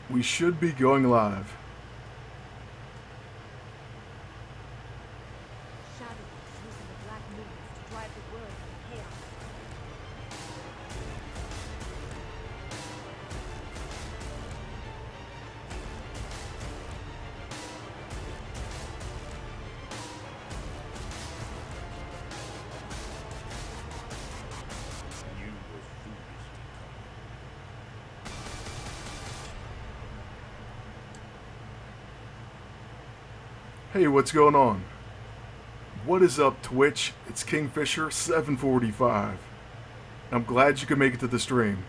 We should be going live. Shadow is using the black moons to drive the world into chaos. You were foolish to come. Hey, what's going on? What is up, Twitch? It's Kingfisher 745. I'm glad you could make it to the stream.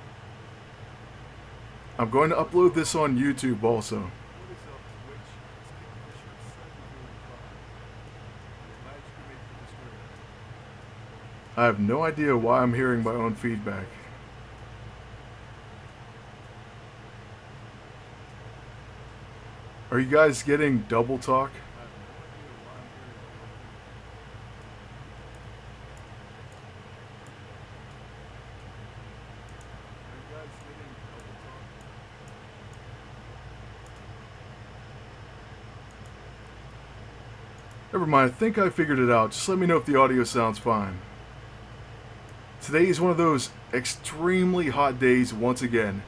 I'm going to upload this on YouTube also. I have no idea why I'm hearing my own feedback. Are you guys getting double talk? Never mind, I think I figured it out. Just let me know if the audio sounds fine. Today is one of those extremely hot days once again.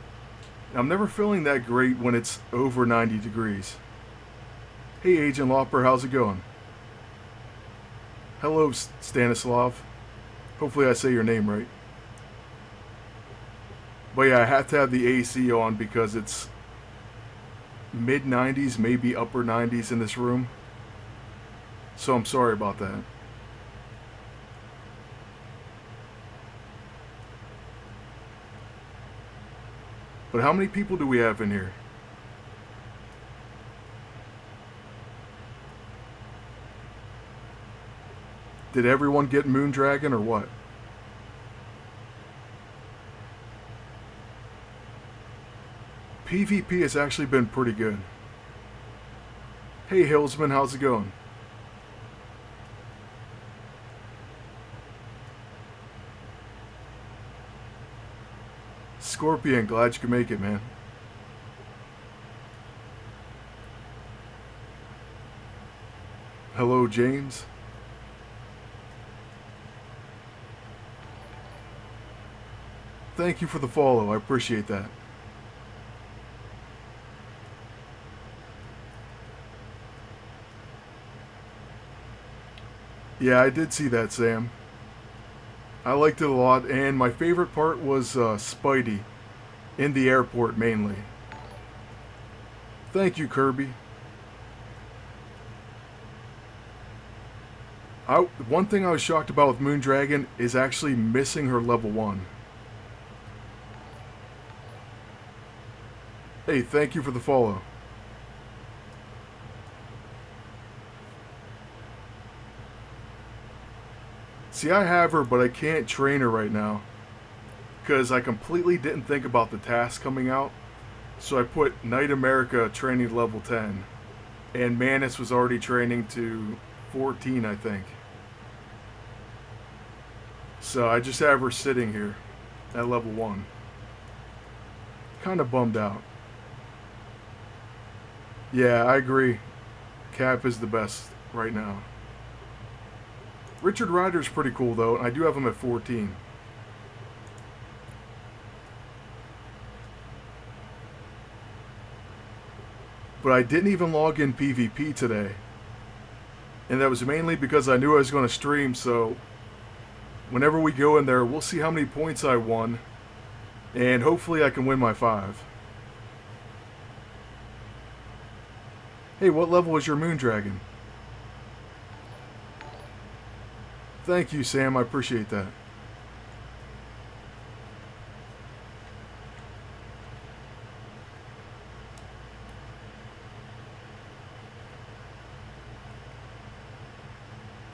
I'm never feeling that great when it's over 90 degrees. Hey Agent Lopper, how's it going? Hello Stanislav. Hopefully I say your name right. But yeah, I have to have the AC on because it's mid 90s, maybe upper 90s in this room. So I'm sorry about that. But how many people do we have in here? Did everyone get Moondragon or what? PvP has actually been pretty good. Hey Hillsman, how's it going? Scorpion, glad you could make it, man. Hello, James. Thank you for the follow, I appreciate that. Yeah, I did see that, Sam. I liked it a lot, and my favorite part was Spidey, in the airport mainly. Thank you, Kirby. One thing I was shocked about with Moondragon is actually missing her level 1. Hey, thank you for the follow. See, I have her, but I can't train her right now. Because I completely didn't think about the task coming out. So I put Knight America training level 10. And Manus was already training to 14, I think. So I just have her sitting here at level 1. Kind of bummed out. Yeah, I agree. Cap is the best right now. Richard Rider's pretty cool though, and I do have him at 14. But I didn't even log in PvP today. And that was mainly because I knew I was going to stream, so whenever we go in there, we'll see how many points I won. And hopefully I can win my 5. Hey, what level is your Moondragon? Thank you, Sam. I appreciate that.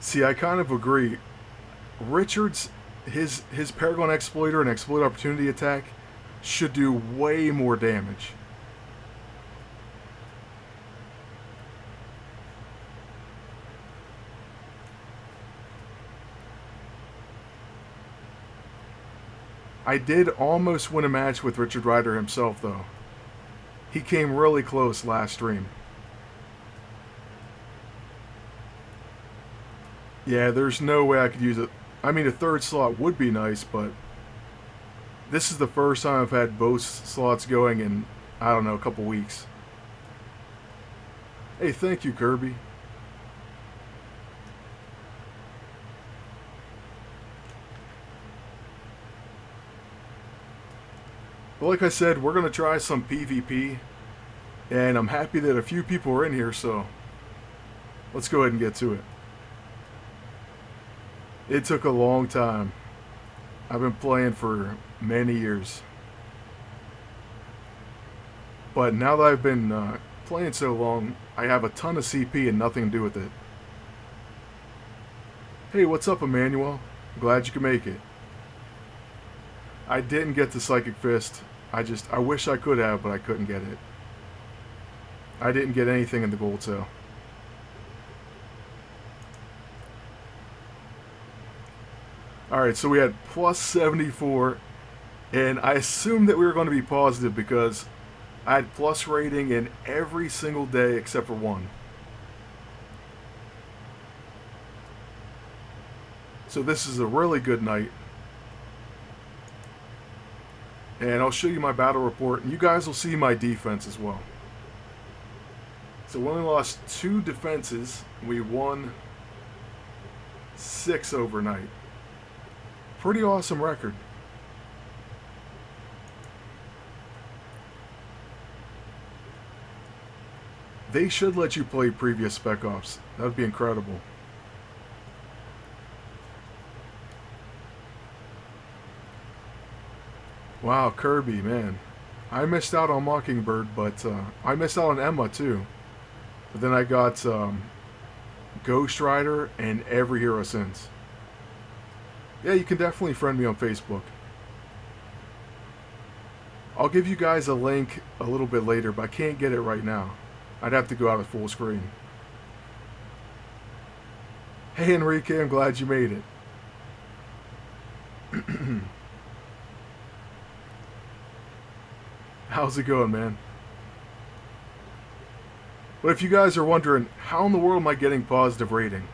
See, I kind of agree. Richard's his Paragon Exploiter and Exploit Opportunity attack should do way more damage. I did almost win a match with Richard Rider himself, though. He came really close last stream. Yeah, there's no way I could use it. I mean, a third slot would be nice, but this is the first time I've had both slots going in, I don't know, a couple weeks. Hey, thank you, Kirby. But like I said, we're going to try some PvP, and I'm happy that a few people are in here, so let's go ahead and get to it. It took a long time. I've been playing for many years. But now that I've been playing so long, I have a ton of CP and nothing to do with it. Hey, what's up, Emmanuel? Glad you could make it. I didn't get the Psychic Fist. I wish I could have, but I couldn't get it. I didn't get anything in the gold sale. Alright, so we had plus 74, and I assumed that we were going to be positive because I had plus rating in every single day except for one. So this is a really good night. And I'll show you my battle report, and you guys will see my defense as well. So we only lost 2 defenses. We won 6 overnight. Pretty awesome record. They should let you play previous Spec Ops. That would be incredible. Wow, Kirby, man. I missed out on Mockingbird, but I missed out on Emma too. But then I got Ghost Rider and every hero since. Yeah, you can definitely friend me on Facebook. I'll give you guys a link a little bit later, but I can't get it right now. I'd have to go out at full screen. Hey Enrique, I'm glad you made it. How's it going, man? But if you guys are wondering, how in the world am I getting positive rating?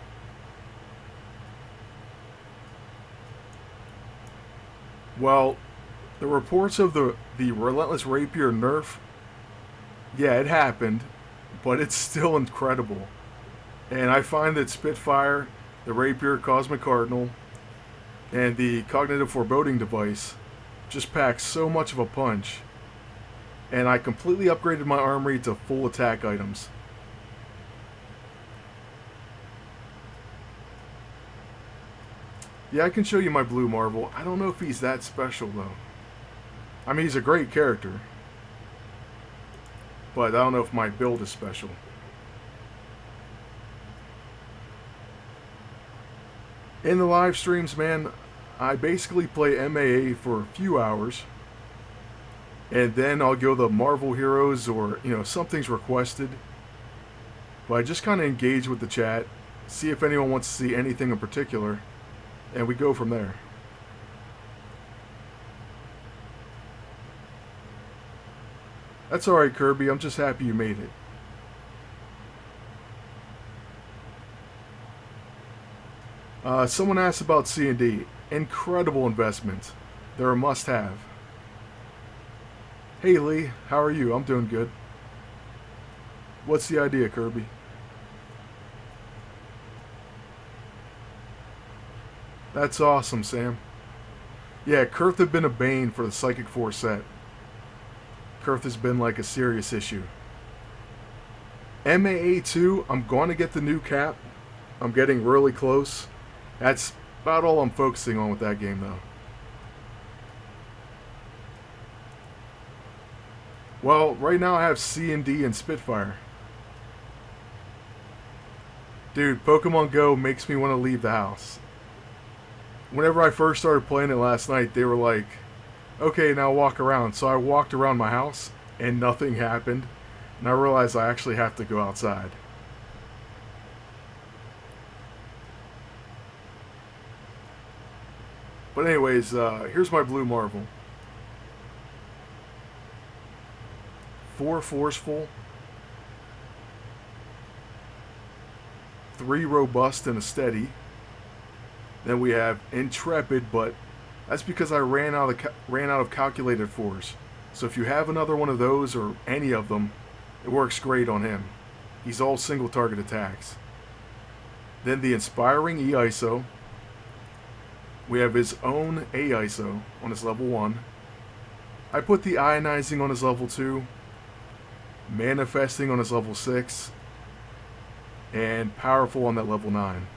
Well, the reports of the Relentless Rapier nerf, yeah, it happened, but it's still incredible. And I find that Spitfire, the Rapier Cosmic Cardinal, and the Cognitive Foreboding device just pack so much of a punch. And I completely upgraded my armory to full attack items. Yeah, I can show you my Blue Marvel. I don't know if he's that special, though. I mean, he's a great character. But I don't know if my build is special. In the live streams, man, I basically play MAA for a few hours. And then I'll go the Marvel Heroes or, you know, something's requested. But I just kind of engage with the chat, see if anyone wants to see anything in particular, and we go from there. That's alright, Kirby. I'm just happy you made it. Someone asked about C&D. Incredible investment. They're a must-have. Hey Lee, how are you? I'm doing good. What's the idea, Kirby? That's awesome, Sam. Yeah, Kurth had been a bane for the Psychic 4 set. Kurth has been like a serious issue. MAA2, I'm going to get the new cap. I'm getting really close. That's about all I'm focusing on with that game, though. Well, right now I have C&D and Spitfire. Dude, Pokemon Go makes me want to leave the house. Whenever I first started playing it last night, they were like, okay, now walk around. So I walked around my house, and nothing happened. And I realized I actually have to go outside. But anyways, here's my Blue Marvel. 4 forceful, 3 robust and a steady. Then we have intrepid, but that's because I ran out of calculated force. So if you have another one of those or any of them, it works great on him. He's all single target attacks. Then the inspiring E-ISO. We have his own A-ISO on his level 1. I put the ionizing on his level 2, manifesting on his level 6, and powerful on that level 9.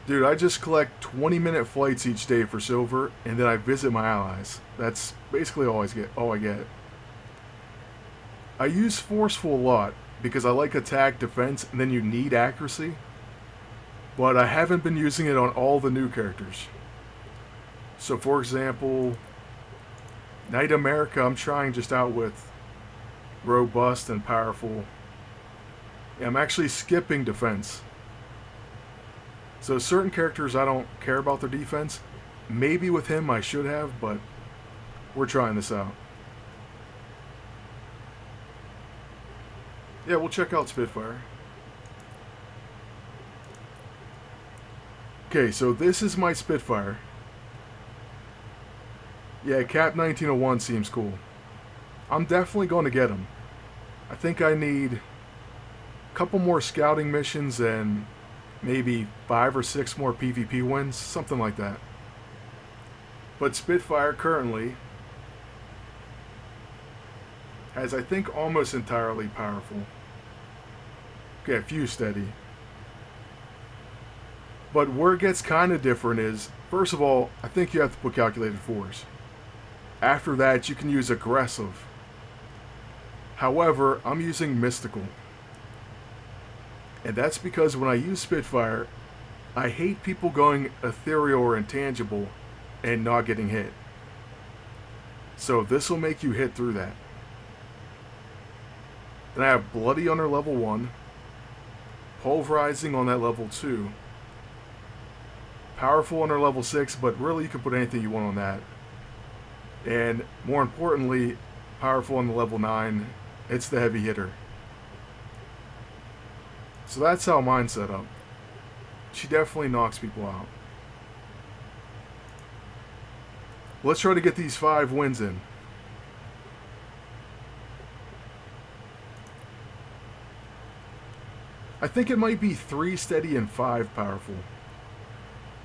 Dude, I just collect 20-minute flights each day for silver, and then I visit my allies. That's basically all I get. I use forceful a lot because I like attack, defense, and then you need accuracy. But I haven't been using it on all the new characters. So for example, Knight America, I'm trying just out with robust and powerful. Yeah, I'm actually skipping defense. So certain characters I don't care about their defense. Maybe with him I should have, but we're trying this out. Yeah, we'll check out Spitfire. Okay, so this is my Spitfire. Yeah, Cap 1901 seems cool. I'm definitely going to get him. I think I need a couple more scouting missions and maybe 5 or 6 more PvP wins, something like that. But Spitfire currently has, I think, almost entirely powerful. Okay, a few steady. But where it gets kind of different is, first of all, I think you have to put calculated force. After that, you can use aggressive. However, I'm using mystical. And that's because when I use Spitfire, I hate people going ethereal or intangible and not getting hit. So this will make you hit through that. Then I have Bloody on her level 1, Pulverizing on that level 2, Powerful on her level 6, but really you can put anything you want on that. And more importantly, Powerful on the level 9, it's the heavy hitter. So that's how mine's set up. She definitely knocks people out. Let's try to get these 5 wins in. I think it might be 3 steady and 5 powerful.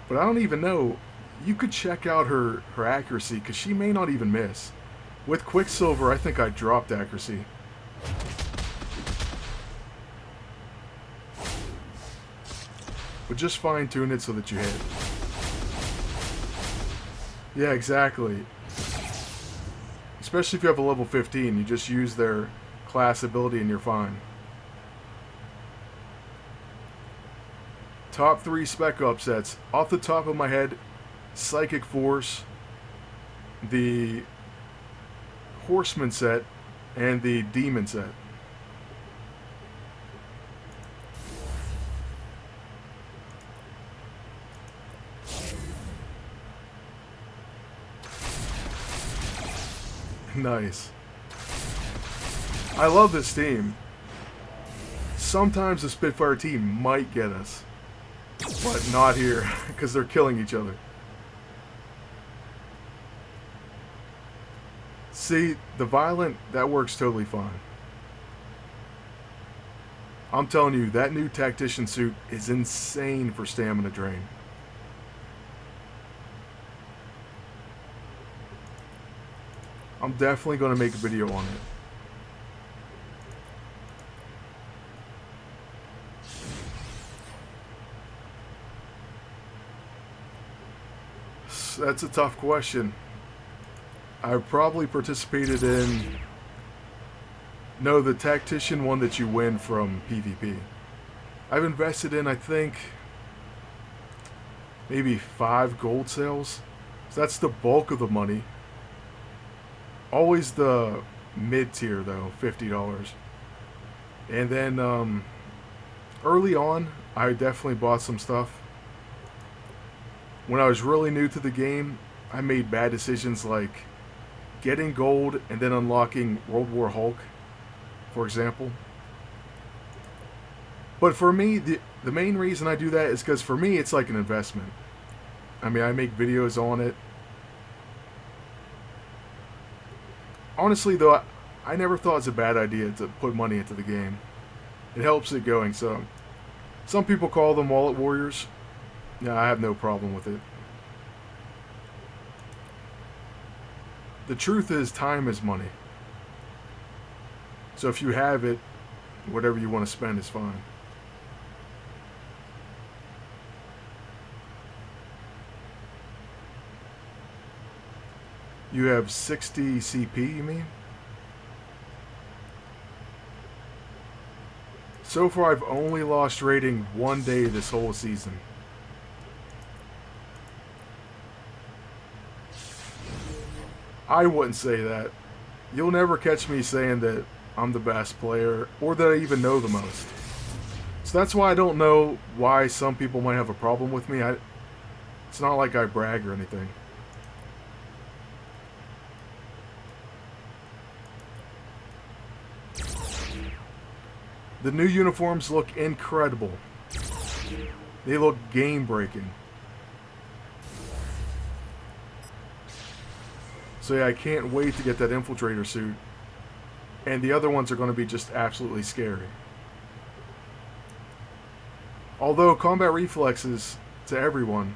But I don't even know. You could check out her accuracy, because she may not even miss. With Quicksilver, I think I dropped accuracy. But just fine-tune it so that you hit. Yeah, exactly. Especially if you have a level 15, you just use their class ability and you're fine. Top 3 spec upsets. Off the top of my head, Psychic Force, the Horseman set, and the Demon set. Nice. I love this team. Sometimes the Spitfire team might get us, but not here, because they're killing each other. See, the Violent, that works totally fine. I'm telling you, that new Tactician suit is insane for stamina drain. I'm definitely going to make a video on it. That's a tough question. I've probably participated in... No, the Tactician one that you win from PvP. I've invested in, I think, maybe 5 gold sales. So that's the bulk of the money. Always the mid-tier, though, $50. And then, early on, I definitely bought some stuff. When I was really new to the game, I made bad decisions like getting gold and then unlocking World War Hulk, for example. But for me, the main reason I do that is because for me, it's like an investment. I mean, I make videos on it. Honestly, though, I never thought it's a bad idea to put money into the game. It helps it going, so... Some people call them wallet warriors. Yeah, I have no problem with it. The truth is, time is money. So if you have it, whatever you want to spend is fine. You have 60 CP, you mean? So far, I've only lost rating one day this whole season. I wouldn't say that. You'll never catch me saying that I'm the best player or that I even know the most. So that's why I don't know why some people might have a problem with me. It's not like I brag or anything. The new uniforms look incredible. They look game-breaking. So yeah, I can't wait to get that infiltrator suit. And the other ones are going to be just absolutely scary. Although combat reflexes, to everyone,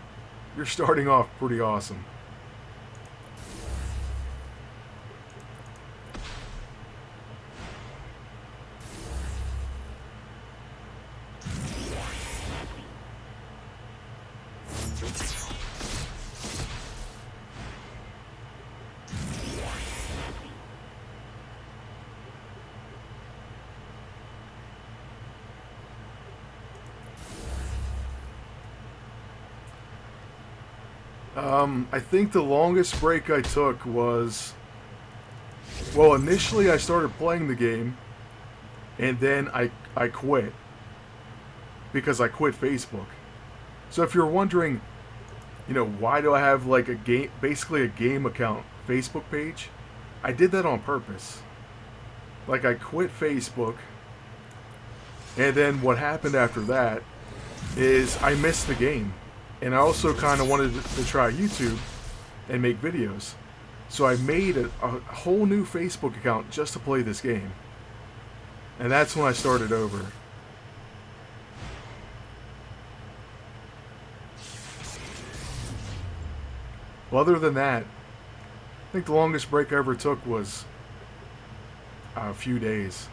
you're starting off pretty awesome. I think the longest break I took was... Well, initially I started playing the game, and then I quit. Because I quit Facebook. So if you're wondering, you know, why do I have like a game, basically a game account Facebook page? I did that on purpose. Like, I quit Facebook, and then what happened after that is I missed the game. And I also kind of wanted to try YouTube and make videos. So I made a whole new Facebook account just to play this game. And that's when I started over. Well, other than that, I think the longest break I ever took was a few days.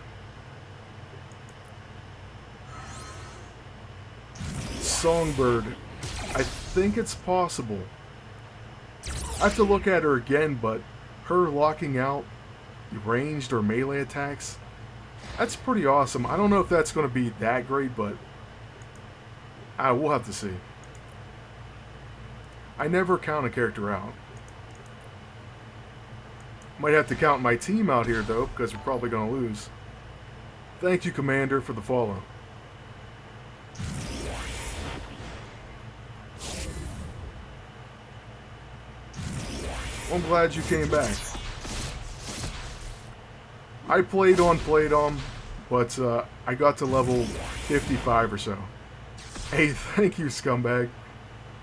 Songbird. I think it's possible. I have to look at her again, but her locking out ranged or melee attacks, that's pretty awesome. I don't know if that's going to be that great, but we'll have to see. I never count a character out. Might have to count my team out here, though, because we're probably going to lose. Thank you, Commander, for the follow. I'm glad you came back. I played on, but I got to level 55 or so. Hey, thank you, scumbag.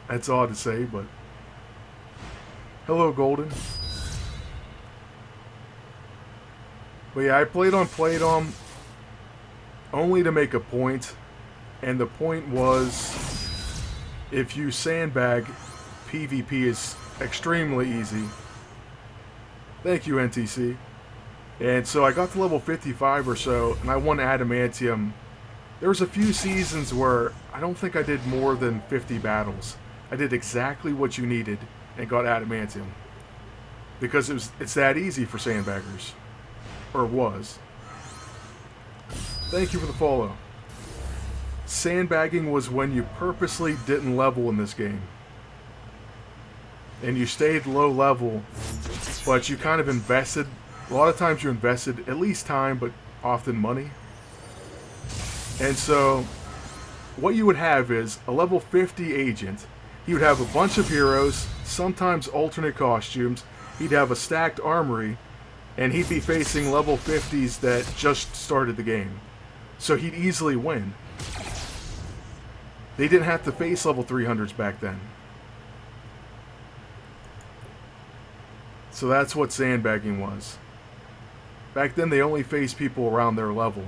That's odd to say, but... Hello, Golden. But yeah, I played on only to make a point, and the point was, if you sandbag, PvP is extremely easy. Thank you, NTC. And so I got to level 55 or so, and I won Adamantium. There was a few seasons where I don't think I did more than 50 battles. I did exactly what you needed and got Adamantium. Because it's that easy for sandbaggers. Or was. Thank you for the follow. Sandbagging was when you purposely didn't level in this game. And you stayed low level, but you kind of invested. A lot of times you invested at least time, but often money. And so, what you would have is a level 50 agent. He would have a bunch of heroes, sometimes alternate costumes, he'd have a stacked armory, and he'd be facing level 50s that just started the game. So he'd easily win. They didn't have to face level 300s back then. So that's what sandbagging was. Back then they only faced people around their level.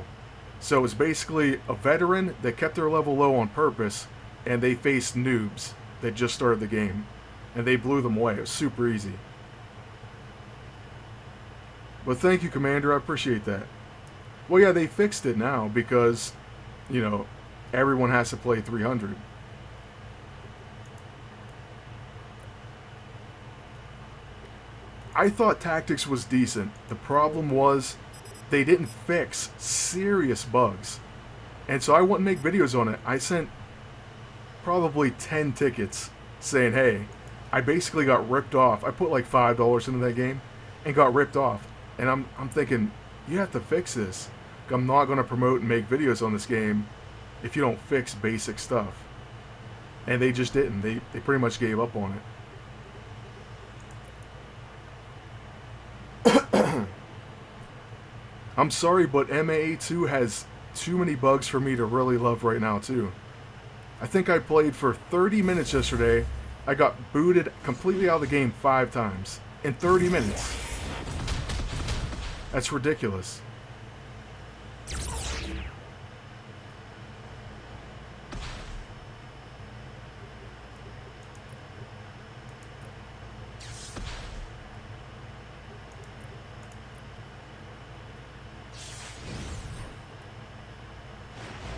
So it was basically a veteran that kept their level low on purpose, and they faced noobs that just started the game. And they blew them away. It was super easy. But thank you, Commander. I appreciate that. Well, yeah, they fixed it now because, you know, everyone has to play 300. I thought tactics was decent. The problem was they didn't fix serious bugs. And so I wouldn't make videos on it. I sent probably 10 tickets saying, hey, I basically got ripped off. I put like $5 into that game and got ripped off. And I'm thinking, you have to fix this. I'm not going to promote and make videos on this game if you don't fix basic stuff. And they just didn't. They pretty much gave up on it. I'm sorry, but MAA2 has too many bugs for me to really love right now, too. I think I played for 30 minutes yesterday. I got booted completely out of the game 5 times in 30 minutes. That's ridiculous.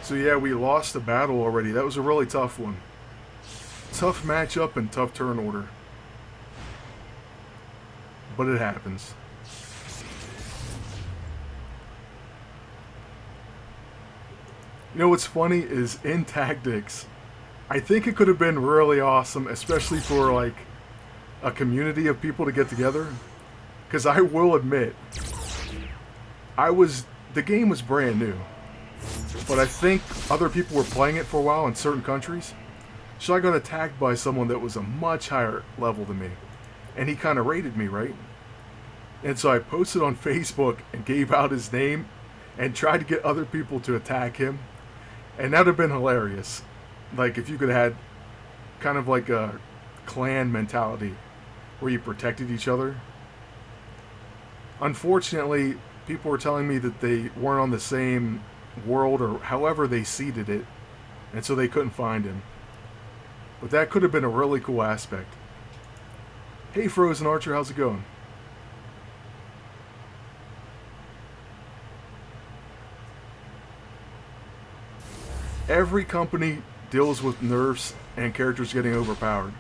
So yeah, we lost the battle already. That was a really tough one. Tough matchup and tough turn order. But it happens. You know what's funny is in tactics, I think it could have been really awesome, especially for like a community of people to get together. Because I will admit, the game was brand new. But I think other people were playing it for a while in certain countries. So I got attacked by someone that was a much higher level than me. And he kind of rated me, right? And so I posted on Facebook and gave out his name and tried to get other people to attack him. And that would have been hilarious. Like if you could have had kind of like a clan mentality where you protected each other. Unfortunately, people were telling me that they weren't on the same world or however they seeded it, and so they couldn't find him. But that could have been a really cool aspect. Hey Frozen Archer, how's it going? Every company deals with nerfs and characters getting overpowered,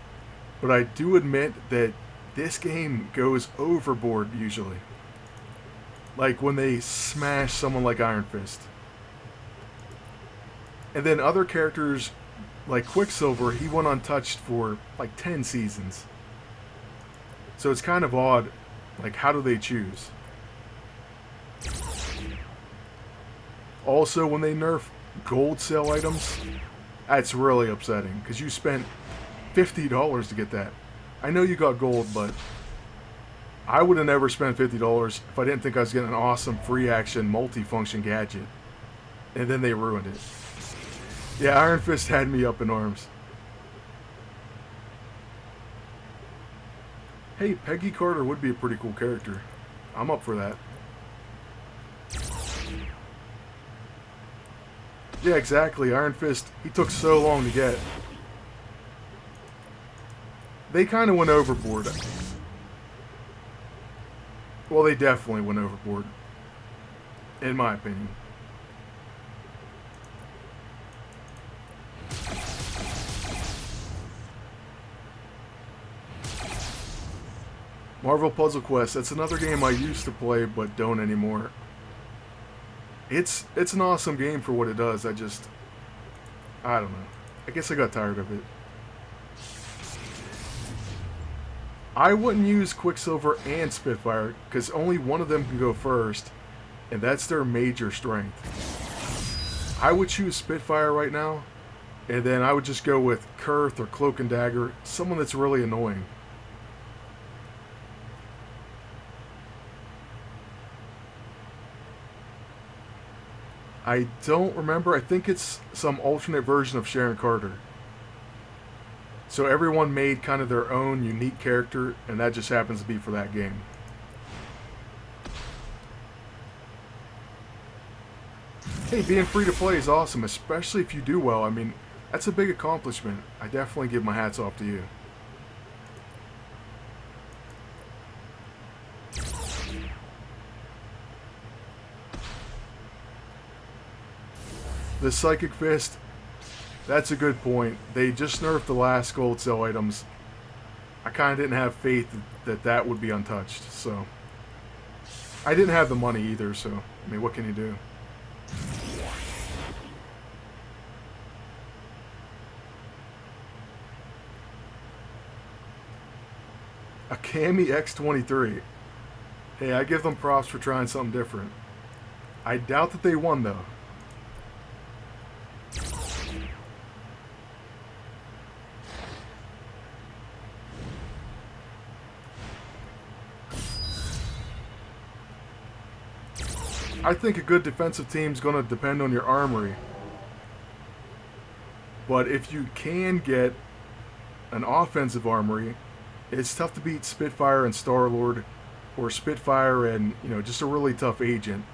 but I do admit that this game goes overboard usually. Like when they smash someone like Iron Fist. And then other characters, like Quicksilver, he went untouched for like 10 seasons. So it's kind of odd, like how do they choose? Also, when they nerf gold sale items, that's really upsetting, because you spent $50 to get that. I know you got gold, but I would have never spent $50 if I didn't think I was getting an awesome free action multi-function gadget. And then they ruined it. Yeah, Iron Fist had me up in arms. Hey, Peggy Carter would be a pretty cool character. I'm up for that. Yeah, exactly. Iron Fist, he took so long to get. They kind of went overboard. Well, they definitely went overboard. In my opinion. Marvel Puzzle Quest, that's another game I used to play but don't anymore. It's an awesome game for what it does. I don't know. I guess I got tired of it. I wouldn't use Quicksilver and Spitfire because only one of them can go first, and that's their major strength. I would choose Spitfire right now, and then I would just go with Kurth or Cloak and Dagger, someone that's really annoying. I don't remember. I think it's some alternate version of Sharon Carter. So everyone made kind of their own unique character, and that just happens to be for that game. Hey, being free to play is awesome, especially if you do well. I mean, that's a big accomplishment. I definitely give my hats off to you. The Psychic Fist, that's a good point. They just nerfed the last gold cell items. I kind of didn't have faith that that would be untouched, so. I didn't have the money either, so, I mean, what can you do? A Cami X23. Hey, I give them props for trying something different. I doubt that they won, though. I think a good defensive team's going to depend on your armory. But if you can get an offensive armory, it's tough to beat Spitfire and Star-Lord, or Spitfire and, you know, just a really tough agent.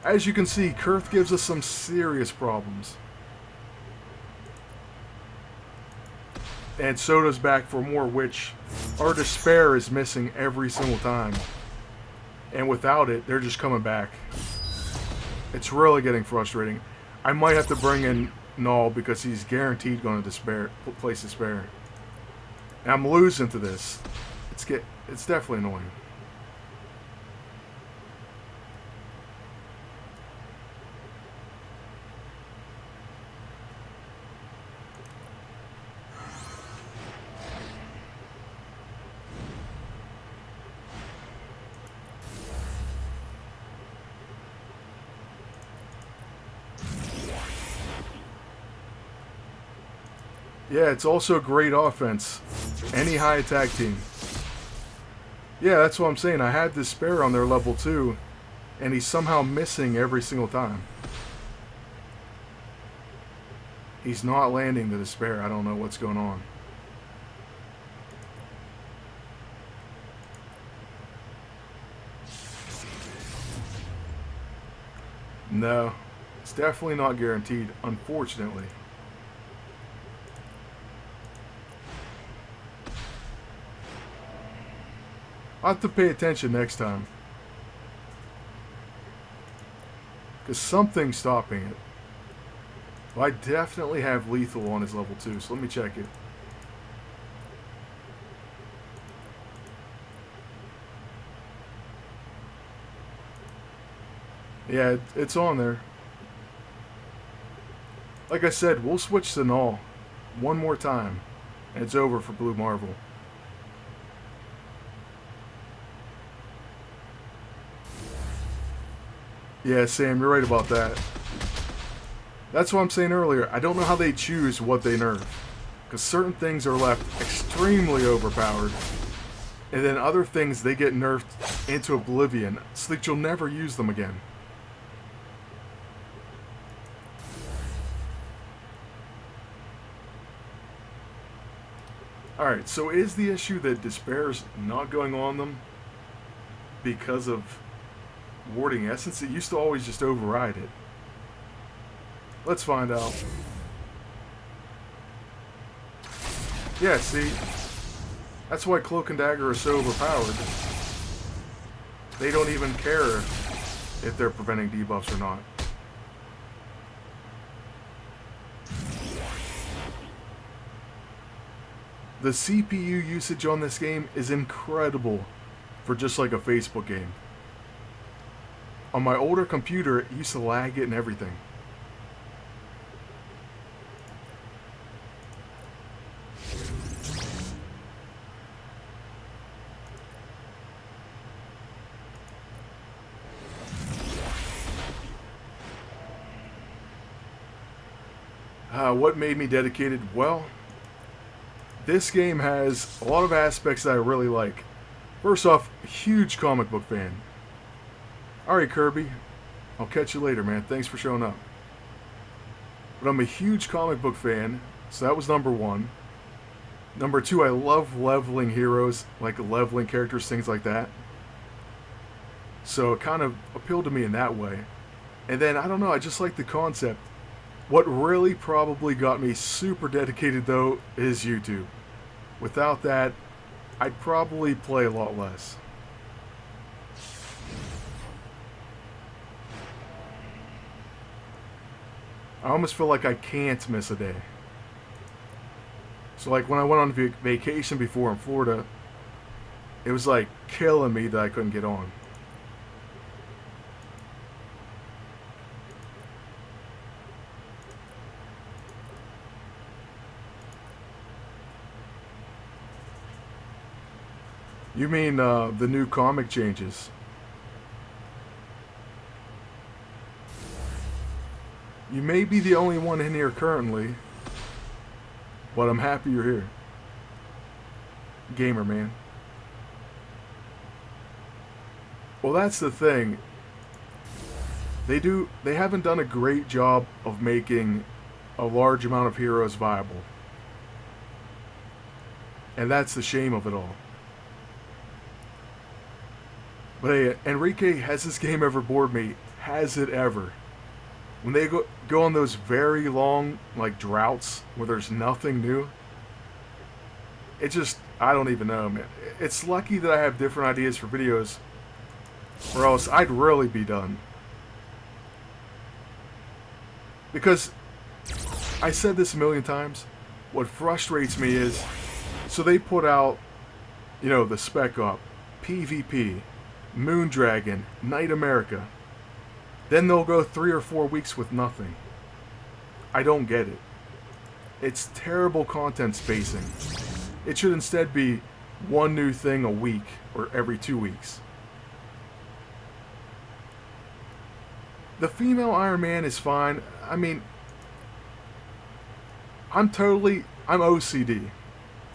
As you can see, Kurth gives us some serious problems. And so does Back for More, which our Despair is missing every single time. And without it, they're just coming back. It's really getting frustrating. I might have to bring in Null because he's guaranteed going to place Despair. And I'm losing to this. It's definitely annoying. Yeah, it's also great offense. Any high attack team. Yeah, that's what I'm saying. I had Despair on their level 2, and he's somehow missing every single time. He's not landing the Despair. I don't know what's going on. No, it's definitely not guaranteed, unfortunately. I'll have to pay attention next time. Because something's stopping it. Well, I definitely have lethal on his level 2, so let me check it. Yeah, it's on there. Like I said, we'll switch to Null one more time, and it's over for Blue Marvel. Yeah, Sam, you're right about that. That's what I'm saying earlier. I don't know how they choose what they nerf. Because certain things are left extremely overpowered. And then other things, they get nerfed into oblivion. So that you'll never use them again. Alright, so is the issue that Despair's not going on them because of warding essence? It used to always just override it. Let's find out. Yeah, see? That's why Cloak and Dagger are so overpowered. They don't even care if they're preventing debuffs or not. The CPU usage on this game is incredible for just like a Facebook game. On my older computer, it used to lag it and everything. What made me dedicated? Well, this game has a lot of aspects that I really like. First off, huge comic book fan. Alright, Kirby. I'll catch you later, man. Thanks for showing up. But I'm a huge comic book fan, so that was number one. Number two, I love leveling heroes, like leveling characters, things like that. So it kind of appealed to me in that way. And then, I don't know, I just like the concept. What really probably got me super dedicated, though, is YouTube. Without that, I'd probably play a lot less. I almost feel like I can't miss a day. So like when I went on vacation before in Florida, it was like killing me that I couldn't get on. You mean the new comic changes? You may be the only one in here currently, but I'm happy you're here. Gamer man. Well, that's the thing. They haven't done a great job of making a large amount of heroes viable. And that's the shame of it all. But hey, Enrique, has this game ever bored me? Has it ever? When they go on those very long, like, droughts where there's nothing new, it just, I don't even know, man. It's lucky that I have different ideas for videos, or else I'd really be done. Because, I said this a million times, what frustrates me is, so they put out, you know, the Spec Op, PvP, Moondragon, Night America. Then they'll go 3 or 4 weeks with nothing. I don't get it. It's terrible content spacing. It should instead be one new thing a week or every 2 weeks. The female Iron Man is fine. I mean, I'm OCD.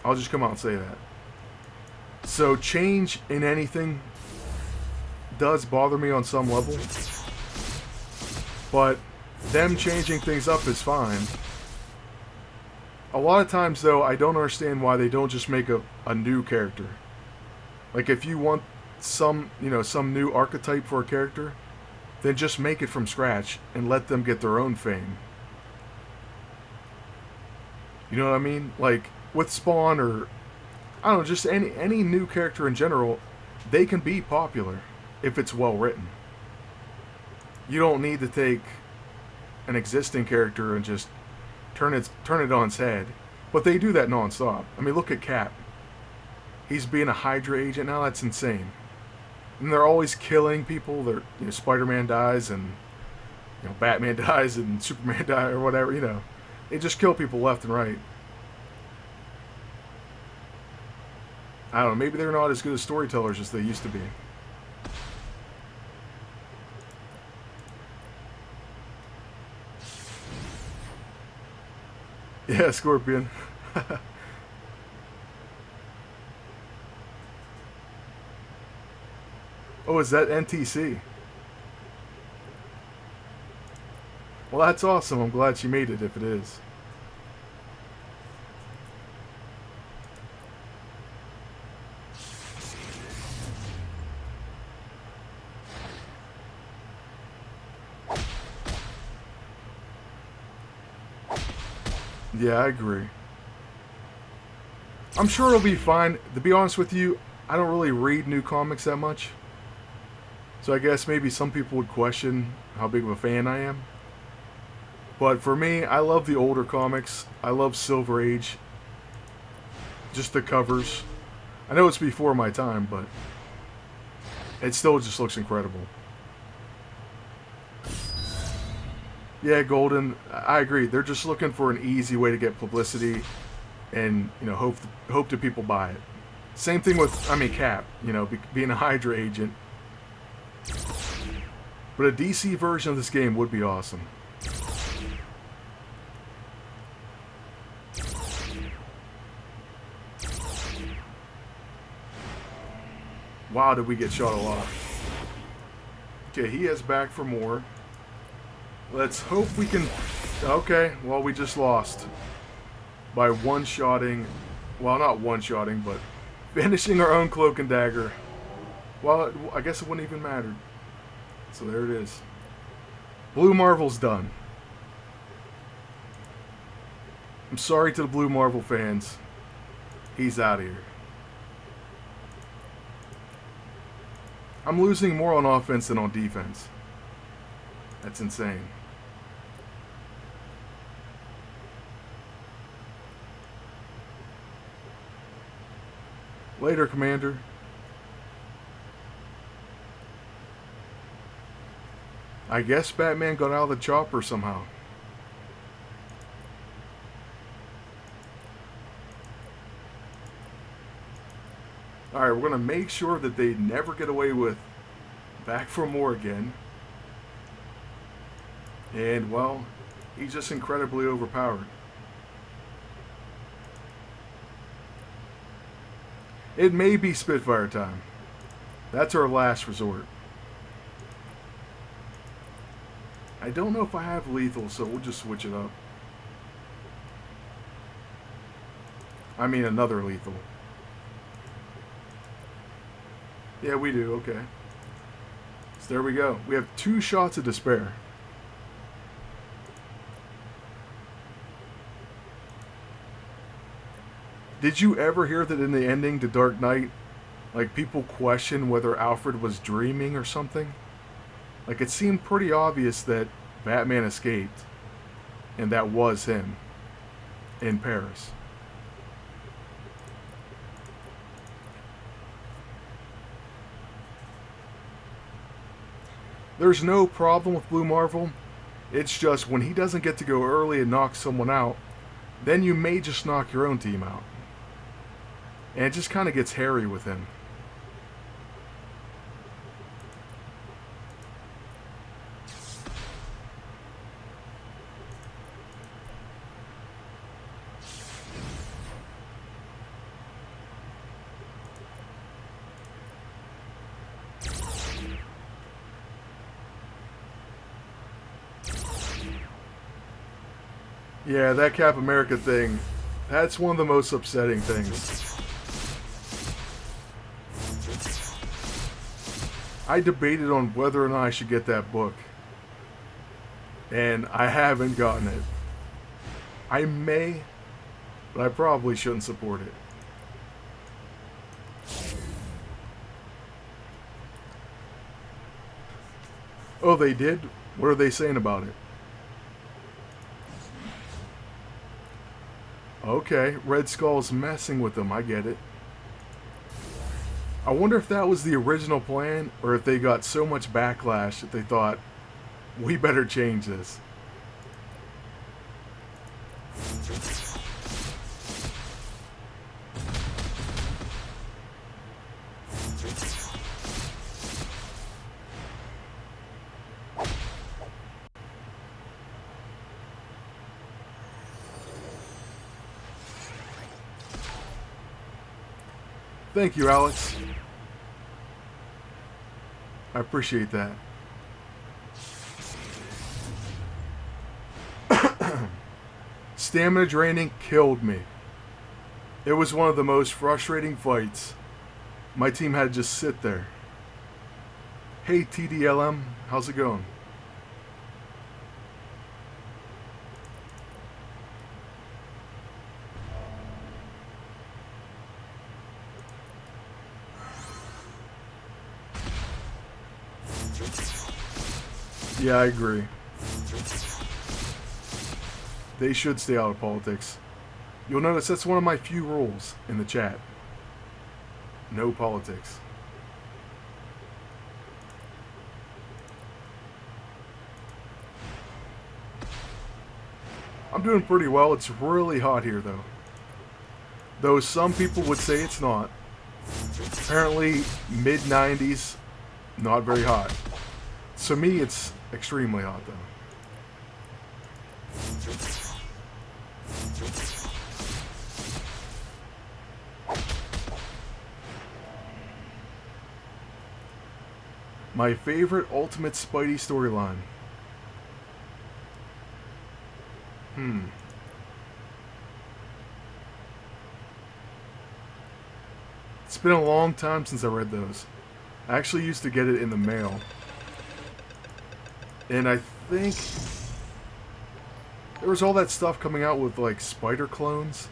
I'll just come out and say that. So change in anything does bother me on some level. But them changing things up is fine. A lot of times, though, I don't understand why they don't just make a new character. Like, if you want some new archetype for a character, then just make it from scratch and let them get their own fame. You know what I mean? Like, with Spawn or, I don't know, just any new character in general, they can be popular if it's well written. You don't need to take an existing character and just turn it on its head. But they do that non-stop. I mean, look at Cap. He's being a Hydra agent now. That's insane. And they're always killing people. Spider-Man dies and Batman dies and Superman dies or whatever. They just kill people left and right. I don't know. Maybe they're not as good as storytellers as they used to be. Yeah, Scorpion. Oh, is that NTC? Well, that's awesome. I'm glad she made it if it is. Yeah, I agree. I'm sure it'll be fine. To be honest with you, I don't really read new comics that much. So I guess maybe some people would question how big of a fan I am. But for me, I love the older comics. I love Silver Age. Just the covers. I know it's before my time, but it still just looks incredible. Yeah, Golden, I agree. They're just looking for an easy way to get publicity and, hope that people buy it. Same thing with, Cap, being a Hydra agent. But a DC version of this game would be awesome. Wow, did we get shot a lot. Okay, he has back for more. Let's hope we can... Okay, well, we just lost. By one-shotting... Well, not one-shotting, but finishing our own cloak and dagger. Well, I guess it wouldn't even matter. So there it is. Blue Marvel's done. I'm sorry to the Blue Marvel fans. He's out of here. I'm losing more on offense than on defense. That's insane. Later, Commander. I guess Batman got out of the chopper somehow. Alright, we're going to make sure that they never get away with back for more again. And, well, he's just incredibly overpowered. It may be Spitfire time. That's our last resort. I don't know if I have lethal, so we'll just switch it up. I mean another lethal. Yeah, we do, okay. So there we go. We have 2 shots of despair. Did you ever hear that in the ending to Dark Knight, like, people question whether Alfred was dreaming or something? Like, it seemed pretty obvious that Batman escaped, and that was him in Paris. There's no problem with Blue Marvel. It's just when he doesn't get to go early and knock someone out, then you may just knock your own team out. And it just kind of gets hairy with him. Yeah, that Cap America thing, that's one of the most upsetting things. I debated on whether or not I should get that book. And I haven't gotten it. I may, but I probably shouldn't support it. Oh, they did? What are they saying about it? Okay, Red Skull's messing with them, I get it. I wonder if that was the original plan, or if they got so much backlash that they thought, we better change this. Thank you, Alex. I appreciate that. Stamina draining killed me. It was one of the most frustrating fights. My team had to just sit there. Hey TDLM, how's it going? Yeah, I agree. They should stay out of politics. You'll notice that's one of my few rules in the chat. No politics. I'm doing pretty well. It's really hot here, though. Though some people would say it's not. Apparently, mid-90s, not very hot. To me, it's extremely hot, though. My favorite Ultimate Spidey storyline. It's been a long time since I read those. I actually used to get it in the mail. And I think there was all that stuff coming out with like spider clones.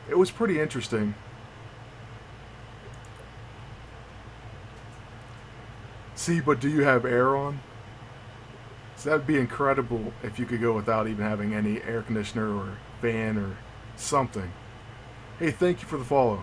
It was pretty interesting. See, but do you have air on? So that'd be incredible if you could go without even having any air conditioner or fan or something. Hey, thank you for the follow.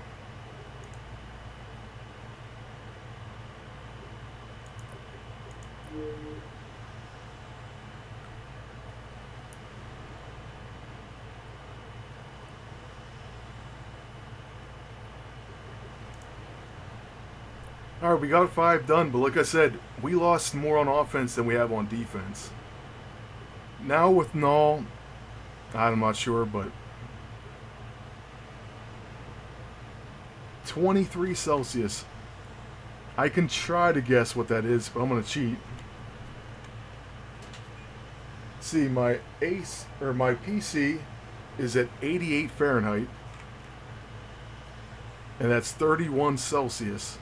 Alright, we got 5 done, but like I said, we lost more on offense than we have on defense. Now with Null, I'm not sure, but 23 Celsius. I can try to guess what that is, but I'm going to cheat. See, my ace, or my PC is at 88 Fahrenheit, and that's 31 Celsius.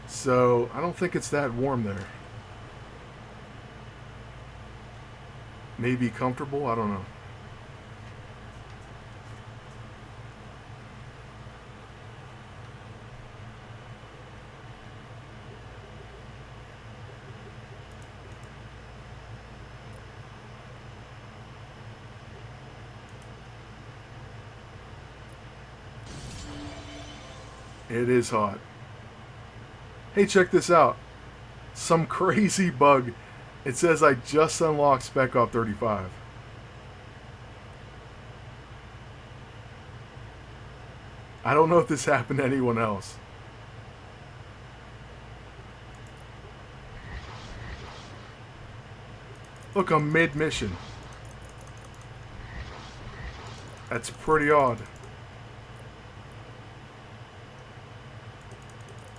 So, I don't think it's that warm there. Maybe comfortable? I don't know. It is hot. Hey, check this out. Some crazy bug. It says I just unlocked Spec Op 35. I don't know if this happened to anyone else. Look, I'm mid-mission. That's pretty odd.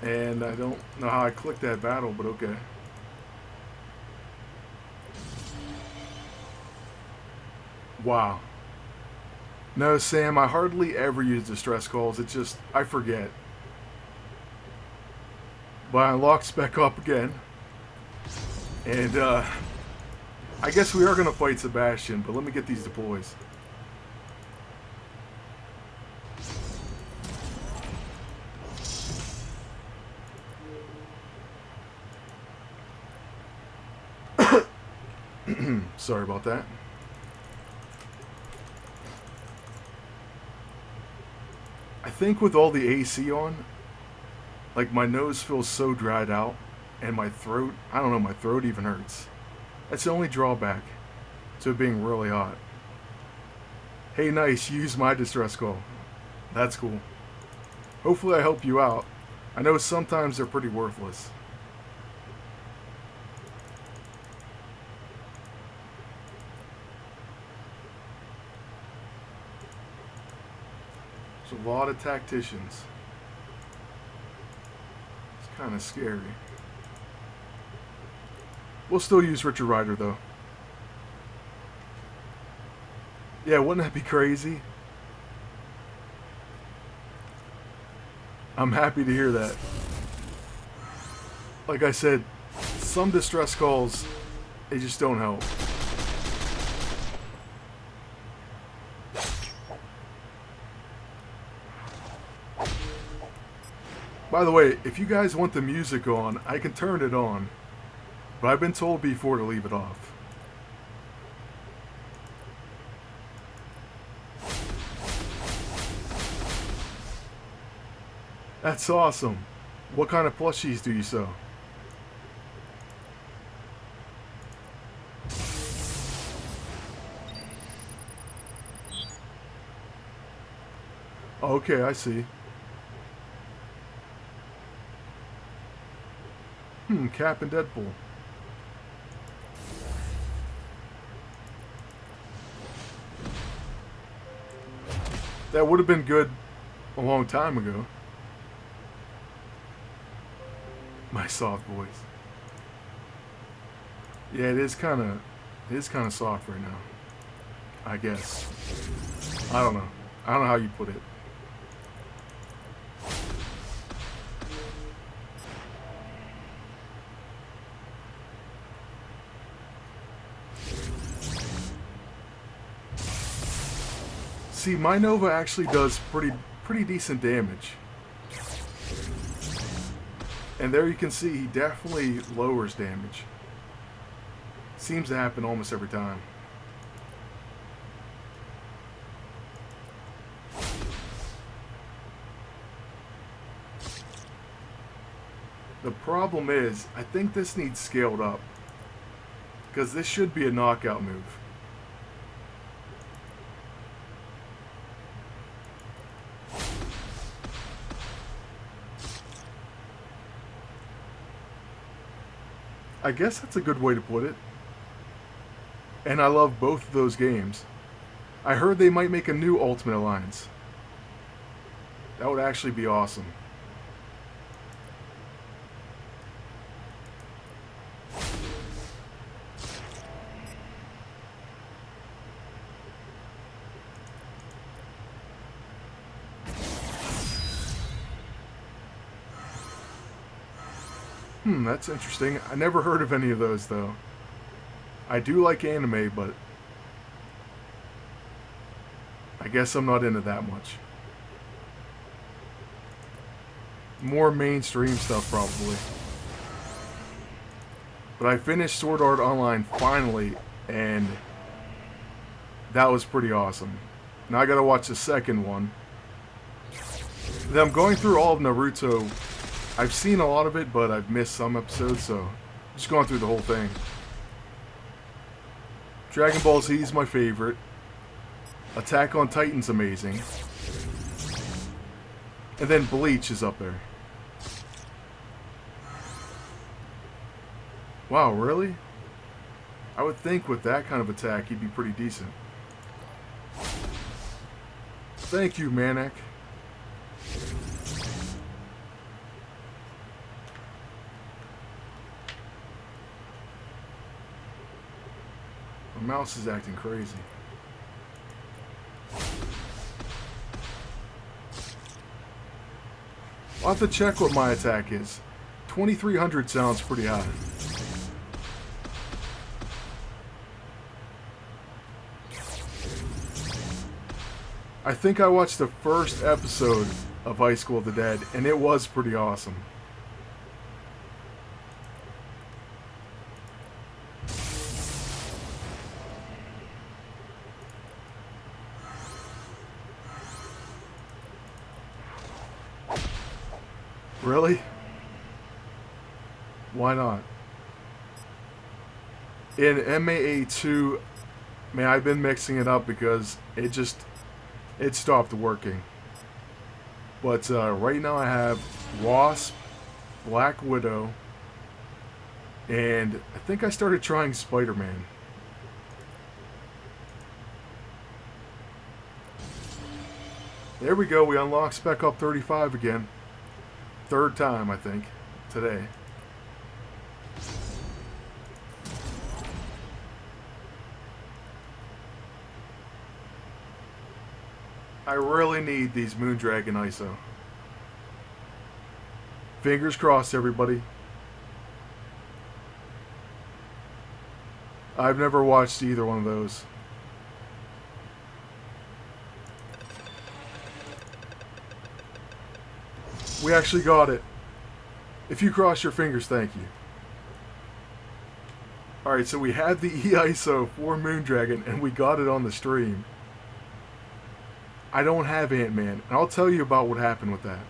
And I don't know how I clicked that battle, but okay. Wow. No, Sam, I hardly ever use distress calls. It's just, I forget. But I unlocked Spec Up again. And, I guess we are going to fight Sebastian, but let me get these deploys. Sorry about that. I think with all the AC on, like my nose feels so dried out, and my throat, I don't know, my throat even hurts. That's the only drawback to it being really hot. Hey, nice, use my distress call. That's cool. Hopefully I help you out. I know sometimes they're pretty worthless. A lot of tacticians. It's kind of scary. We'll still use Richard Rider though. Yeah, wouldn't that be crazy? I'm happy to hear that. Like I said, some distress calls, they just don't help. By the way, if you guys want the music on, I can turn it on. But I've been told before to leave it off. That's awesome. What kind of plushies do you sew? Okay, I see. Cap and Deadpool. That would have been good a long time ago. My soft voice. Yeah, it is kind of soft right now. I guess. I don't know. I don't know how you put it. See, my Nova actually does pretty decent damage. And there you can see he definitely lowers damage. Seems to happen almost every time. The problem is, I think this needs scaled up. Because this should be a knockout move. I guess that's a good way to put it. And I love both of those games. I heard they might make a new Ultimate Alliance. That would actually be awesome. That's interesting. I never heard of any of those, though. I do like anime, but I guess I'm not into that much. More mainstream stuff, probably. But I finished Sword Art Online finally, and that was pretty awesome. Now I gotta watch the second one. Then I'm going through all of Naruto. I've seen a lot of it, but I've missed some episodes, so I'm just going through the whole thing. Dragon Ball Z is my favorite. Attack on Titan's amazing. And then Bleach is up there. Wow, really? I would think with that kind of attack, he'd be pretty decent. Thank you, Manek. My mouse is acting crazy. I'll have to check what my attack is. 2300 sounds pretty high. I think I watched the first episode of High School of the Dead, and it was pretty awesome. Really? Why not? In MAA2, man, I've been mixing it up because it stopped working. But right now I have Wasp, Black Widow, and I think I started trying Spider-Man. There we go, we unlocked Spec Op 35 again. Third time, I think, today. I really need these Moondragon ISO. Fingers crossed, everybody. I've never watched either one of those. We actually got it. If you cross your fingers, thank you. Alright, so we had the E-ISO for Moondragon, and we got it on the stream. I don't have Ant-Man, and I'll tell you about what happened with that.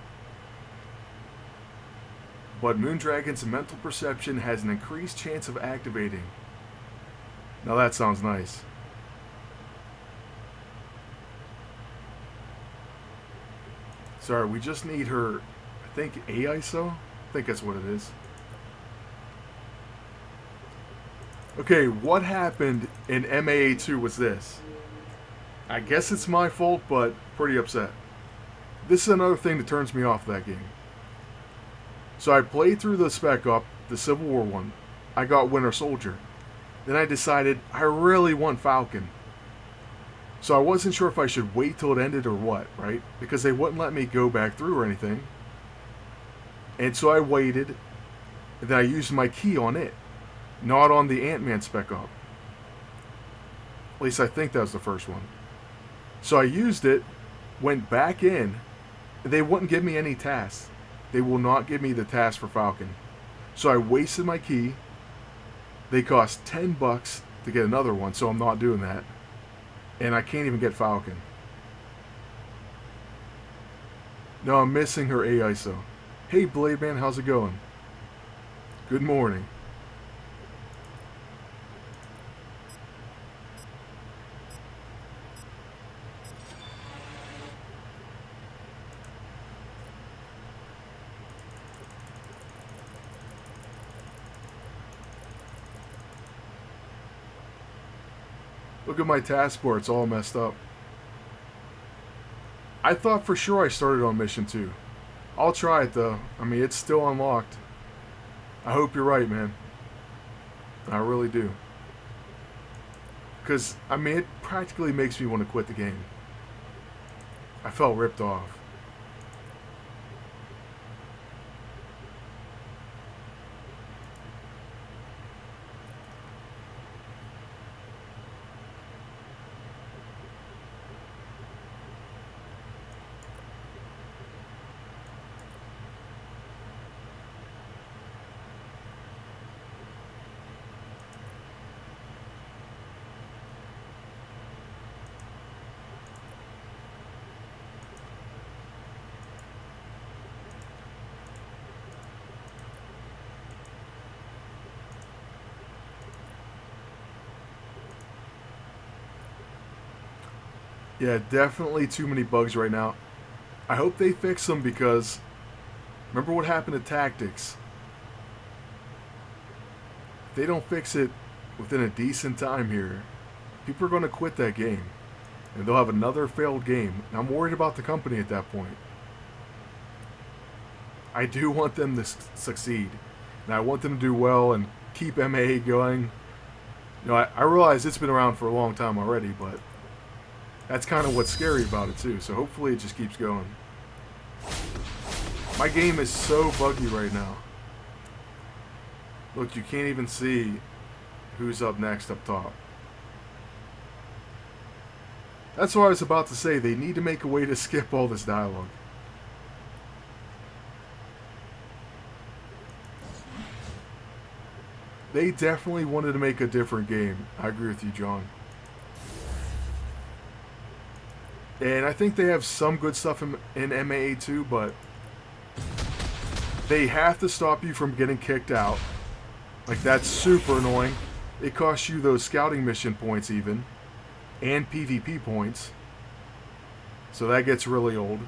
But Moondragon's mental perception has an increased chance of activating. Now that sounds nice. Sorry, we just need her, I think, A-ISO? I think that's what it is. Okay, what happened in MAA2 was this. I guess it's my fault, but pretty upset. This is another thing that turns me off that game. So I played through the Spec Up, the Civil War one. I got Winter Soldier. Then I decided I really want Falcon. So I wasn't sure if I should wait till it ended or what, right? Because they wouldn't let me go back through or anything. And so I waited, and then I used my key on it, not on the Ant-Man Spec Up. At least I think that was the first one. So I used it, went back in, and they wouldn't give me any tasks. They will not give me the task for Falcon. So I wasted my key. They cost $10 to get another one, so I'm not doing that. And I can't even get Falcon. No, I'm missing her AISO. Hey Blade Man, how's it going? Good morning. Look at my taskbar, it's all messed up. I thought for sure I started on mission 2. I'll try it though. I mean, it's still unlocked. I hope you're right, man. I really do. Because, I mean, it practically makes me want to quit the game. I felt ripped off. Yeah, definitely too many bugs right now. I hope they fix them because remember what happened to Tactics. If they don't fix it within a decent time here, people are going to quit that game. And they'll have another failed game. And I'm worried about the company at that point. I do want them to succeed. And I want them to do well and keep MAA going. You know, I realize it's been around for a long time already, but that's kind of what's scary about it too, so hopefully it just keeps going. My game is so buggy right now. Look, you can't even see who's up next up top. That's what I was about to say, they need to make a way to skip all this dialogue. They definitely wanted to make a different game. I agree with you, John. And I think they have some good stuff in MAA too, but they have to stop you from getting kicked out. Like, that's super annoying. It costs you those scouting mission points even, and PvP points. So that gets really old.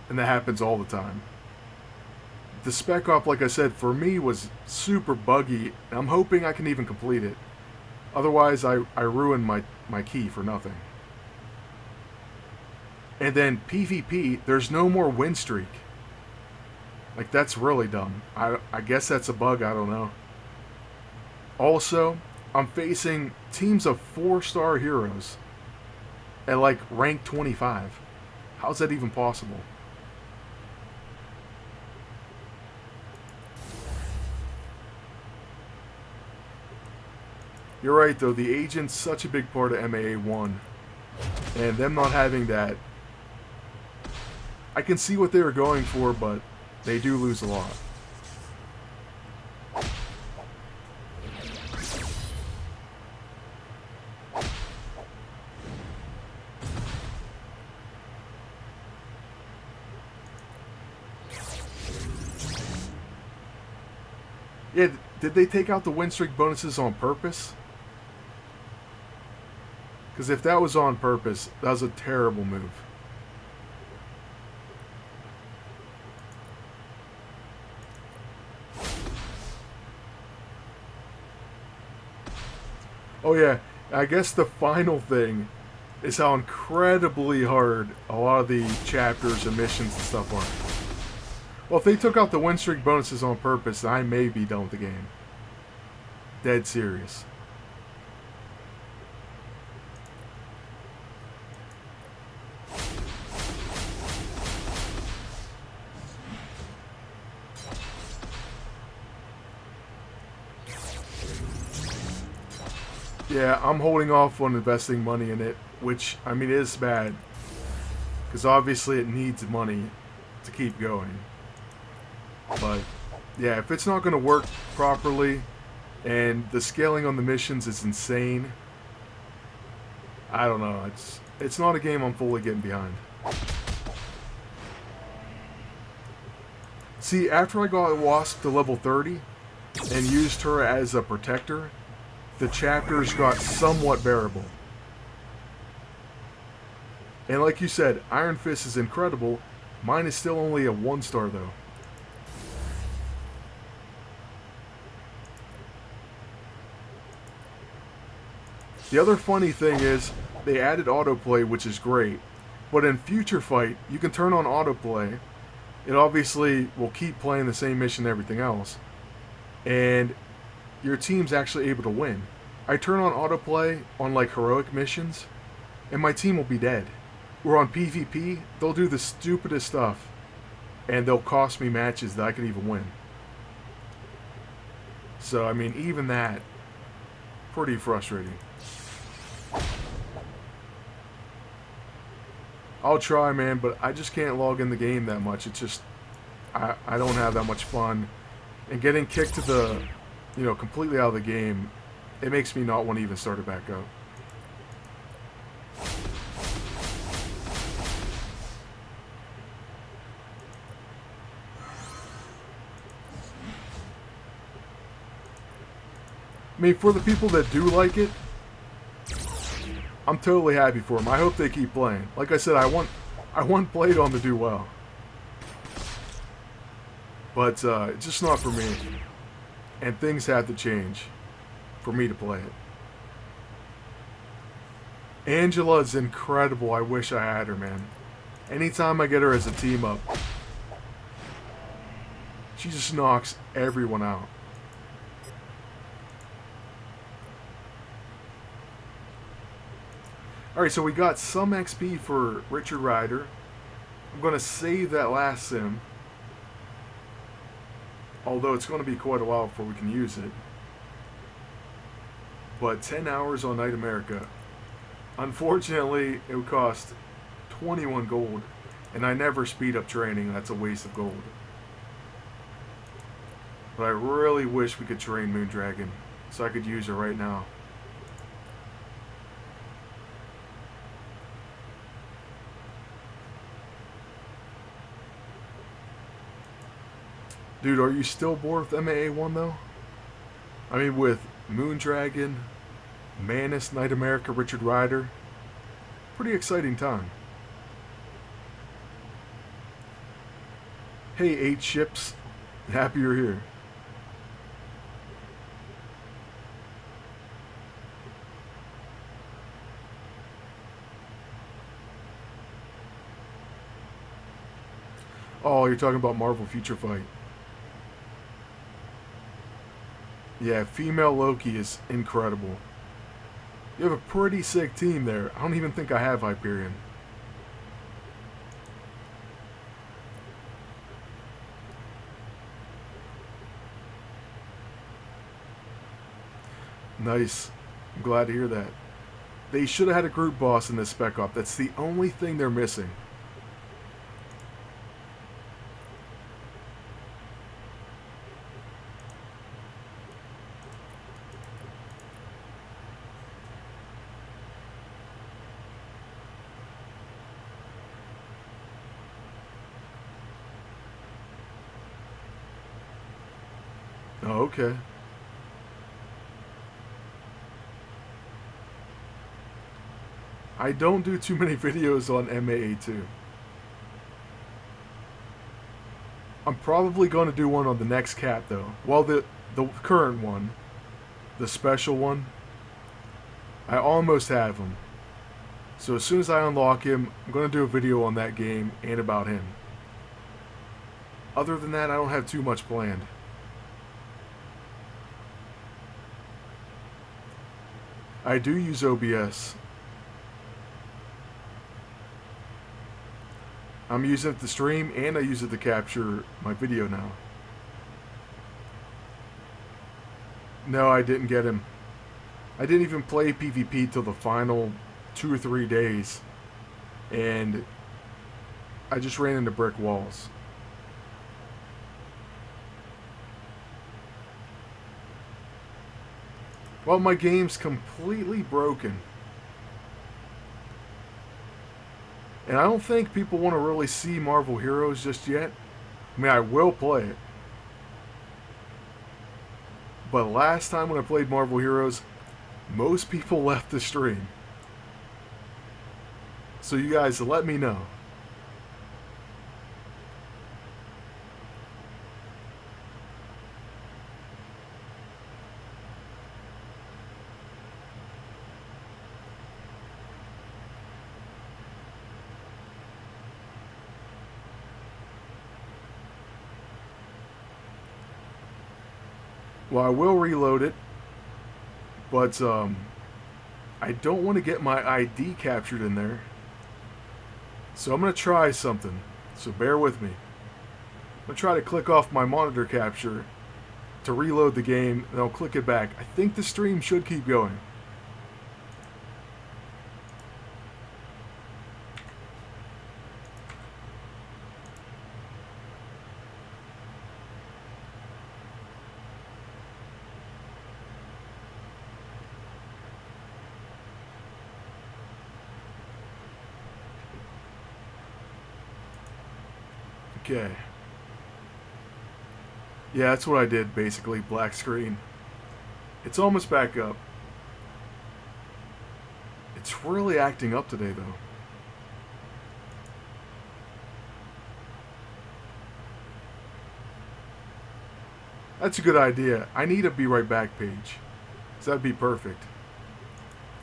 And that happens all the time. The Spec Op, like I said, for me was super buggy. And I'm hoping I can even complete it. Otherwise, I ruin my key for nothing. And then PvP, there's no more win streak. Like, that's really dumb. I guess that's a bug, I don't know. Also, I'm facing teams of 4-star heroes at like rank 25. How's that even possible? You're right though, the agent's such a big part of MAA 1. And them not having that, I can see what they were going for, but they do lose a lot. Yeah, did they take out the win streak bonuses on purpose? Because if that was on purpose, that was a terrible move. Oh yeah, I guess the final thing is how incredibly hard a lot of the chapters and missions and stuff are. Well, if they took out the win streak bonuses on purpose, I may be done with the game. Dead serious. Yeah, I'm holding off on investing money in it, which, I mean, is bad. Because obviously it needs money to keep going. But, yeah, if it's not going to work properly, and the scaling on the missions is insane, I don't know. It's not a game I'm fully getting behind. See, after I got Wasp to level 30, and used her as a protector, the chapters got somewhat bearable. And like you said, Iron Fist is incredible. Mine is still only a 1-star though. The other funny thing is, they added autoplay, which is great. But in Future Fight, you can turn on autoplay. It obviously will keep playing the same mission and everything else. And your team's actually able to win. I turn on autoplay on like heroic missions, and my team will be dead. Where on PvP, they'll do the stupidest stuff, and they'll cost me matches that I could even win. So, I mean, even that, pretty frustrating. I'll try, man, but I just can't log in the game that much. It's just, I don't have that much fun. And getting kicked to the, completely out of the game, it makes me not want to even start it back up. I mean, for the people that do like it, I'm totally happy for them. I hope they keep playing. Like I said, I want Playdom to do well. But it's just not for me. And things have to change for me to play it. Angela's incredible. I wish I had her, man. Anytime I get her as a team up, she just knocks everyone out. Alright, so we got some XP for Richard Rider. I'm going to save that last sim. Although it's going to be quite a while before we can use it. But 10 hours on Night America. Unfortunately, it would cost 21 gold. And I never speed up training. That's a waste of gold. But I really wish we could train Moondragon. So I could use her right now. Dude, are you still bored with MAA1 though? I mean, with Moondragon, Manus, Night America, Richard Rider. Pretty exciting time. Hey, 8 ships. Happy you're here. Oh, you're talking about Marvel Future Fight. Yeah, female Loki is incredible. You have a pretty sick team there. I don't even think I have Hyperion. Nice. I'm glad to hear that. They should have had a group boss in this spec op. That's the only thing they're missing. Oh, okay. I don't do too many videos on MAA2. I'm probably going to do one on the next cat, though. Well, the current one. The special one. I almost have him. So as soon as I unlock him, I'm going to do a video on that game and about him. Other than that, I don't have too much planned. I do use OBS. I'm using it to stream and I use it to capture my video now. No, I didn't get him. I didn't even play PvP till the final 2 or 3 days. And I just ran into brick walls. Well, my game's completely broken. And I don't think people want to really see Marvel Heroes just yet. I mean, I will play it. But last time when I played Marvel Heroes, most people left the stream. So you guys let me know. Well, I will reload it, but I don't want to get my ID captured in there. So I'm going to try something, so bear with me. I'm going to try to click off my monitor capture to reload the game, and I'll click it back. I think the stream should keep going. Okay. Yeah, that's what I did, basically. Black screen. It's almost back up. It's really acting up today, though. That's a good idea. I need a Be Right Back page. So that'd be perfect.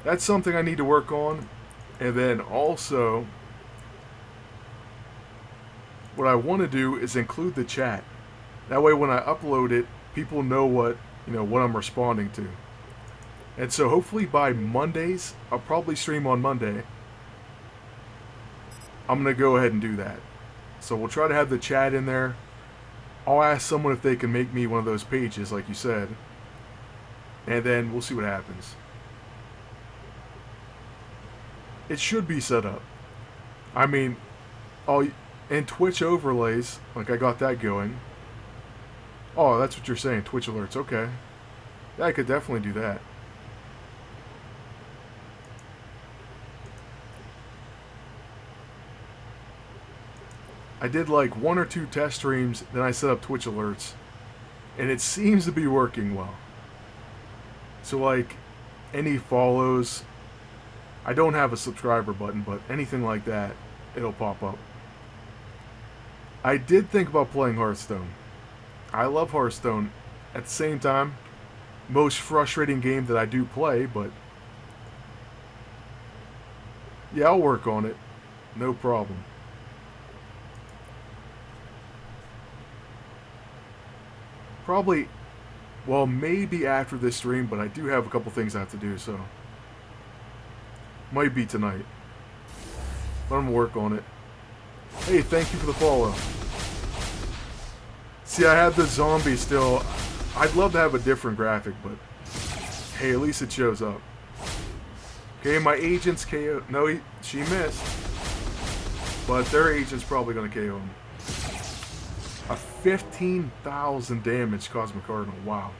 That's something I need to work on. And then also, what I want to do is include the chat. That way when I upload it, people know what I'm responding to. And so hopefully by Mondays, I'll probably stream on Monday. I'm going to go ahead and do that. So we'll try to have the chat in there. I'll ask someone if they can make me one of those pages like you said. And then we'll see what happens. It should be set up. I mean, and Twitch overlays, like I got that going. Oh, that's what you're saying, Twitch alerts, okay. Yeah, I could definitely do that. I did like 1 or 2 test streams, then I set up Twitch alerts. And it seems to be working well. So like, any follows, I don't have a subscriber button, but anything like that, it'll pop up. I did think about playing Hearthstone. I love Hearthstone. At the same time, most frustrating game that I do play, but yeah, I'll work on it. No problem. Probably, well, maybe after this stream, but I do have a couple things I have to do, so might be tonight. But I'm gonna work on it. Hey, thank you for the follow. See, I have the zombie still. I'd love to have a different graphic, but hey, at least it shows up. Okay, my agent's KO. No, she missed. But their agent's probably going to KO him. A 15,000 damage Cosmic Cardinal. Wow.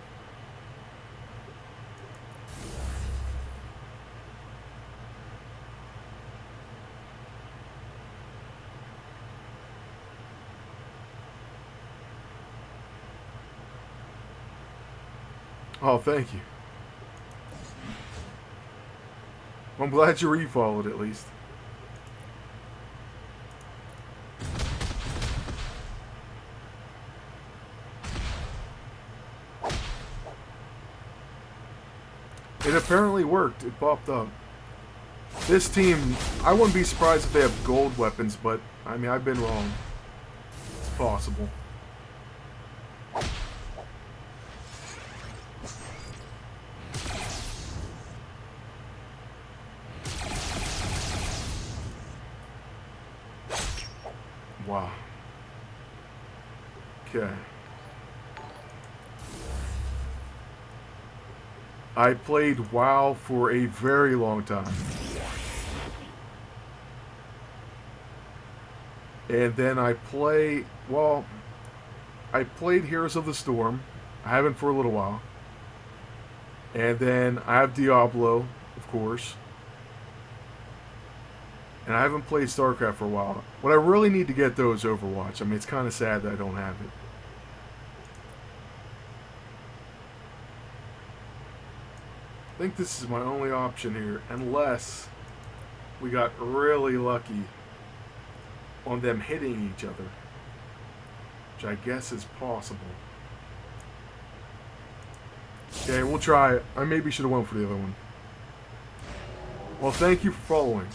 Oh, thank you. I'm glad you refollowed at least. It apparently worked. It popped up. This team, I wouldn't be surprised if they have gold weapons, but I mean, I've been wrong. It's possible. Wow. Okay. I played WoW for a very long time. And then I played Heroes of the Storm. I haven't for a little while. And then I have Diablo, of course. And I haven't played StarCraft for a while. What I really need to get, though, is Overwatch. I mean, it's kind of sad that I don't have it. I think this is my only option here, unless we got really lucky on them hitting each other, which I guess is possible. Okay, we'll try it. I maybe should have went for the other one. Well, thank you for following.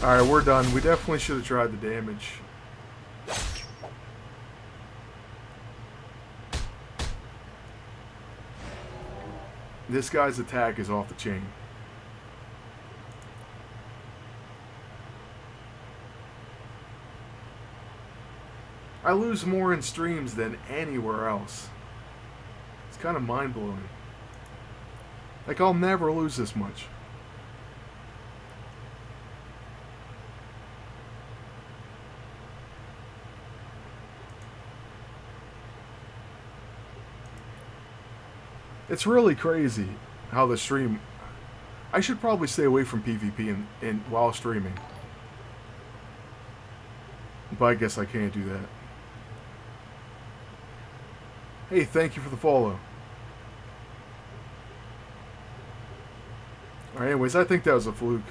Alright, we're done. We definitely should have tried the damage. This guy's attack is off the chain. I lose more in streams than anywhere else. It's kind of mind-blowing. Like, I'll never lose this much. It's really crazy how the stream... I should probably stay away from PvP while streaming. But I guess I can't do that. Hey, thank you for the follow. Alright, anyways, I think that was a fluke.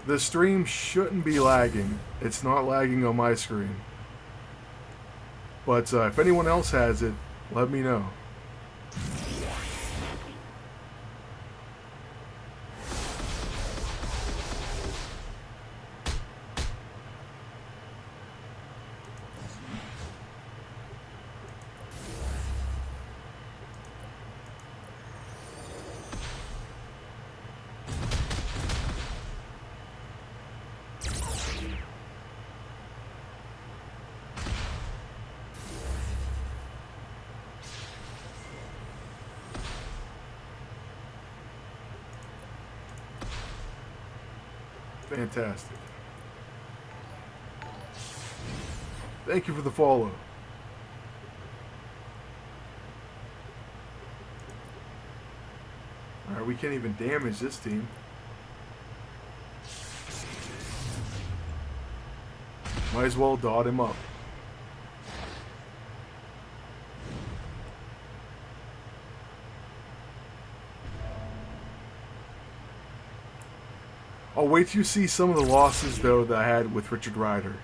The stream shouldn't be lagging. It's not lagging on my screen. But if anyone else has it, let me know. Fantastic. Thank you for the follow. Alright, we can't even damage this team. Might as well dot him up. I'll wait till you see some of the losses, though, that I had with Richard Rider.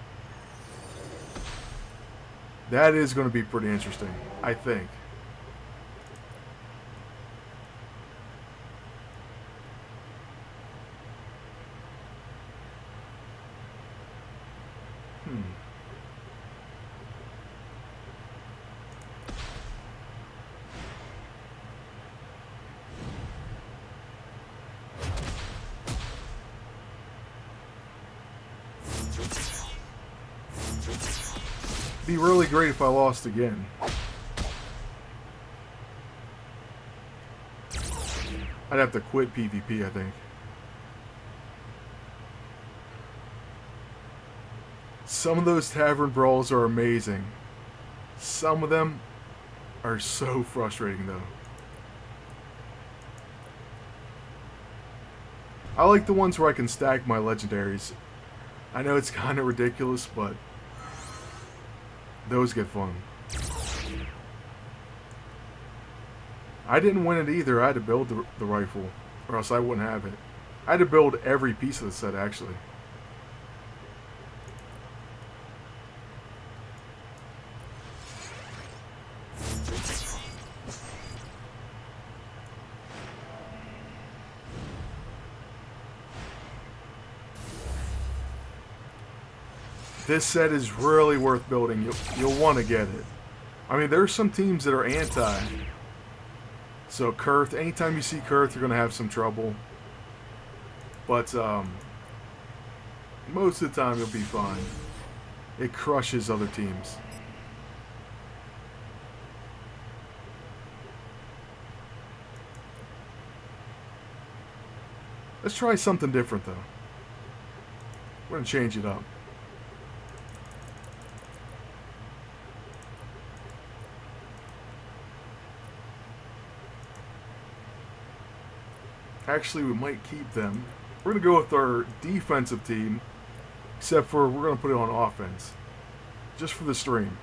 That is going to be pretty interesting, I think. Be really great if I lost again. I'd have to quit PvP, I think. Some of those tavern brawls are amazing. Some of them are so frustrating, though. I like the ones where I can stack my legendaries. I know it's kind of ridiculous, but those get fun. I didn't win it either. I had to build the rifle, or else I wouldn't have it. I had to build every piece of the set, actually. This set is really worth building. You'll want to get it. I mean, there's some teams that are anti. So Kurth, anytime you see Kurth, you're going to have some trouble. But most of the time, you'll be fine. It crushes other teams. Let's try something different, though. We're going to change it up. Actually, we might keep them. We're going to go with our defensive team, except for we're going to put it on offense. Just for the stream.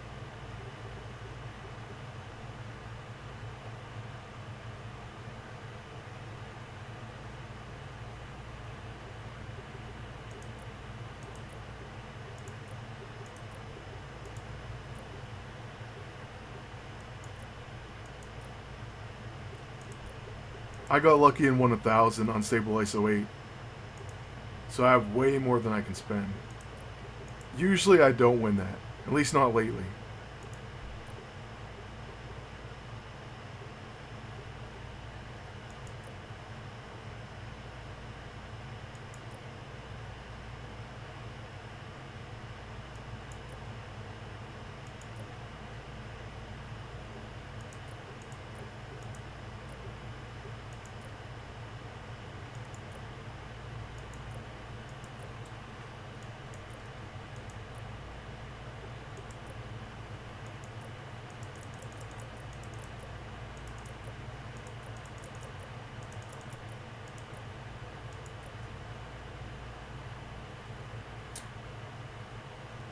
I got lucky and won 1,000 on Stable ISO 8. So I have way more than I can spend. Usually I don't win that. At least not lately.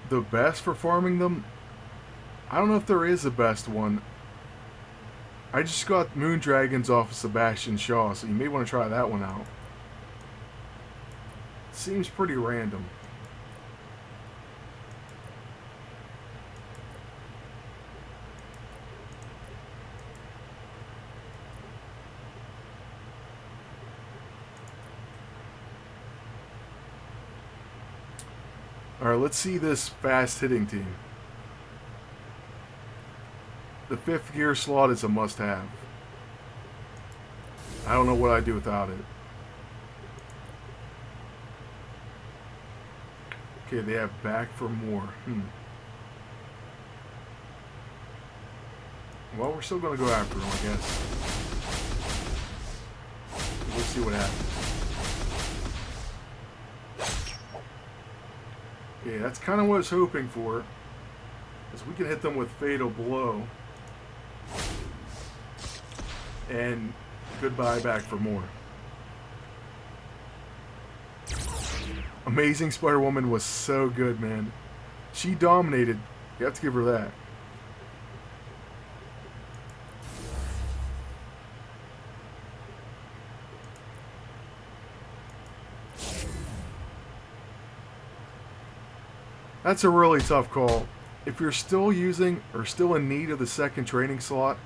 The best for farming them? I don't know if there is a best one. I just got Moon Dragons off of Sebastian Shaw, so you may want to try that one out. Seems pretty random. Alright, let's see this fast-hitting team. The 5th gear slot is a must-have. I don't know what I'd do without it. Okay, they have back for more. Well, we're still going to go after them, I guess. We'll see what happens. Okay, that's kind of what I was hoping for. Because we can hit them with Fatal Blow. And goodbye back for more. Amazing Spider-Woman was so good, man. She dominated. You have to give her that. That's a really tough call. If you're still using or still in need of the 2nd training slot,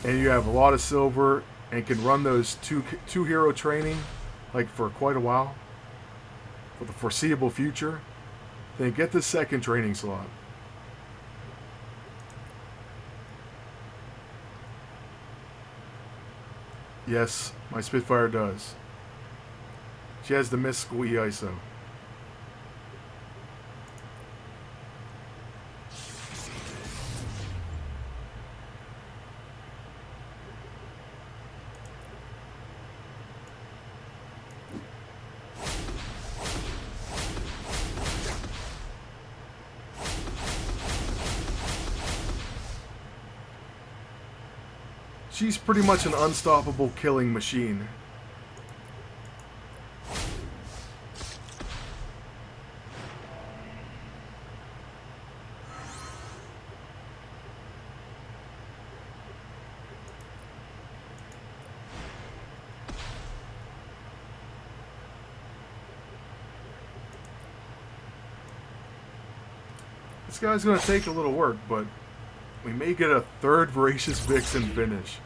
and you have a lot of silver and can run those two hero training like for quite a while, for the foreseeable future, then get the 2nd training slot. Yes, my Spitfire does. She has the mystical E-ISO. She's pretty much an unstoppable killing machine. This guy's going to take a little work, but we may get a 3rd Voracious Vixen finish.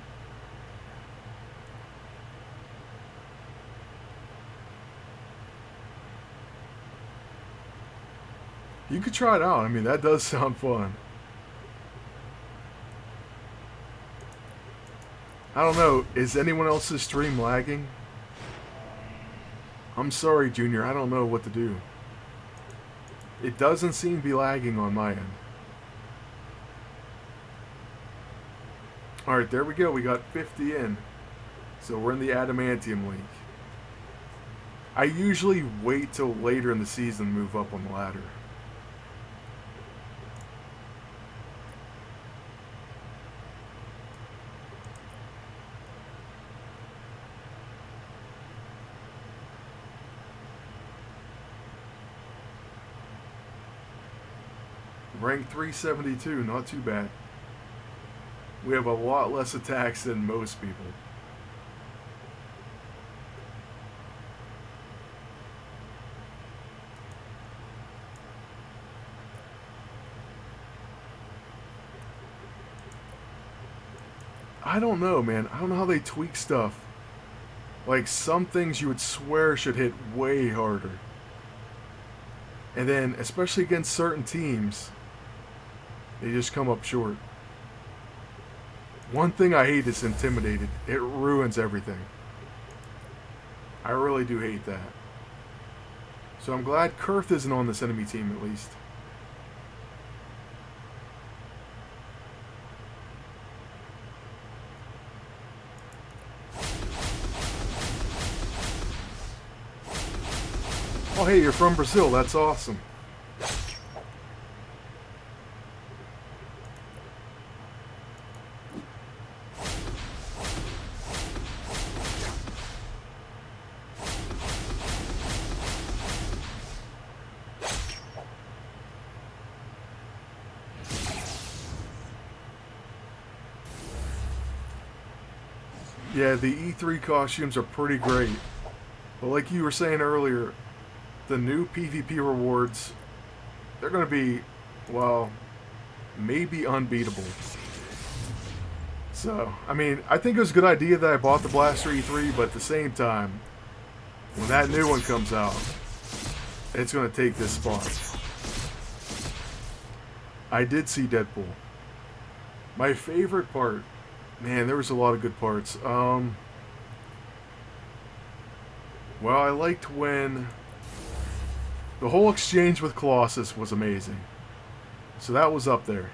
You could try it out. I mean, that does sound fun. I don't know. Is anyone else's stream lagging? I'm sorry, Junior. I don't know what to do. It doesn't seem to be lagging on my end. Alright, there we go. We got 50 in. So we're in the Adamantium League. I usually wait till later in the season to move up on the ladder. Rank 372, not too bad. We have a lot less attacks than most people. I don't know, man. I don't know how they tweak stuff. Like, some things you would swear should hit way harder. And then, especially against certain teams, they just come up short. One thing I hate is Intimidated. It ruins everything. I really do hate that. So I'm glad Kurth isn't on this enemy team at least. Oh hey, you're from Brazil. That's awesome. Yeah, the E3 costumes are pretty great. But like you were saying earlier, the new PvP rewards, they're going to be, well, maybe unbeatable. So, I mean, I think it was a good idea that I bought the Blaster E3, but at the same time, when that new one comes out, it's going to take this spot. I did see Deadpool. My favorite part, man, there was a lot of good parts. Well, I liked when the whole exchange with Colossus was amazing. So that was up there.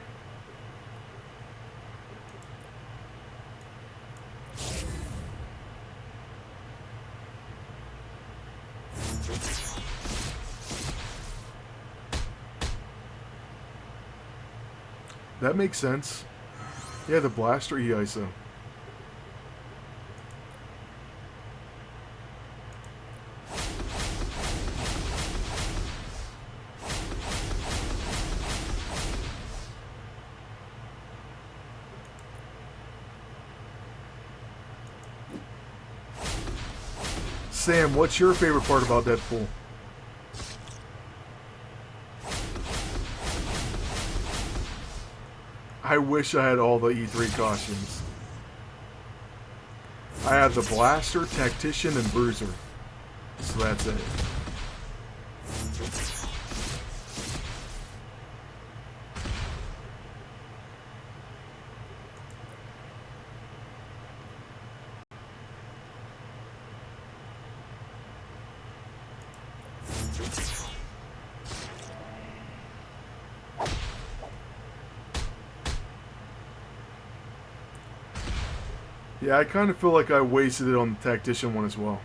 That makes sense. Yeah, the Blaster E-ISO. Sam, what's your favorite part about Deadpool? I wish I had all the E3 costumes. I had the Blaster, Tactician, and Bruiser. So that's it. Yeah, I kind of feel like I wasted it on the Tactician one as well.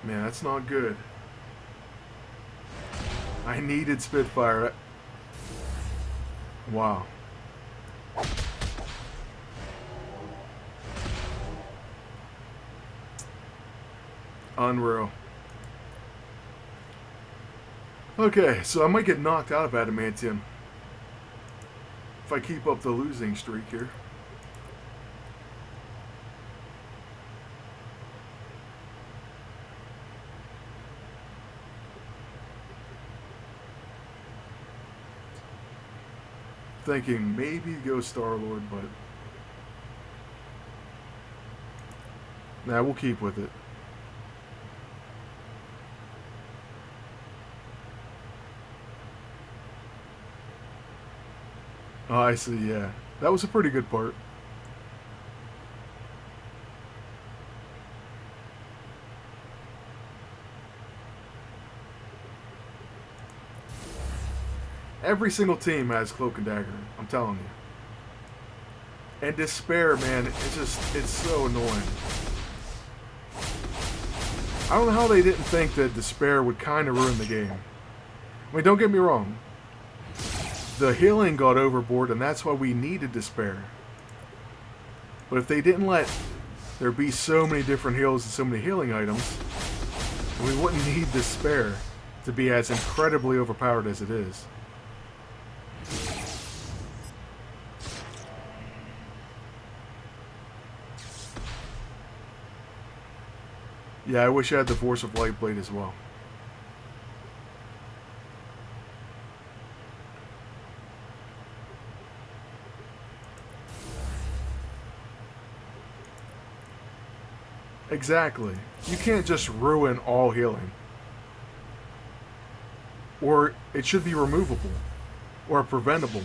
Man, that's not good. I needed Spitfire. Wow. Unreal. Okay, so I might get knocked out of Adamantium if I keep up the losing streak here. thinking maybe go Star-Lord, but... Nah, we'll keep with it. Oh, I see, yeah. That was a pretty good part. Every single team has Cloak and Dagger, I'm telling you. And Despair, man, it's so annoying. I don't know how they didn't think that Despair would kind of ruin the game. I mean, don't get me wrong. The healing got overboard, and that's why we needed Despair. But if they didn't let there be so many different heals and so many healing items, we wouldn't need Despair to be as incredibly overpowered as it is. Yeah, I wish I had the Force of Light Blade as well. Exactly. You can't just ruin all healing. Or it should be removable. Or preventable.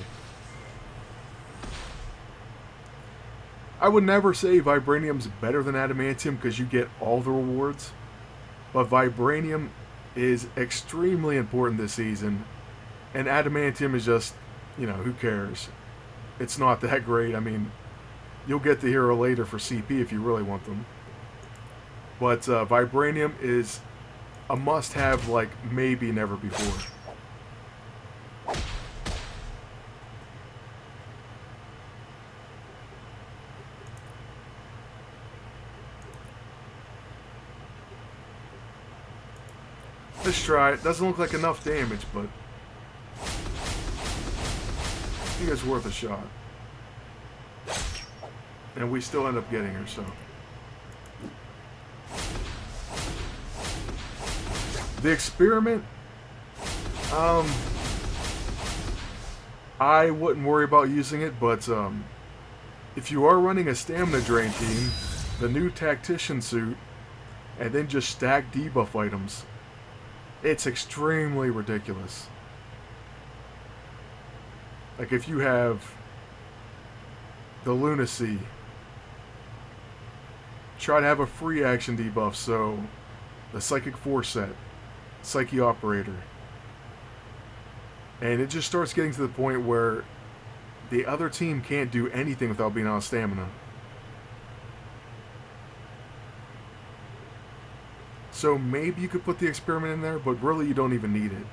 I would never say Vibranium's better than Adamantium because you get all the rewards. But Vibranium is extremely important this season. And Adamantium is just, you know, who cares? It's not that great. I mean, you'll get the hero later for CP if you really want them. But Vibranium is a must-have like maybe never before. Let's try it. Doesn't look like enough damage, but I think it's worth a shot. And we still end up getting her, so. The experiment, I wouldn't worry about using it, but if you are running a stamina drain team, the new tactician suit, and then just stack debuff items, it's extremely ridiculous. Like if you have the lunacy, try to have a free action debuff, so the psychic force set, Psyche Operator. And it just starts getting to the point where the other team can't do anything without being on stamina. So maybe you could put the experiment in there, but really you don't even need it.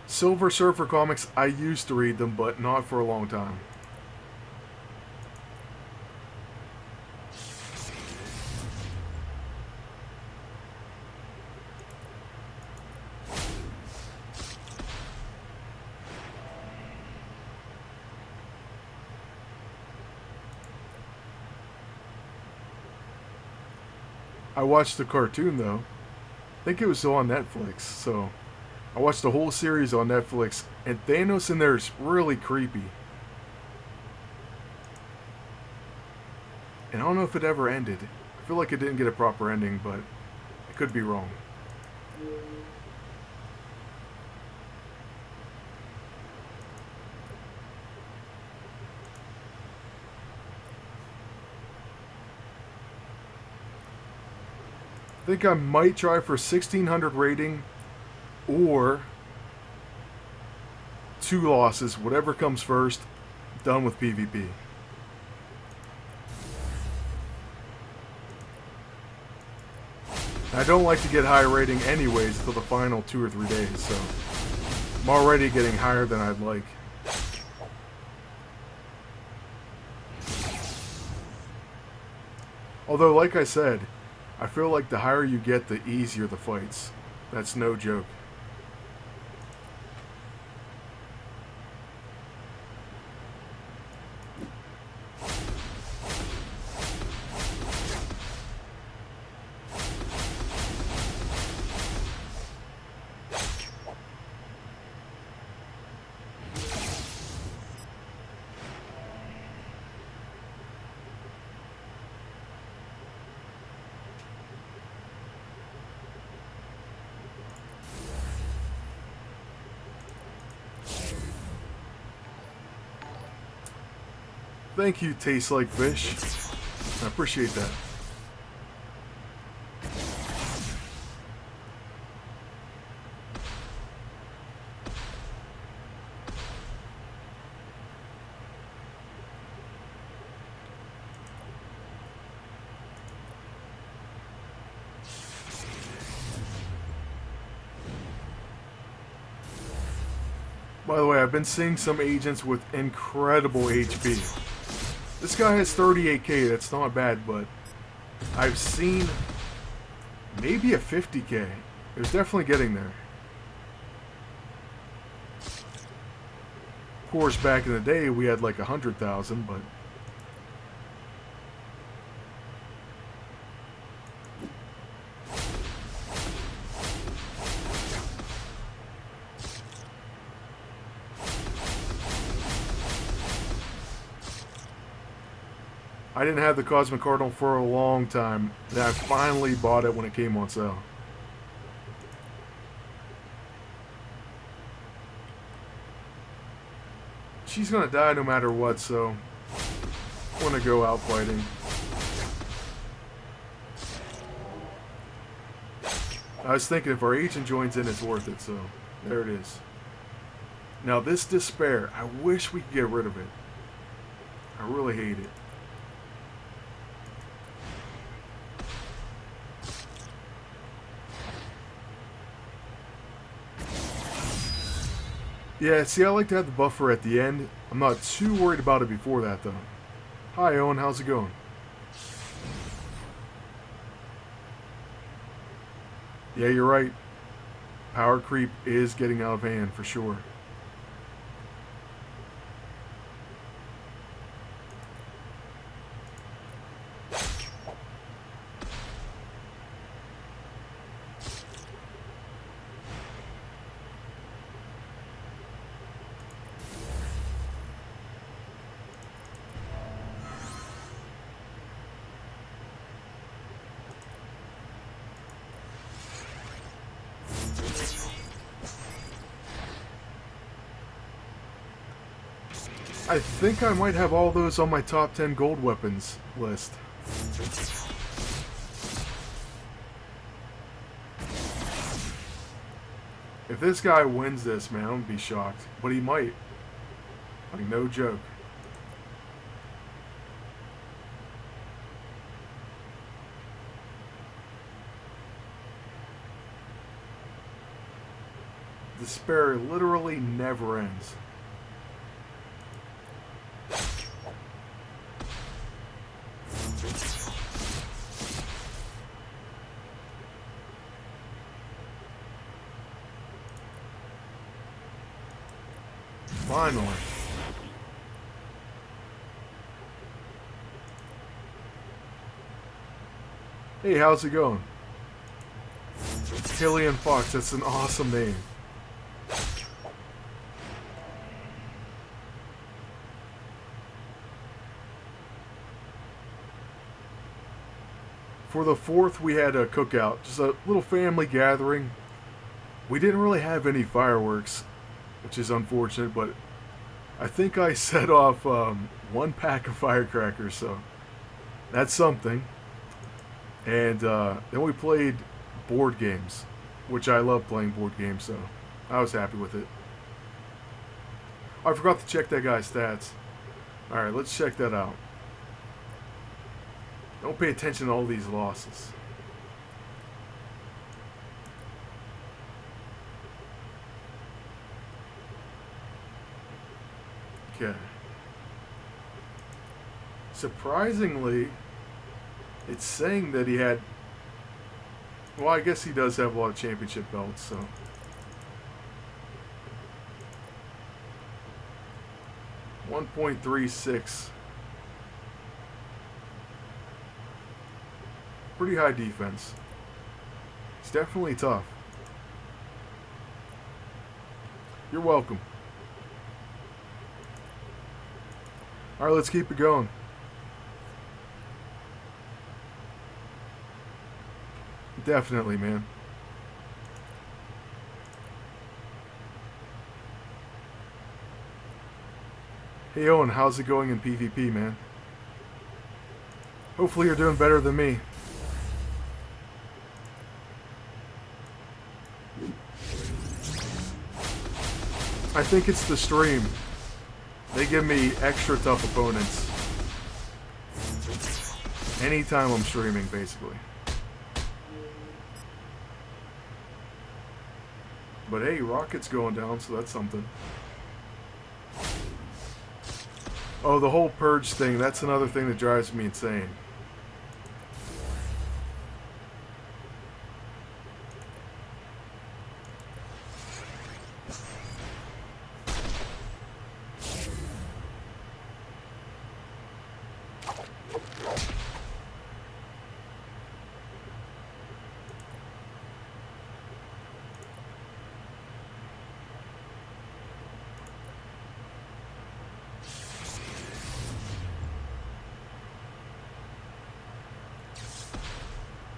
Silver Surfer comics, I used to read them, but not for a long time. I watched the cartoon though. I think it was still on Netflix, so I watched the whole series on Netflix, and Thanos in there is really creepy. And I don't know if it ever ended. I feel like it didn't get a proper ending, but I could be wrong. I think I might try for 1600 rating or 2 losses, whatever comes first, done with PvP. I don't like to get high rating anyways until the final 2 or 3 days, so I'm already getting higher than I'd like. Although, like I said, I feel like the higher you get, the easier the fights. That's no joke. Thank you, Tastes Like Fish. I appreciate that. By the way, I've been seeing some agents with incredible HP. This guy has 38k, that's not bad, but I've seen maybe a 50k. It was definitely getting there. Of course, back in the day, we had like 100,000, but... I didn't have the Cosmic Cardinal for a long time, and I finally bought it when it came on sale. She's gonna die no matter what, so I want to go out fighting. I was thinking if our agent joins in, it's worth it, so there it is. Now this despair, I wish we could get rid of it. I really hate it. Yeah, see, I like to have the buffer at the end. I'm not too worried about it before that, though. Hi, Owen. How's it going? Yeah, you're right. Power creep is getting out of hand, for sure. I think I might have all those on my top 10 gold weapons list. If this guy wins this, man, I'm gonna be shocked. But he might. Like, no joke. Despair literally never ends. Finally. Hey, how's it going? Killian Fox, that's an awesome name. For the 4th, we had a cookout, just a little family gathering. We didn't really have any fireworks, which is unfortunate, but I think I set off 1 pack of firecrackers, so that's something. And then we played board games, which I love playing board games, so I was happy with it. Oh, I forgot to check that guy's stats. Alright, let's check that out. Don't pay attention to all these losses. Okay. Surprisingly, it's saying that he had... Well, I guess he does have a lot of championship belts, so... .36. Pretty high defense. It's definitely tough. You're welcome. Alright, let's keep it going. Definitely, man. Hey Owen, how's it going in PvP, man? Hopefully you're doing better than me. I think it's the stream. They give me extra tough opponents. Anytime I'm streaming, basically. But hey, Rocket's going down, so that's something. Oh, the whole purge thing, that's another thing that drives me insane.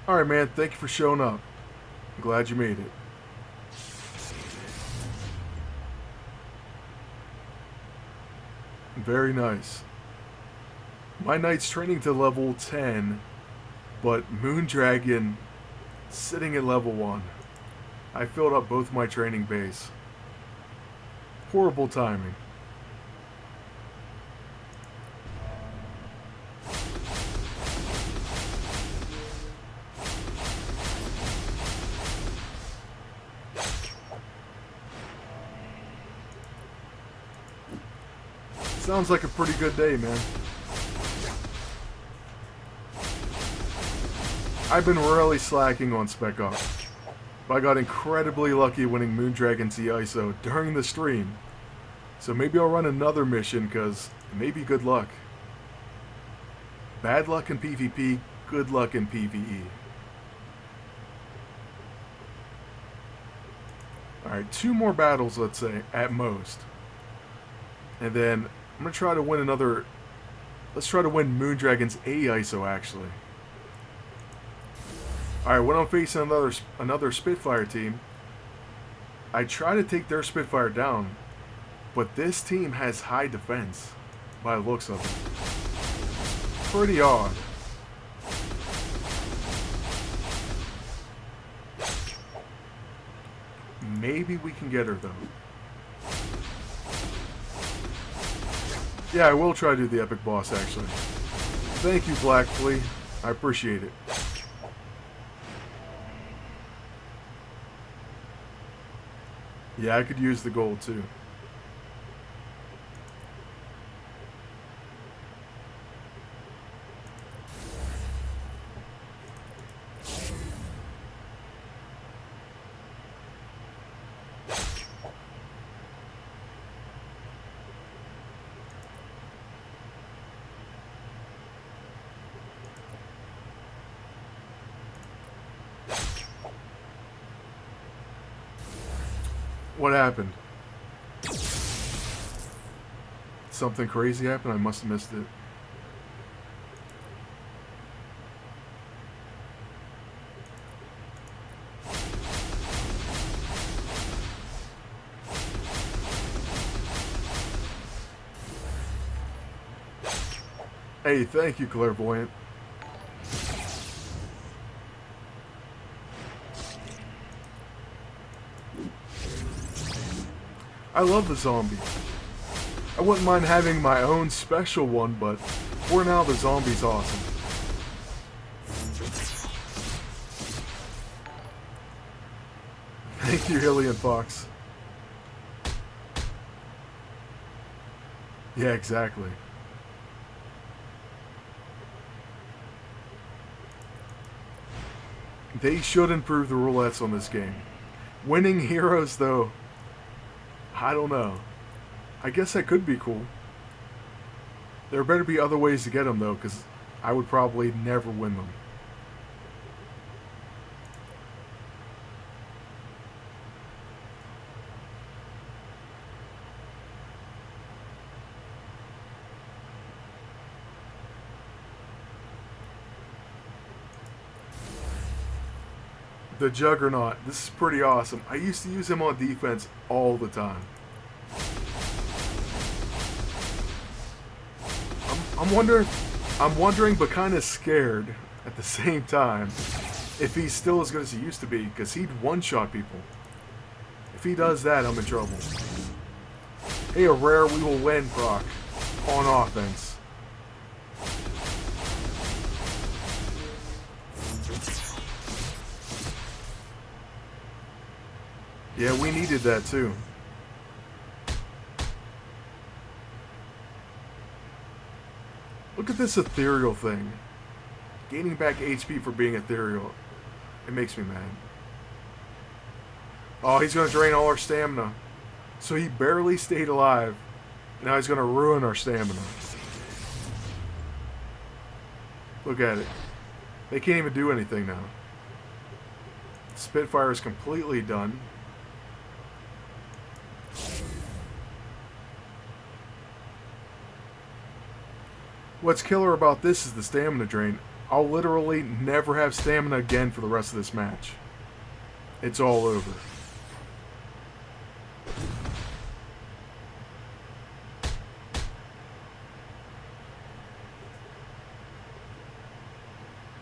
Alright, man, thank you for showing up. I'm glad you made it. Very nice. My knight's training to level 10, but Moondragon sitting at level 1. I filled up both my training bays. Horrible timing. Sounds like a pretty good day, man. I've been really slacking on Spec Op, but I got incredibly lucky winning Moondragon's E-ISO during the stream. So maybe I'll run another mission, because it may be good luck. Bad luck in PvP, good luck in PvE. Alright, 2 more battles, let's say, at most. And then I'm going to try to win another... Let's try to win Moondragon's A-ISO, actually. Alright, when I'm facing another Spitfire team, I try to take their Spitfire down, but this team has high defense, by the looks of it. Pretty odd. Maybe we can get her, though. Yeah, I will try to do the epic boss, actually. Thank you, Black Flea. I appreciate it. Yeah, I could use the gold, too. What happened? Something crazy happened? I must have missed it. Hey, thank you, Clairvoyant. I love the zombie. I wouldn't mind having my own special one, but for now the zombie's awesome. Thank you, Hillian Fox. Yeah, exactly. They should improve the roulettes on this game. Winning heroes, though, I don't know. I guess that could be cool. There better be other ways to get them, though, because I would probably never win them. The Juggernaut. This is pretty awesome. I used to use him on defense all the time. I'm wondering, but kind of scared at the same time, if he's still as good as he used to be, because he'd one-shot people. If he does that, I'm in trouble. Hey, a rare we will win, Proc. On offense. Yeah, we needed that too. Look at this ethereal thing. Gaining back HP for being ethereal. It makes me mad. Oh, he's going to drain all our stamina. So he barely stayed alive. Now he's going to ruin our stamina. Look at it. They can't even do anything now. Spitfire is completely done. What's killer about this is the stamina drain. I'll literally never have stamina again for the rest of this match. It's all over.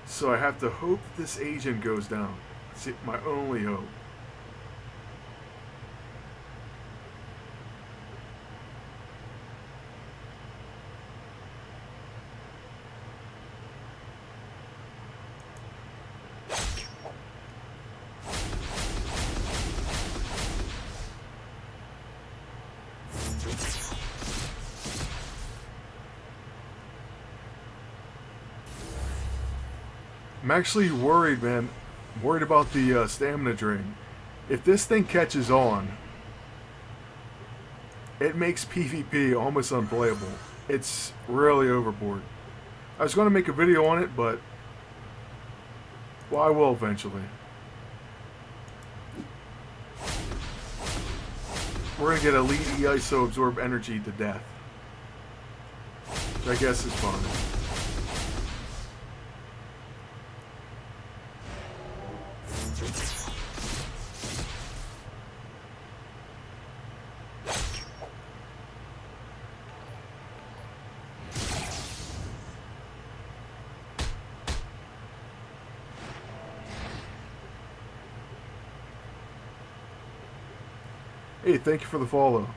So I have to hope this agent goes down. It's my only hope. I'm actually worried, man. I'm worried about the stamina drain. If this thing catches on, it makes PvP almost unplayable. It's really overboard. I was going to make a video on it, but... well, I will eventually. We're going to get Elite EISO absorb energy to death. Which I guess is fun. Hey, thank you for the follow.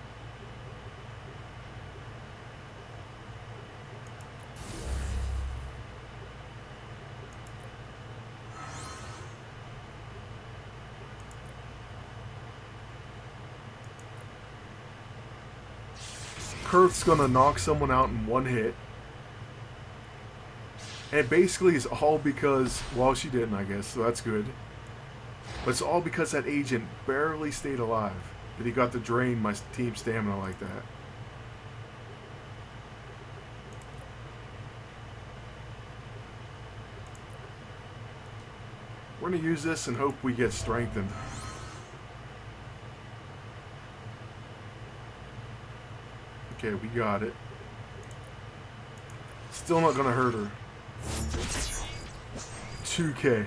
Kurth's gonna knock someone out in one hit. And basically it's all because, well, she didn't, I guess, so that's good. But it's all because that agent barely stayed alive. That he got to drain my team stamina like that. We're going to use this and hope we get strengthened. Okay, we got it. Still not going to hurt her. 2K.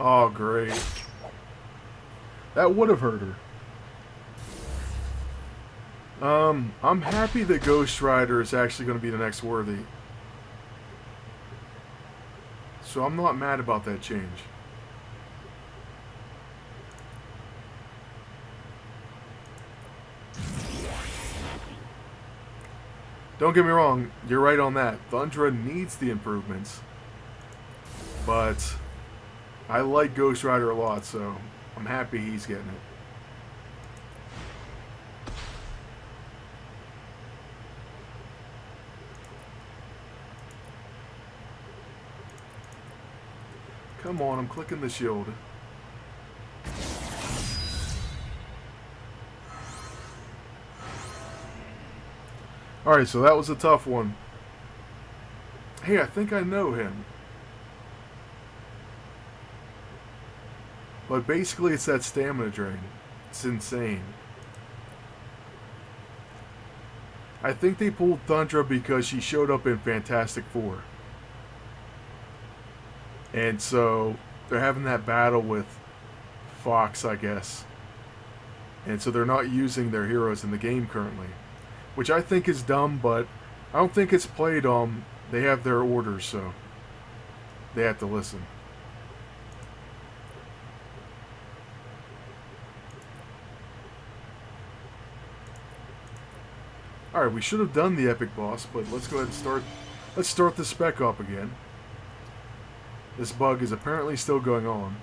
Oh, great. That would have hurt her. I'm happy that Ghost Rider is actually going to be the next worthy. So I'm not mad about that change. Don't get me wrong, you're right on that. Thundra needs the improvements. But I like Ghost Rider a lot, so I'm happy he's getting it. Come on, I'm clicking the shield. Alright, so that was a tough one. Hey, I think I know him. But basically it's that stamina drain. It's insane. I think they pulled Thundra because she showed up in Fantastic Four. And so they're having that battle with Fox, I guess. And so they're not using their heroes in the game currently, which I think is dumb, but I don't think it's played. They have their orders, so they have to listen. Alright, we should have done the epic boss, but let's go ahead and start. Let's start the spec up again. This bug is apparently still going on.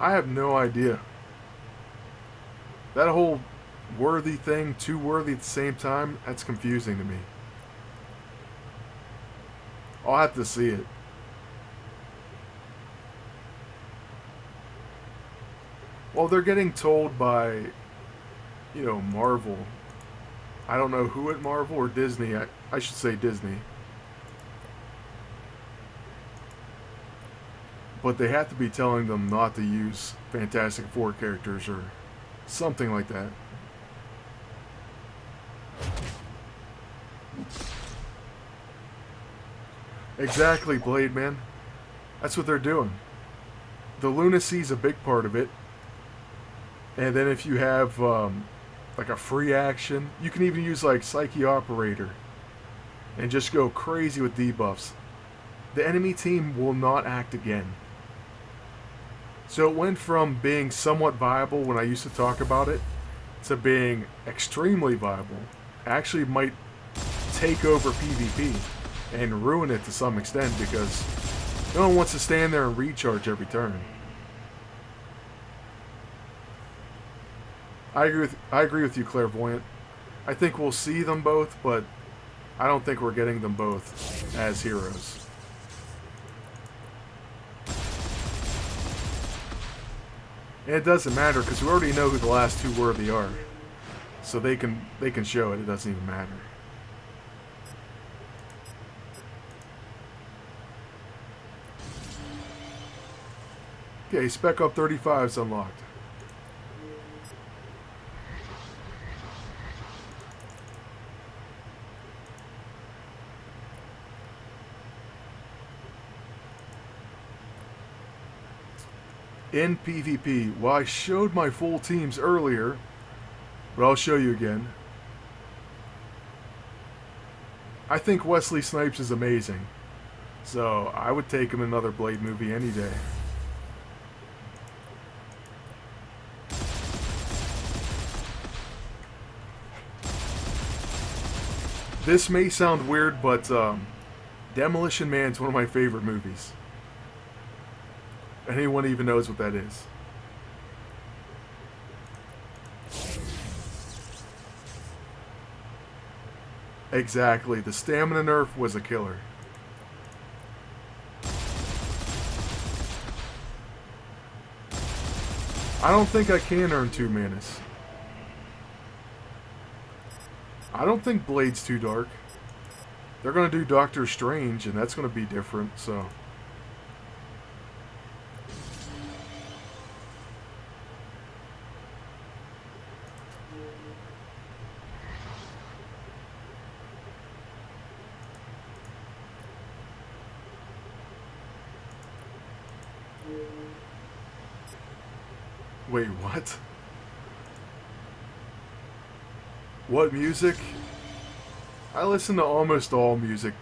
I have no idea. That whole worthy thing, too worthy at the same time, that's confusing to me. I'll have to see it. Well, they're getting told by, Marvel. I don't know who at Marvel or Disney. I should say Disney. But they have to be telling them not to use Fantastic Four characters or something like that. Exactly, Blade Man. That's what they're doing. The lunacy's a big part of it. And then if you have like a free action, you can even use like Psyche Operator and just go crazy with debuffs. The enemy team will not act again. So it went from being somewhat viable when I used to talk about it to being extremely viable. Actually might take over PvP and ruin it to some extent because no one wants to stand there and recharge every turn. I agree with you, Clairvoyant. I think we'll see them both, but I don't think we're getting them both as heroes. And it doesn't matter because we already know who the last two worthy are, so they can show it. It doesn't even matter. Okay, Spec Up 35 is unlocked. In PvP, well, I showed my full teams earlier, but I'll show you again. I think Wesley Snipes is amazing, so I would take him in another Blade movie any day. This may sound weird, but Demolition Man's one of my favorite movies. Anyone even knows what that is? Exactly. The stamina nerf was a killer. I don't think I can earn 2 manas. I don't think Blade's too dark. They're going to do Doctor Strange, and that's going to be different, so... Wait, what? What music? I listen to almost all music.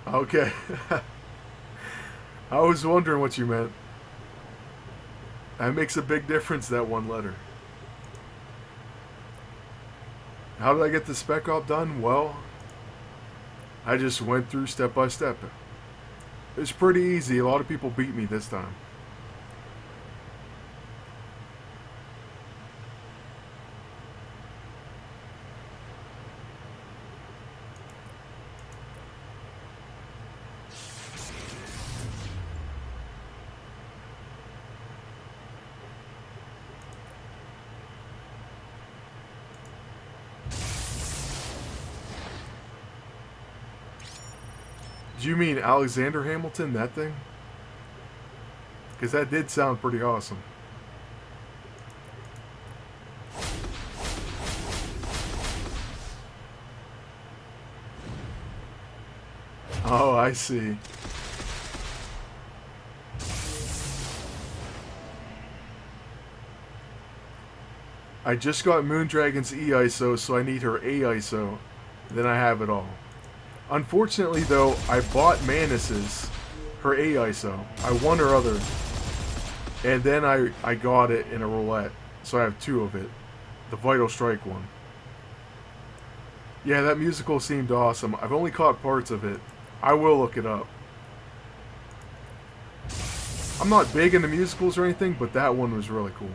Okay. I was wondering what you meant. That makes a big difference, that one letter. How did I get the spec op done? Well, I just went through step by step. It was pretty easy. A lot of people beat me this time. Did you mean Alexander Hamilton, that thing? Because that did sound pretty awesome. Oh, I see. I just got Moondragon's E-ISO, so I need her A-ISO. Then I have it all. Unfortunately, though, I bought Manus's, her A-ISO. I won her other. And then I got it in a roulette. So I have two of it. The Vital Strike one. Yeah, that musical seemed awesome. I've only caught parts of it. I will look it up. I'm not big into musicals or anything, but that one was really cool.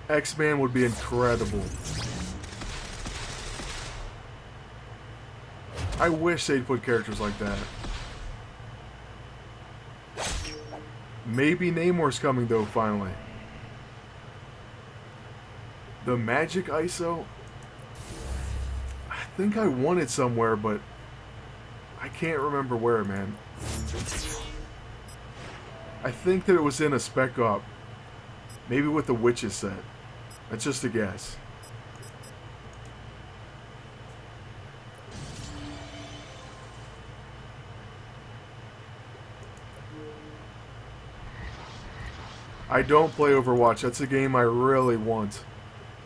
X-Man would be incredible. I wish they'd put characters like that. Maybe Namor's coming though, finally. The Magic ISO? I think I won it somewhere, but I can't remember where, man. I think that it was in a Spec Op. Maybe with the Witches set. That's just a guess. I don't play Overwatch. That's a game I really want.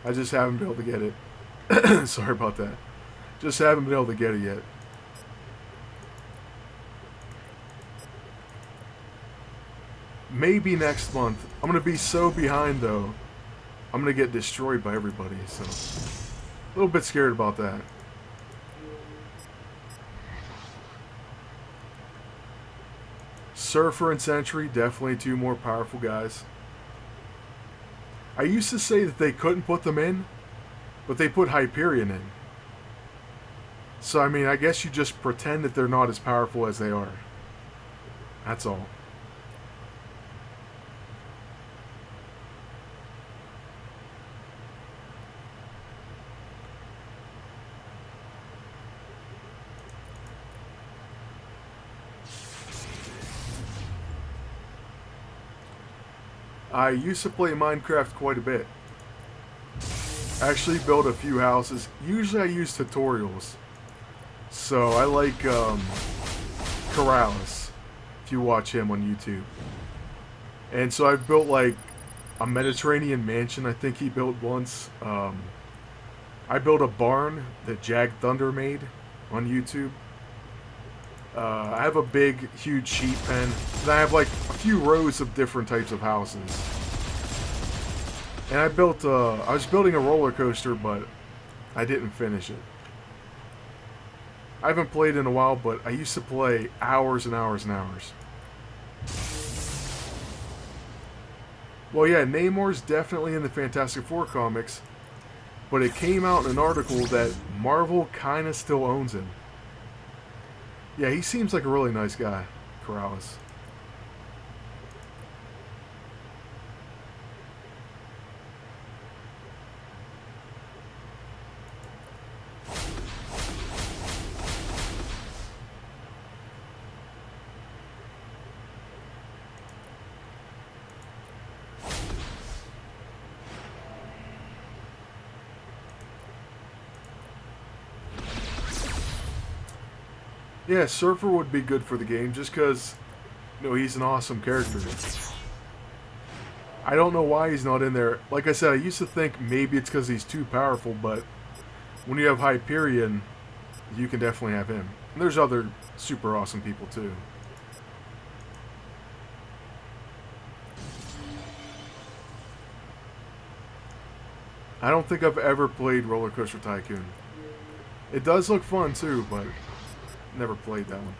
I just haven't been able to get it. Sorry about that. Just haven't been able to get it yet. Maybe next month. I'm going to be so behind, though. I'm going to get destroyed by everybody, so... a little bit scared about that. Surfer and Sentry, definitely two more powerful guys. I used to say that they couldn't put them in, but they put Hyperion in. So, I mean, I guess you just pretend that they're not as powerful as they are. That's all. I used to play Minecraft quite a bit. I actually built a few houses. Usually I use tutorials. So I like Corrales, if you watch him on YouTube. And so I've built like a Mediterranean mansion, I think he built once. I built a barn that Jag Thunder made on YouTube. I have a big, huge sheep pen. And I have like a few rows of different types of houses. And I built, I was building a roller coaster, but I didn't finish it. I haven't played in a while, but I used to play hours and hours and hours. Well, yeah, Namor's definitely in the Fantastic Four comics, but it came out in an article that Marvel kind of still owns him. Yeah, he seems like a really nice guy, Corrales. Yeah, Surfer would be good for the game just because, you know, he's an awesome character. I don't know why he's not in there. Like I said, I used to think maybe it's because he's too powerful, but when you have Hyperion, you can definitely have him. And there's other super awesome people too. I don't think I've ever played Roller Coaster Tycoon. It does look fun too, but never played that one.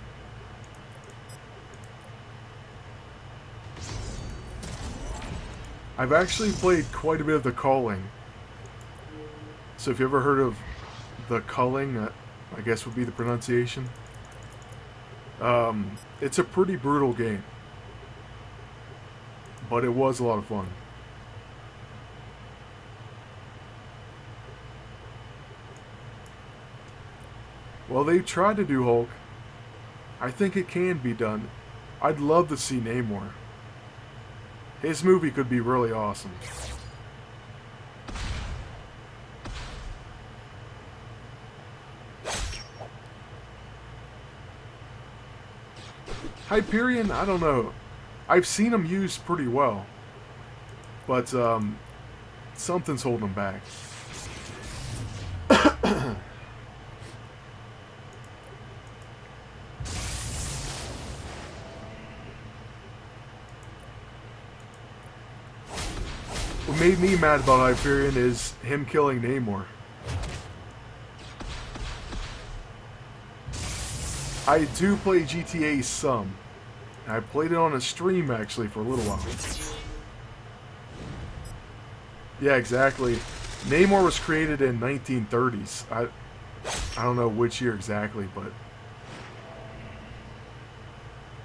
I've actually played quite a bit of The Calling. So if you ever heard of The Culling, I guess would be the pronunciation. It's a pretty brutal game. But it was a lot of fun. Well, they tried to do Hulk. I think it can be done. I'd love to see Namor. His movie could be really awesome. Hyperion, I don't know. I've seen him used pretty well. But, something's holding him back. What made me mad about Hyperion is him killing Namor. I do play GTA some. I played it on a stream actually for a little while. Yeah, exactly. Namor was created in 1930s. I don't know which year exactly, but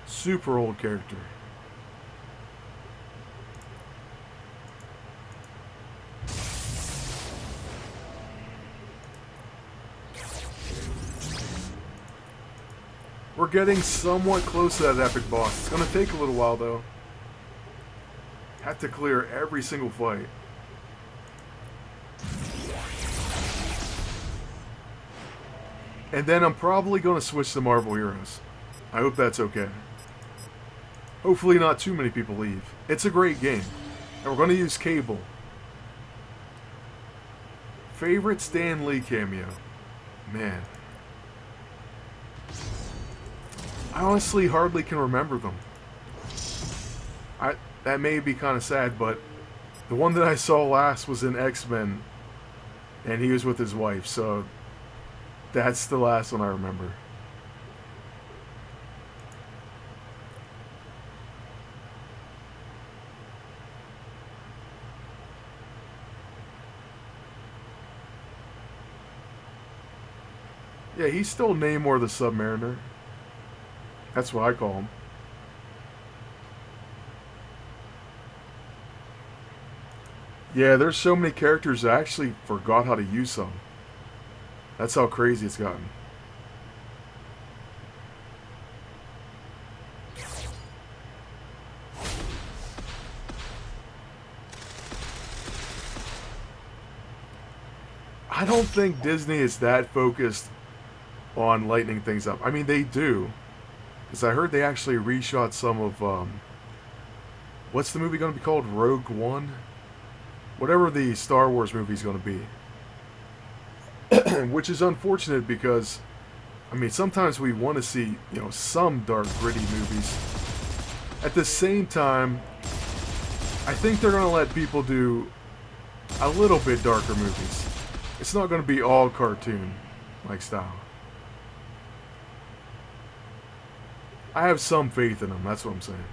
super old character. We're getting somewhat close to that epic boss. It's going to take a little while, though. Have to clear every single fight. And then I'm probably going to switch to Marvel Heroes. I hope that's okay. Hopefully not too many people leave. It's a great game. And we're going to use Cable. Favorite Stan Lee cameo? Man. I honestly hardly can remember them. That may be kind of sad, but the one that I saw last was in X-Men, and he was with his wife, so that's the last one I remember. Yeah, he's still Namor the Submariner. That's what I call him. Yeah, there's so many characters I actually forgot how to use some. That's how crazy it's gotten. I don't think Disney is that focused on lightening things up. I mean, they do. Because I heard they actually reshot some of, what's the movie going to be called? Rogue One? Whatever the Star Wars movie is going to be. Which is unfortunate because, I mean, sometimes we want to see, you know, some dark, gritty movies. At the same time, I think they're going to let people do a little bit darker movies. It's not going to be all cartoon-like style. I have some faith in them, that's what I'm saying.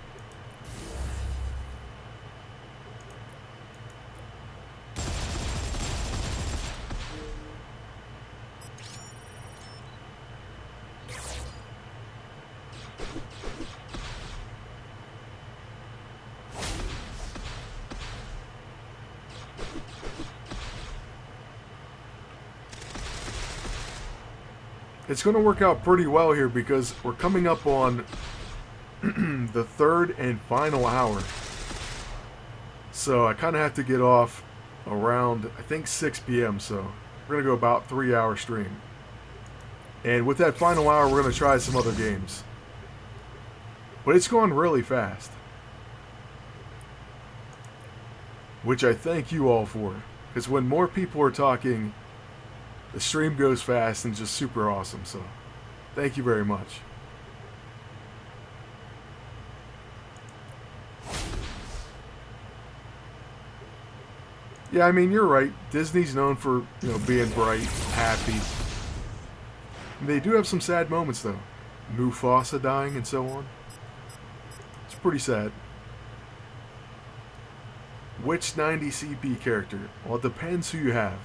It's going to work out pretty well here because we're coming up on the third and final hour. So I kind of have to get off around, I think, 6 p.m. So we're going to go about 3-hour stream. And with that final hour, we're going to try some other games. But it's going really fast. Which I thank you all for. Because when more people are talking, the stream goes fast and just super awesome. So thank you very much. Yeah, I mean, you're right. Disney's known for, you know, being bright, happy. They do have some sad moments, though. Mufasa dying and so on. It's pretty sad. Which 90 CP character? Well, it depends who you have.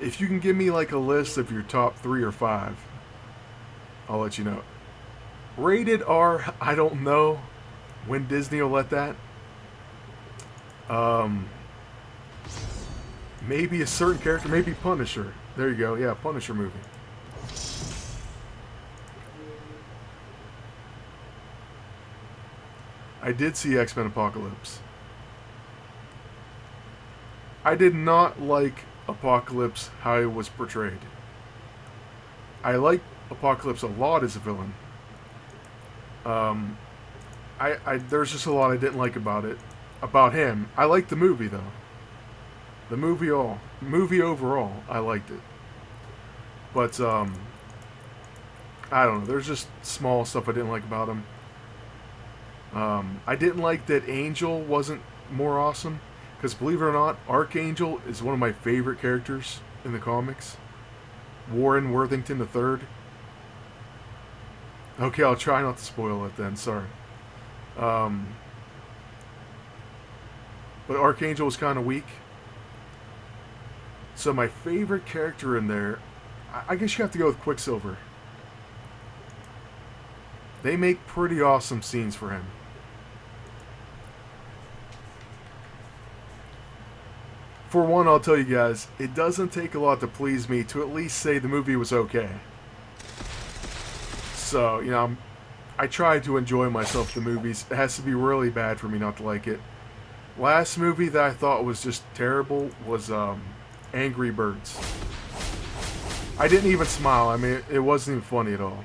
If you can give me like a list of your top 3 or 5, I'll let you know. Rated R, I don't know when Disney will let that. Maybe a certain character, maybe Punisher. There you go, yeah, Punisher movie. I did see X-Men Apocalypse. I did not like Apocalypse how it was portrayed. I like Apocalypse a lot as a villain. There's just a lot I didn't like about it, about him. I liked the movie though. The movie overall, I liked it. But I don't know. There's just small stuff I didn't like about him. I didn't like that Angel wasn't more awesome. Because believe it or not, Archangel is one of my favorite characters in the comics. Warren Worthington III. Okay, I'll try not to spoil it then, sorry. But Archangel was kind of weak. So my favorite character in there, I guess you have to go with Quicksilver. They make pretty awesome scenes for him. For one, I'll tell you guys, it doesn't take a lot to please me to at least say the movie was okay. So, you know, I try to enjoy myself the movies. It has to be really bad for me not to like it. Last movie that I thought was just terrible was Angry Birds. I didn't even smile. I mean, it wasn't even funny at all.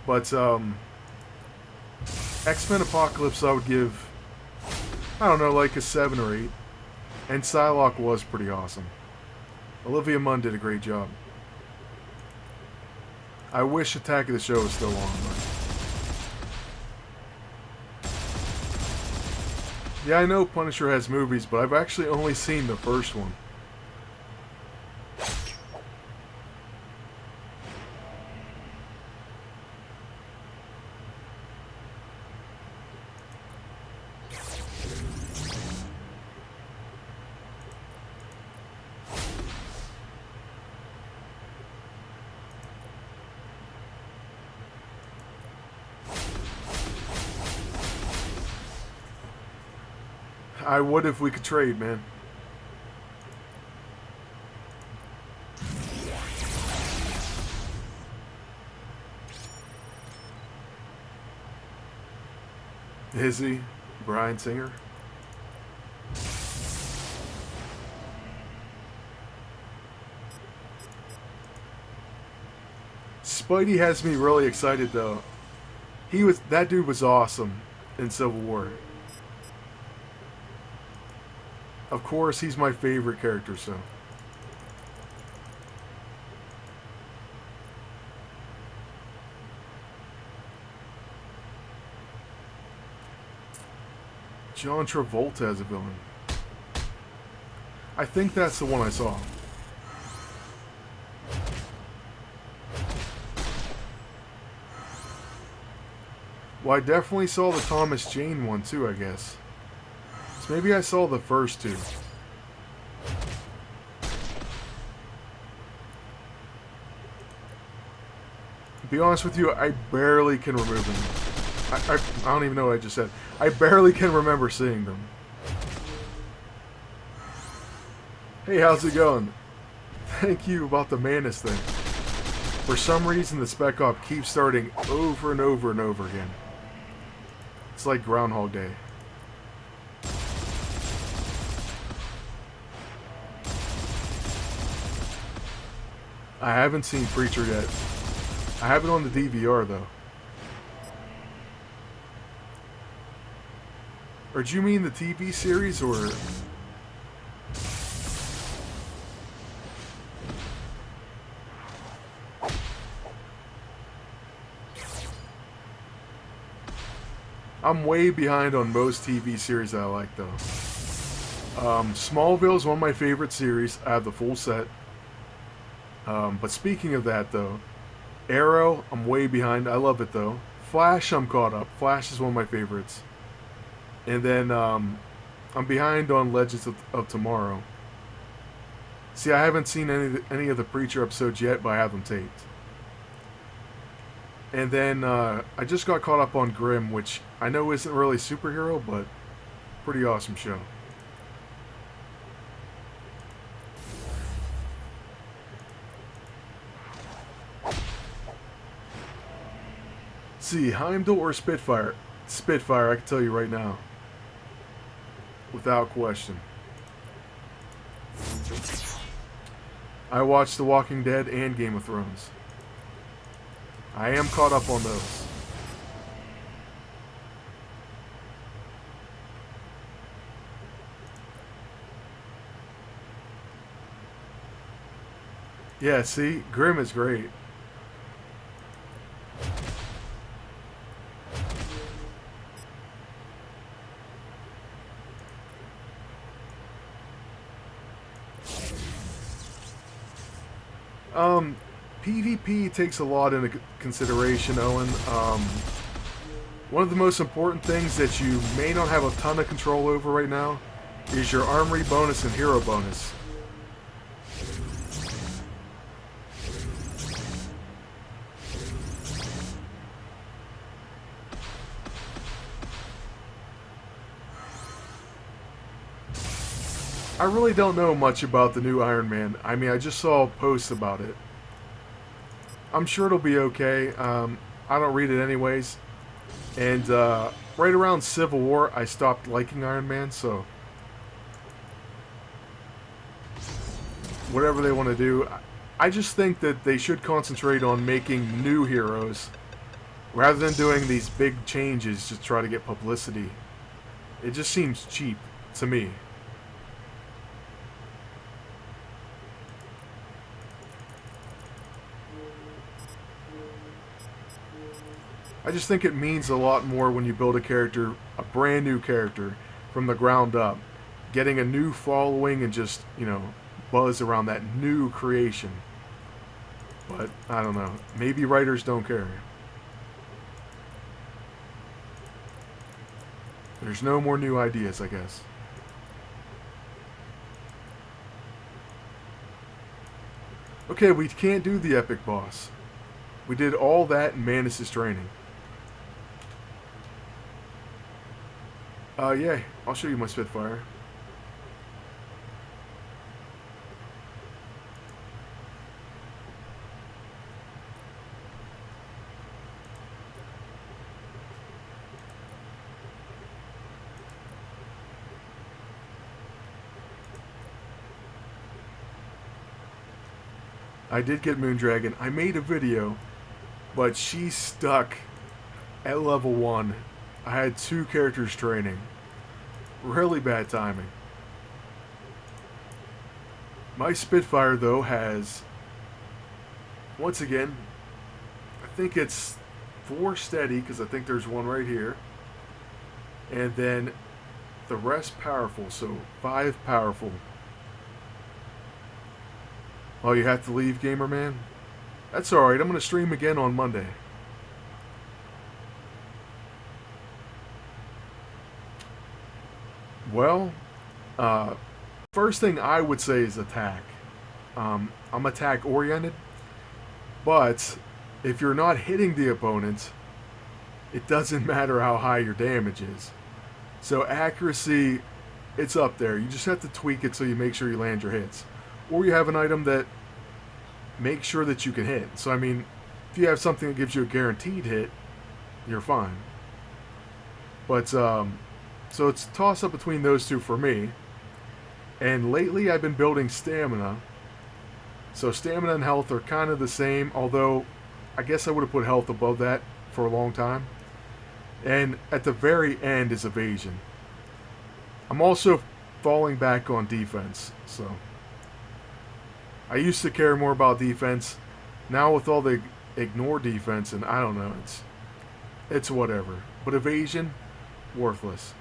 But X-Men Apocalypse I would give, I don't know, like a 7 or 8. And Psylocke was pretty awesome. Olivia Munn did a great job. I wish Attack of the Show was still on. Yeah, I know Punisher has movies, but I've actually only seen the first one. I would if we could trade, man. Is he? Bryan Singer? Spidey has me really excited though. That dude was awesome in Civil War. Of course, he's my favorite character, so. John Travolta as a villain. I think that's the one I saw. Well, I definitely saw the Thomas Jane one too, I guess. So maybe I saw the first 2. To be honest with you, I barely can remember them. I don't even know what I just said. I barely can remember seeing them. Hey, how's it going? Thank you about the Manus thing. For some reason, the Spec Op keeps starting over and over and over again. It's like Groundhog Day. I haven't seen Preacher yet. I have it on the DVR though. Or do you mean the TV series or? I'm way behind on most TV series I like though. Smallville is one of my favorite series. I have the full set. But speaking of that though, Arrow, I'm way behind. I love it though. Flash, I'm caught up. Flash is one of my favorites. And then I'm behind on Legends of Tomorrow. See, I haven't seen any of the Preacher episodes yet, but I have them taped. And then I just got caught up on Grimm, which I know isn't really superhero, but pretty awesome show. See, Heimdall or Spitfire? Spitfire, I can tell you right now. Without question. I watched The Walking Dead and Game of Thrones. I am caught up on those. Yeah, see? Grimm is great. PvP takes a lot into consideration, Owen. One of the most important things that you may not have a ton of control over right now is your armory bonus and hero bonus. I really don't know much about the new Iron Man. I mean, I just saw posts about it. I'm sure it'll be okay. I don't read it anyways. And right around Civil War, I stopped liking Iron Man, so whatever they want to do. I just think that they should concentrate on making new heroes rather than doing these big changes to try to get publicity. It just seems cheap to me. I just think it means a lot more when you build a character, a brand new character, from the ground up. Getting a new following and just, you know, buzz around that new creation. But, I don't know. Maybe writers don't care. There's no more new ideas, I guess. Okay, we can't do the epic boss. We did all that in Manus' training. Yeah, I'll show you my Spitfire. I did get Moondragon. I made a video, but she's stuck at level 1. I had 2 characters training. Really bad timing. My Spitfire, though, has, once again, I think it's 4 steady, because I think there's one right here. And then the rest powerful, so 5 powerful. Oh, you have to leave, Gamer Man? That's alright, I'm going to stream again on Monday. Well, first thing I would say is attack. I'm attack oriented, but if you're not hitting the opponent, it doesn't matter how high your damage is. So accuracy, it's up there. You just have to tweak it so you make sure you land your hits. Or you have an item that makes sure that you can hit. So I mean, if you have something that gives you a guaranteed hit, you're fine. But so it's a toss-up between those two for me. And lately I've been building stamina. So stamina and health are kind of the same, although I guess I would have put health above that for a long time. And at the very end is evasion. I'm also falling back on defense, so I used to care more about defense. Now with all the ignore defense, and I don't know, it's whatever. But evasion, worthless.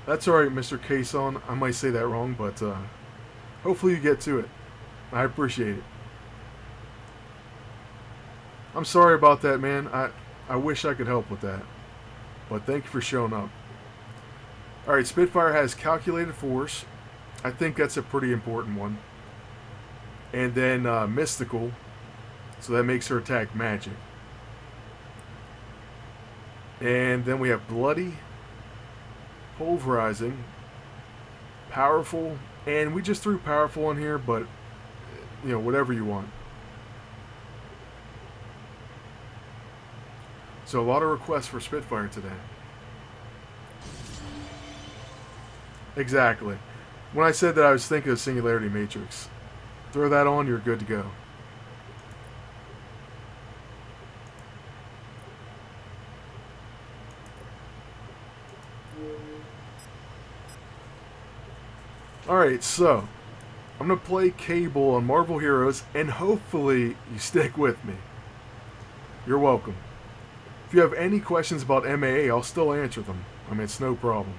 That's alright, Mr. Kason. I might say that wrong, but hopefully you get to it. I appreciate it. I'm sorry about that, man. I wish I could help with that. But thank you for showing up. Alright, Spitfire has calculated force. I think that's a pretty important one. And then mystical. So that makes her attack magic. And then we have bloody, pulverizing, powerful, and we just threw powerful in here, but you know, whatever you want. So a lot of requests for Spitfire today. Exactly. When I said that, I was thinking of Singularity Matrix. Throw that on, you're good to go. Alright, so I'm going to play Cable on Marvel Heroes, and hopefully you stick with me. You're welcome. If you have any questions about MAA, I'll still answer them. I mean, it's no problem.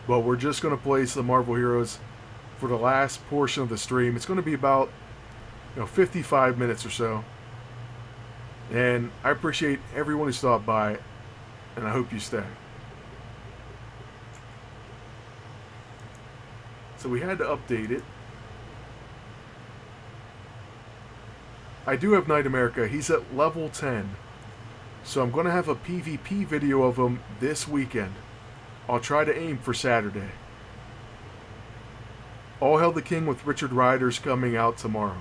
But we're just going to play some Marvel Heroes for the last portion of the stream. It's going to be about 55 minutes or so. And I appreciate everyone who stopped by, and I hope you stay. So we had to update it. I do have Knight America. He's at level 10. So I'm going to have a PvP video of him this weekend. I'll try to aim for Saturday. All Hail the King with Richard Rider's coming out tomorrow.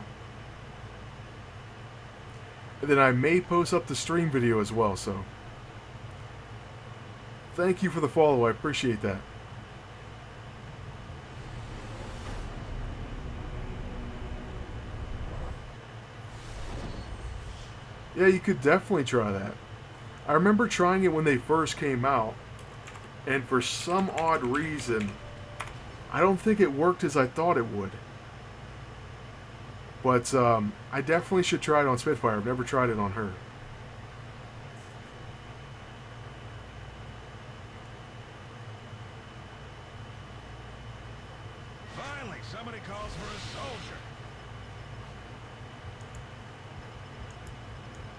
And then I may post up the stream video as well, so thank you for the follow. I appreciate that. Yeah, you could definitely try that. I remember trying it when they first came out, and for some odd reason, I don't think it worked as I thought it would. But I definitely should try it on Spitfire. I've never tried it on her. Finally, somebody calls for a soldier.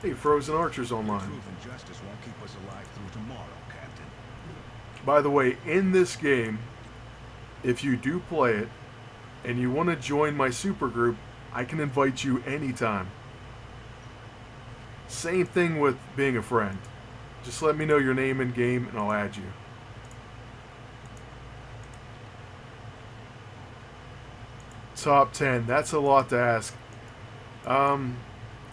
Hey, Frozen Archer's online. Truth and justice won't keep us alive through tomorrow, Captain. By the way, in this game, if you do play it, and you want to join my super group, I can invite you anytime. Same thing with being a friend. Just let me know your name in game and I'll add you. Top 10, that's a lot to ask.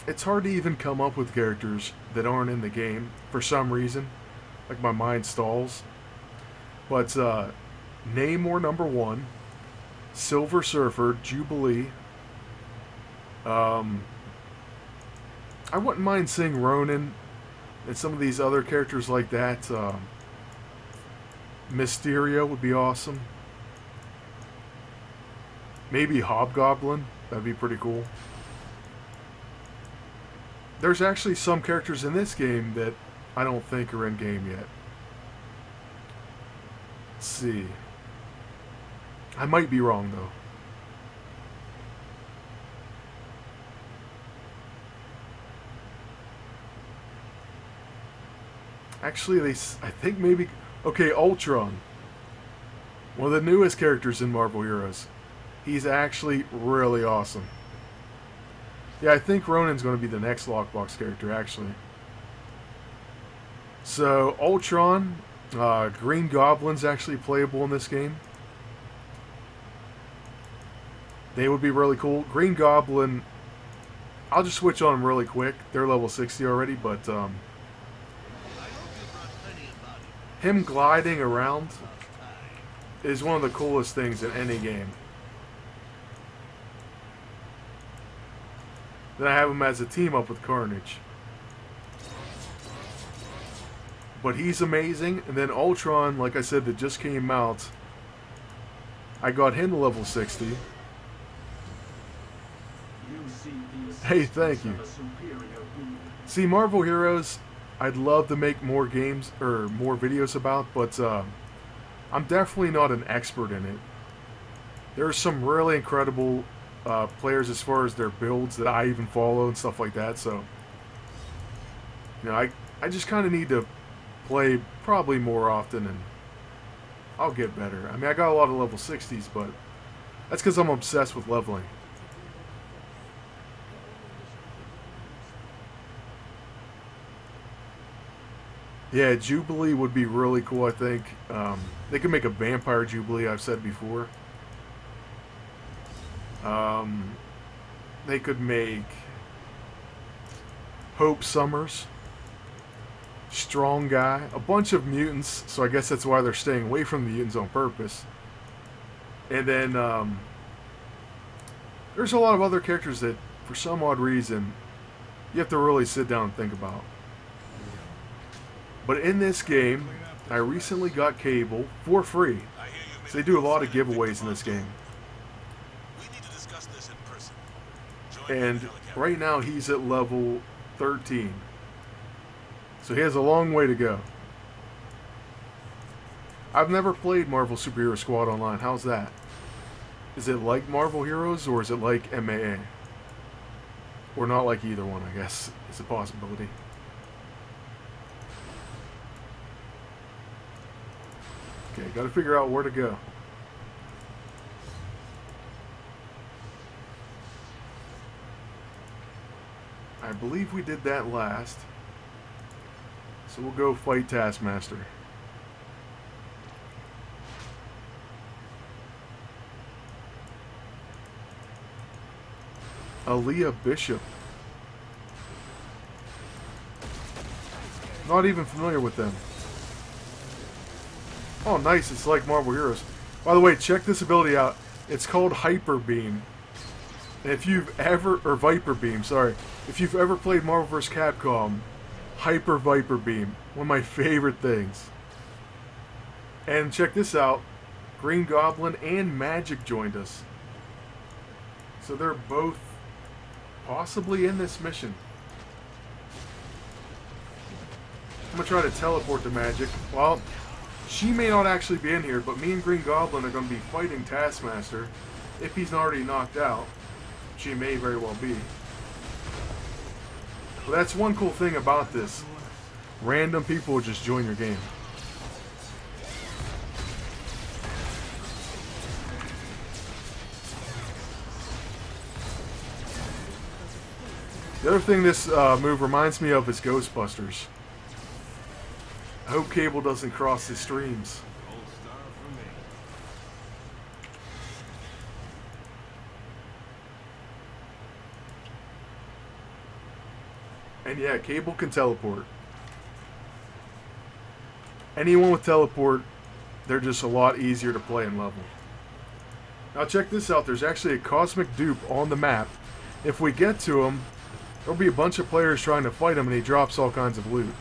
It's hard to even come up with characters that aren't in the game for some reason. Like my mind stalls. But Namor #1, Silver Surfer, Jubilee. I wouldn't mind seeing Ronin and some of these other characters like that. Mysterio would be awesome. Maybe Hobgoblin. That'd be pretty cool. There's actually some characters in this game that I don't think are in game yet. Let's see. I might be wrong though. Actually, I think maybe... Okay, Ultron. One of the newest characters in Marvel Heroes. He's actually really awesome. Yeah, I think Ronin's going to be the next Lockbox character, actually. So, Ultron, Green Goblin's actually playable in this game. They would be really cool. Green Goblin, I'll just switch on them really quick. They're level 60 already, but him gliding around is one of the coolest things in any game. Then I have him as a team up with Carnage. But he's amazing. And then Ultron, like I said, that just came out. I got him to level 60. Hey, thank you. See, Marvel Heroes, I'd love to make more games or more videos about, but I'm definitely not an expert in it. There are some really incredible players as far as their builds that I even follow and stuff like that. So, you know, I just kind of need to play probably more often, and I'll get better. I mean, I got a lot of level 60s, but that's because I'm obsessed with leveling. Yeah, Jubilee would be really cool, I think. They could make a Vampire Jubilee, I've said before. They could make Hope Summers, Strong Guy, a bunch of mutants, so I guess that's why they're staying away from the mutants on purpose. And then there's a lot of other characters that, for some odd reason, you have to really sit down and think about. But in this game, I recently got Cable for free. So they do a lot of giveaways in this game. And right now he's at level 13. So he has a long way to go. I've never played Marvel Superhero Squad Online. How's that? Is it like Marvel Heroes or is it like MAA? Or not like either one, I guess. It's a possibility. Okay, gotta figure out where to go. I believe we did that last. So we'll go fight Taskmaster. Aaliyah Bishop. Not even familiar with them. Oh, nice. It's like Marvel Heroes. By the way, check this ability out. It's called Hyper Beam. And if you've ever... Or Viper Beam, sorry. If you've ever played Marvel vs. Capcom, Hyper Viper Beam. One of my favorite things. And check this out. Green Goblin and Magic joined us. So they're both possibly in this mission. I'm going to try to teleport to Magic. Well... She may not actually be in here, but me and Green Goblin are going to be fighting Taskmaster. If he's not already knocked out, she may very well be. But that's one cool thing about this. Random people will just join your game. The other thing this move reminds me of is Ghostbusters. I hope Cable doesn't cross the streams. And yeah, Cable can teleport. Anyone with teleport, they're just a lot easier to play and level. Now check this out, there's actually a cosmic dupe on the map. If we get to him, there'll be a bunch of players trying to fight him and he drops all kinds of loot.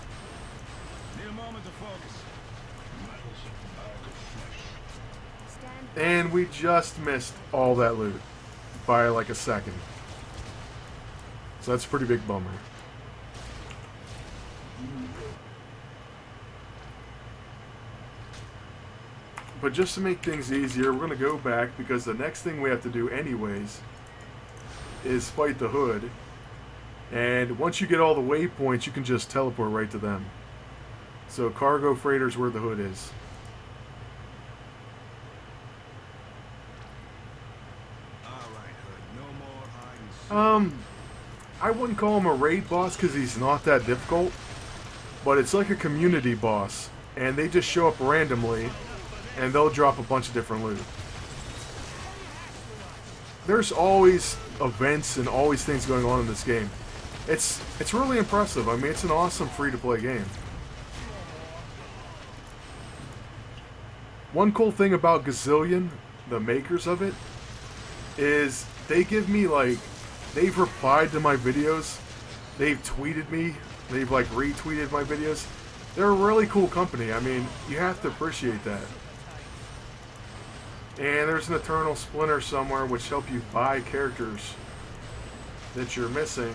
And we just missed all that loot by like a second. So that's a pretty big bummer. But just to make things easier, we're going to go back because the next thing we have to do anyways is fight the Hood. And once you get all the waypoints, you can just teleport right to them. So cargo freighter's where the Hood is. I wouldn't call him a raid boss because he's not that difficult, but it's like a community boss, and they just show up randomly, and they'll drop a bunch of different loot. There's always events and always things going on in this game. It's really impressive. I mean, it's an awesome free-to-play game. One cool thing about Gazillion, the makers of it, is they give me like... They've replied to my videos. They've tweeted me. They've like retweeted my videos. They're a really cool company. I mean, you have to appreciate that. And there's an Eternal Splinter somewhere which help you buy characters that you're missing.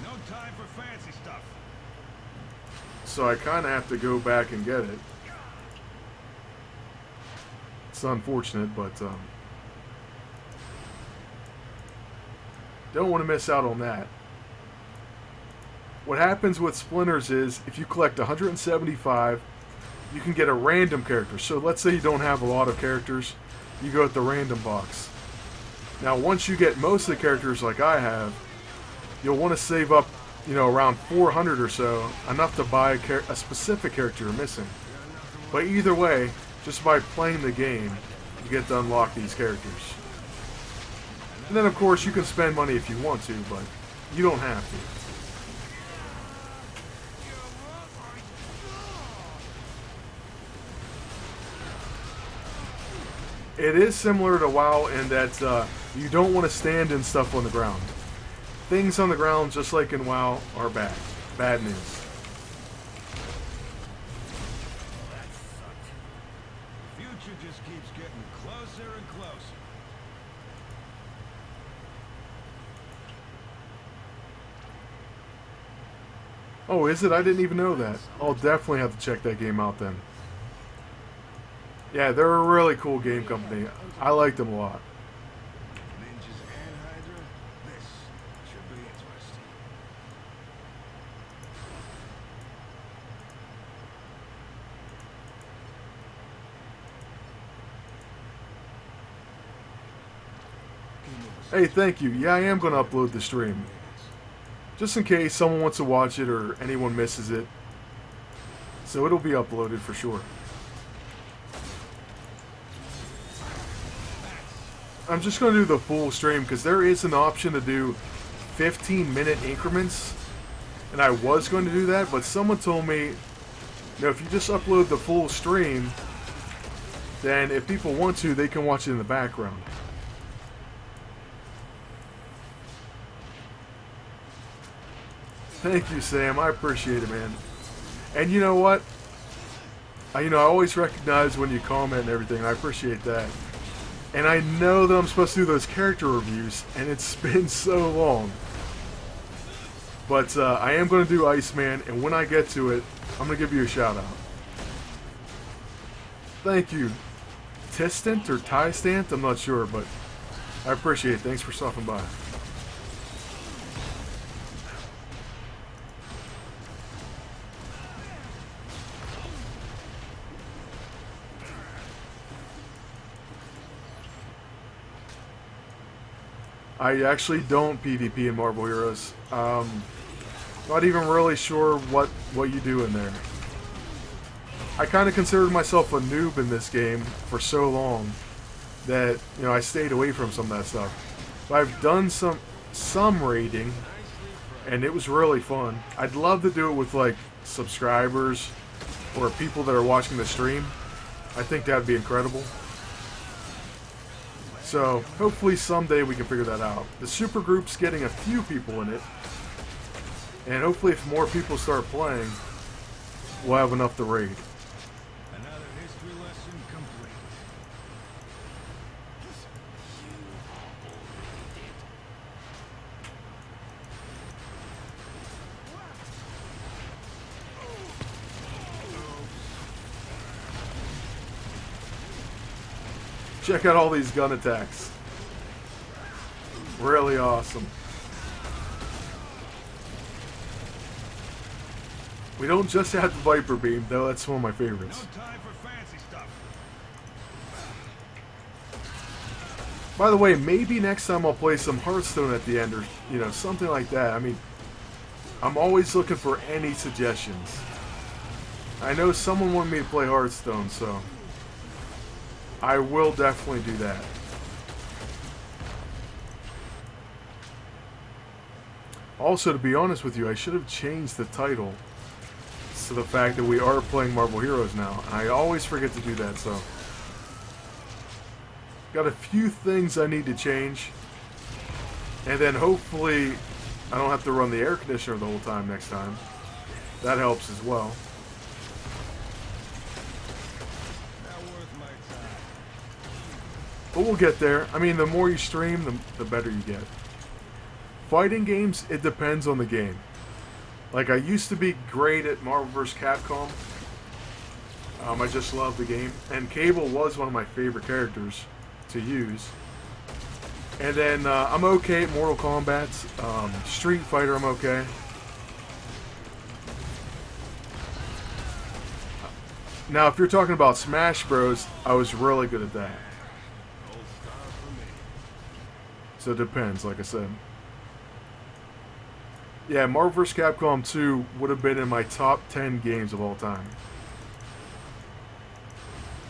No time for fancy stuff. So I kind of have to go back and get it. It's unfortunate, but Don't want to miss out on that. What happens with Splinters is if you collect 175, you can get a random character. So let's say you don't have a lot of characters, you go with the random box. Now once you get most of the characters like I have, you'll want to save up, around 400 or so, enough to buy a specific character you're missing. But either way, just by playing the game, you get to unlock these characters. And then of course you can spend money if you want to, but you don't have to. It is similar to WoW in that you don't want to stand in stuff on the ground. Things on the ground, just like in WoW, are bad. Bad news. That sucked. The future just keeps getting closer and closer. Oh, is it? I didn't even know that. I'll definitely have to check that game out then. Yeah, they're a really cool game company. I like them a lot. Ninjas and Hydra? This should be interesting. Hey, thank you. Yeah, I am going to upload the stream. Just in case someone wants to watch it or anyone misses it. So it'll be uploaded for sure. I'm just going to do the full stream because there is an option to do 15-minute increments. And I was going to do that, but someone told me, if you just upload the full stream, then if people want to, they can watch it in the background. Thank you, Sam. I appreciate it, man. And you know what? I always recognize when you comment and everything, and I appreciate that. And I know that I'm supposed to do those character reviews, and it's been so long. But I am going to do Iceman, and when I get to it, I'm going to give you a shout out. Thank you. Tistant or Tystant? I'm not sure, but I appreciate it. Thanks for stopping by. I actually don't PvP in Marvel Heroes. Not even really sure what you do in there. I kind of considered myself a noob in this game for so long that I stayed away from some of that stuff. But I've done some raiding, and it was really fun. I'd love to do it with like subscribers or people that are watching the stream. I think that'd be incredible. So, hopefully someday we can figure that out. The supergroup's getting a few people in it. And hopefully if more people start playing, we'll have enough to raid. Another history lesson complete. Check out all these gun attacks. Really awesome. We don't just have the Viper Beam, though. That's one of my favorites. No time for fancy stuff. By the way, maybe next time I'll play some Hearthstone at the end, or something like that. I mean, I'm always looking for any suggestions. I know someone wanted me to play Hearthstone, so I will definitely do that. Also, to be honest with you, I should have changed the title to the fact that we are playing Marvel Heroes now. And I always forget to do that, so got a few things I need to change. And then hopefully I don't have to run the air conditioner the whole time next time. That helps as well. But we'll get there. I mean, the more you stream, the better you get. Fighting games, it depends on the game. Like, I used to be great at Marvel vs. Capcom. I just love the game. And Cable was one of my favorite characters to use. And then I'm okay at Mortal Kombat. Street Fighter, I'm okay. Now, if you're talking about Smash Bros, I was really good at that. Gold star for me. So it depends, like I said. Yeah, Marvel vs. Capcom 2 would have been in my top 10 games of all time.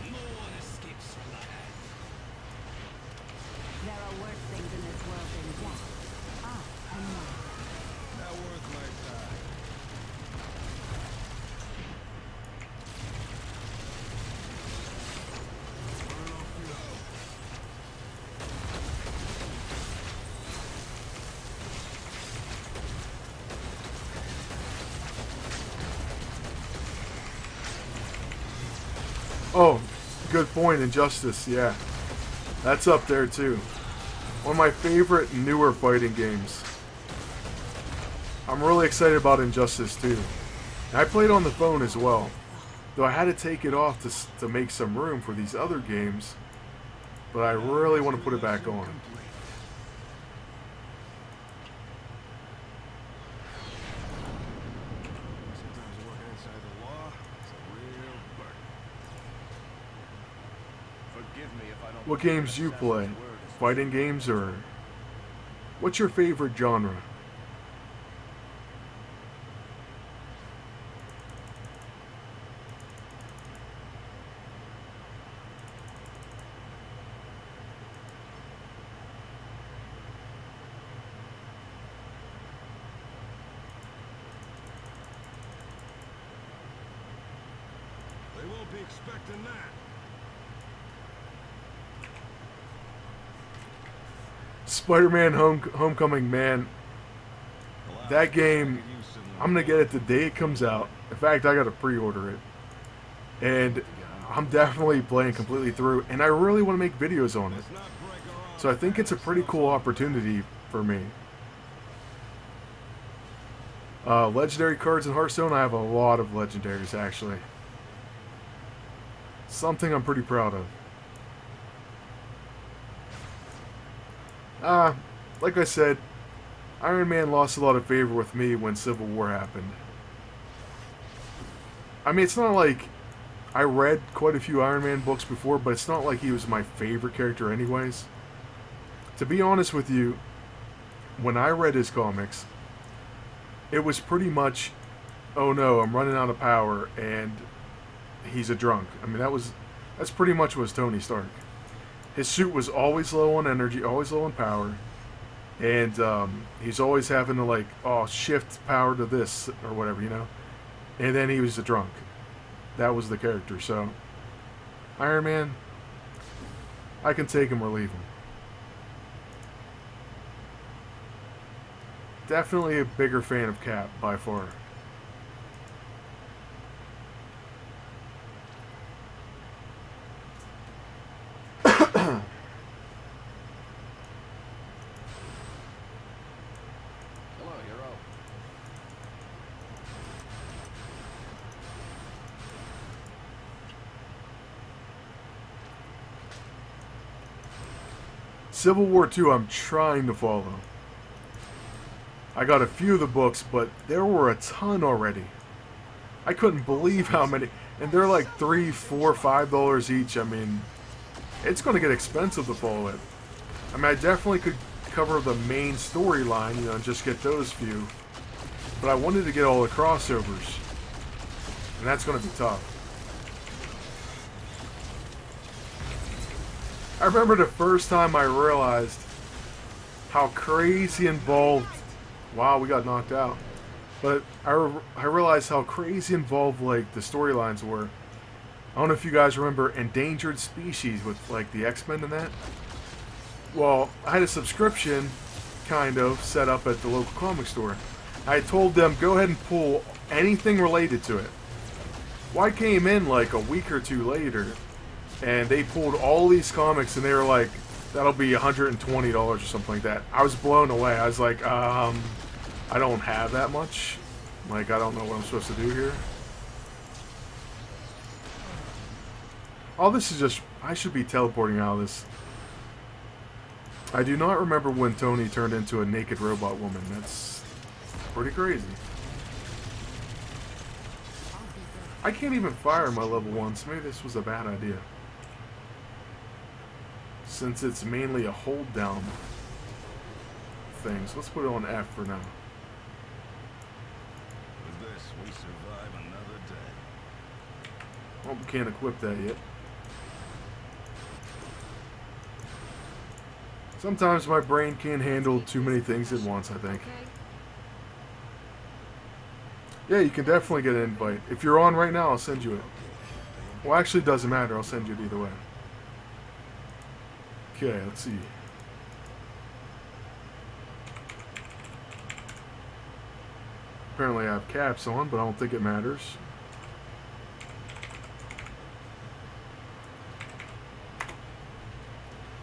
No one escapes blood. There are worse things in this world than death. I know. Not worth my time. Burn off your hope. Oh, good point, Injustice, yeah. That's up there too. One of my favorite newer fighting games. I'm really excited about Injustice 2. And I played on the phone as well. Though I had to take it off to make some room for these other games. But I really want to put it back on. Sometimes working inside the law is a real burden. Forgive me if I don't. What games do you play? Fighting games or... What's your favorite genre? They won't be expecting that. Spider-Man Homecoming, man. That game, I'm going to get it the day it comes out. In fact, I got to pre-order it. And I'm definitely playing completely through. And I really want to make videos on it. Let's not break our arms. So I think it's a pretty cool opportunity for me. Legendary cards in Hearthstone, I have a lot of legendaries, actually. Something I'm pretty proud of. Like I said, Iron Man lost a lot of favor with me when Civil War happened. I mean, it's not like I read quite a few Iron Man books before, but it's not like he was my favorite character anyways. To be honest with you, when I read his comics, it was pretty much, oh no, I'm running out of power, and he's a drunk. I mean, that's pretty much was Tony Stark. His suit was always low on energy, always low on power, and he's always having to like, oh, shift power to this or whatever, you know. And then he was a drunk. That was the character. So, Iron Man, I can take him or leave him. Definitely a bigger fan of Cap by far. Hello, hero. Civil War 2 I'm trying to follow. I got a few of the books, but there were a ton already. I couldn't believe how many, and they're like $3, $4, $5 each. I mean, it's going to get expensive to follow it. I mean, I definitely could cover the main storyline, you know, and just get those few. But I wanted to get all the crossovers, and that's going to be tough. I remember the first time I realized how crazy involved... Wow, we got knocked out. But I realized how crazy involved, like, the storylines were. I don't know if you guys remember Endangered Species with, like, the X-Men and that. Well, I had a subscription, kind of, set up at the local comic store. I told them, go ahead and pull anything related to it. Well, I came in, like, a week or two later, and they pulled all these comics, and they were like, that'll be $120 or something like that. I was blown away. I was like, I don't have that much. Like, I don't know what I'm supposed to do here. All this is just... I should be teleporting out of this. I do not remember when Tony turned into a naked robot woman. That's pretty crazy. I can't even fire my level 1, so maybe this was a bad idea. Since it's mainly a hold down thing. So let's put it on F for now. With this, we survive another day. Well, we can't equip that yet. Sometimes my brain can't handle too many things at once, I think. Okay. Yeah, you can definitely get an invite. If you're on right now, I'll send you it. Well, actually, it doesn't matter. I'll send you it either way. Okay, let's see. Apparently I have caps on, but I don't think it matters.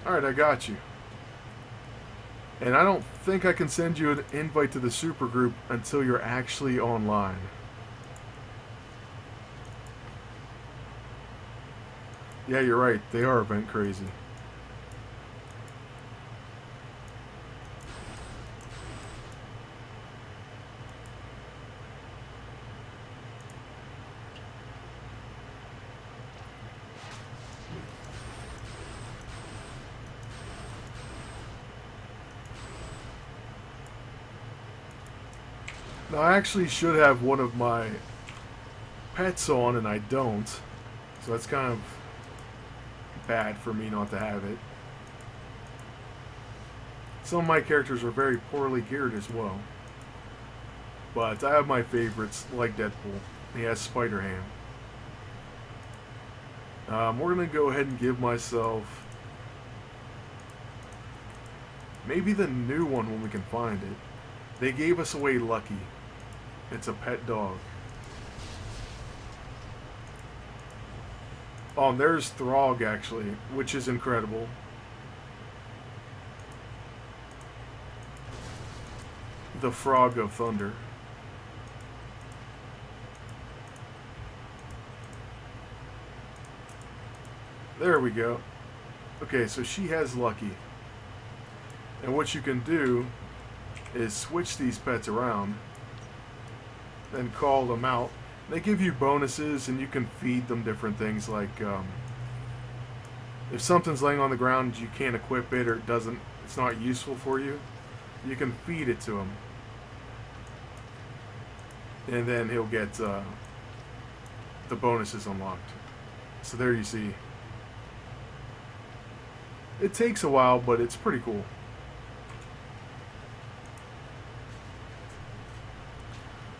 Alright, I got you. And I don't think I can send you an invite to the supergroup until you're actually online. Yeah, you're right. They are event crazy. Now, I actually should have one of my pets on, and I don't. So that's kind of bad for me not to have it. Some of my characters are very poorly geared as well. But I have my favorites, like Deadpool. He has Spider-Ham. We're going to go ahead and give myself maybe the new one when we can find it. They gave us away Lucky. It's a pet dog. Oh, and there's Throg, actually, which is incredible. The Frog of Thunder. There we go. Okay, so she has Lucky. And what you can do is switch these pets around and call them out. They give you bonuses, and you can feed them different things, like if something's laying on the ground, you can't equip it, or it's not useful for you, you can feed it to him, and then he'll get the bonuses unlocked. So there you see. It takes a while, but it's pretty cool.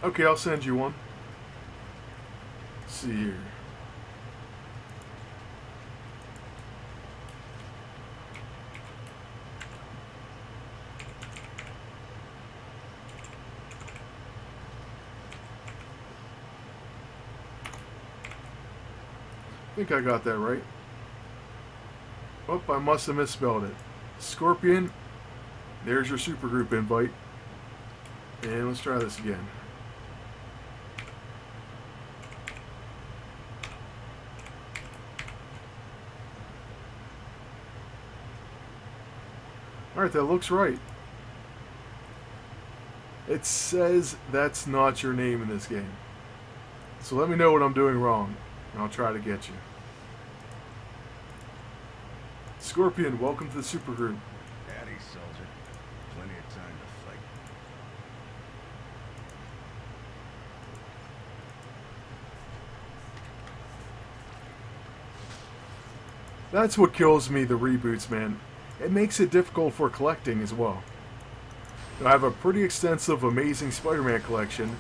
Okay, I'll send you one. Let's see here. I think I got that right. Oh, I must have misspelled it. Scorpion, there's your supergroup invite. And let's try this again. Alright, that looks right. It says that's not your name in this game. So let me know what I'm doing wrong, and I'll try to get you. Scorpion, welcome to the supergroup. Howdy, soldier. Plenty of time to fight. That's what kills me, the reboots, man. It makes it difficult for collecting as well. I have a pretty extensive Amazing Spider-Man collection,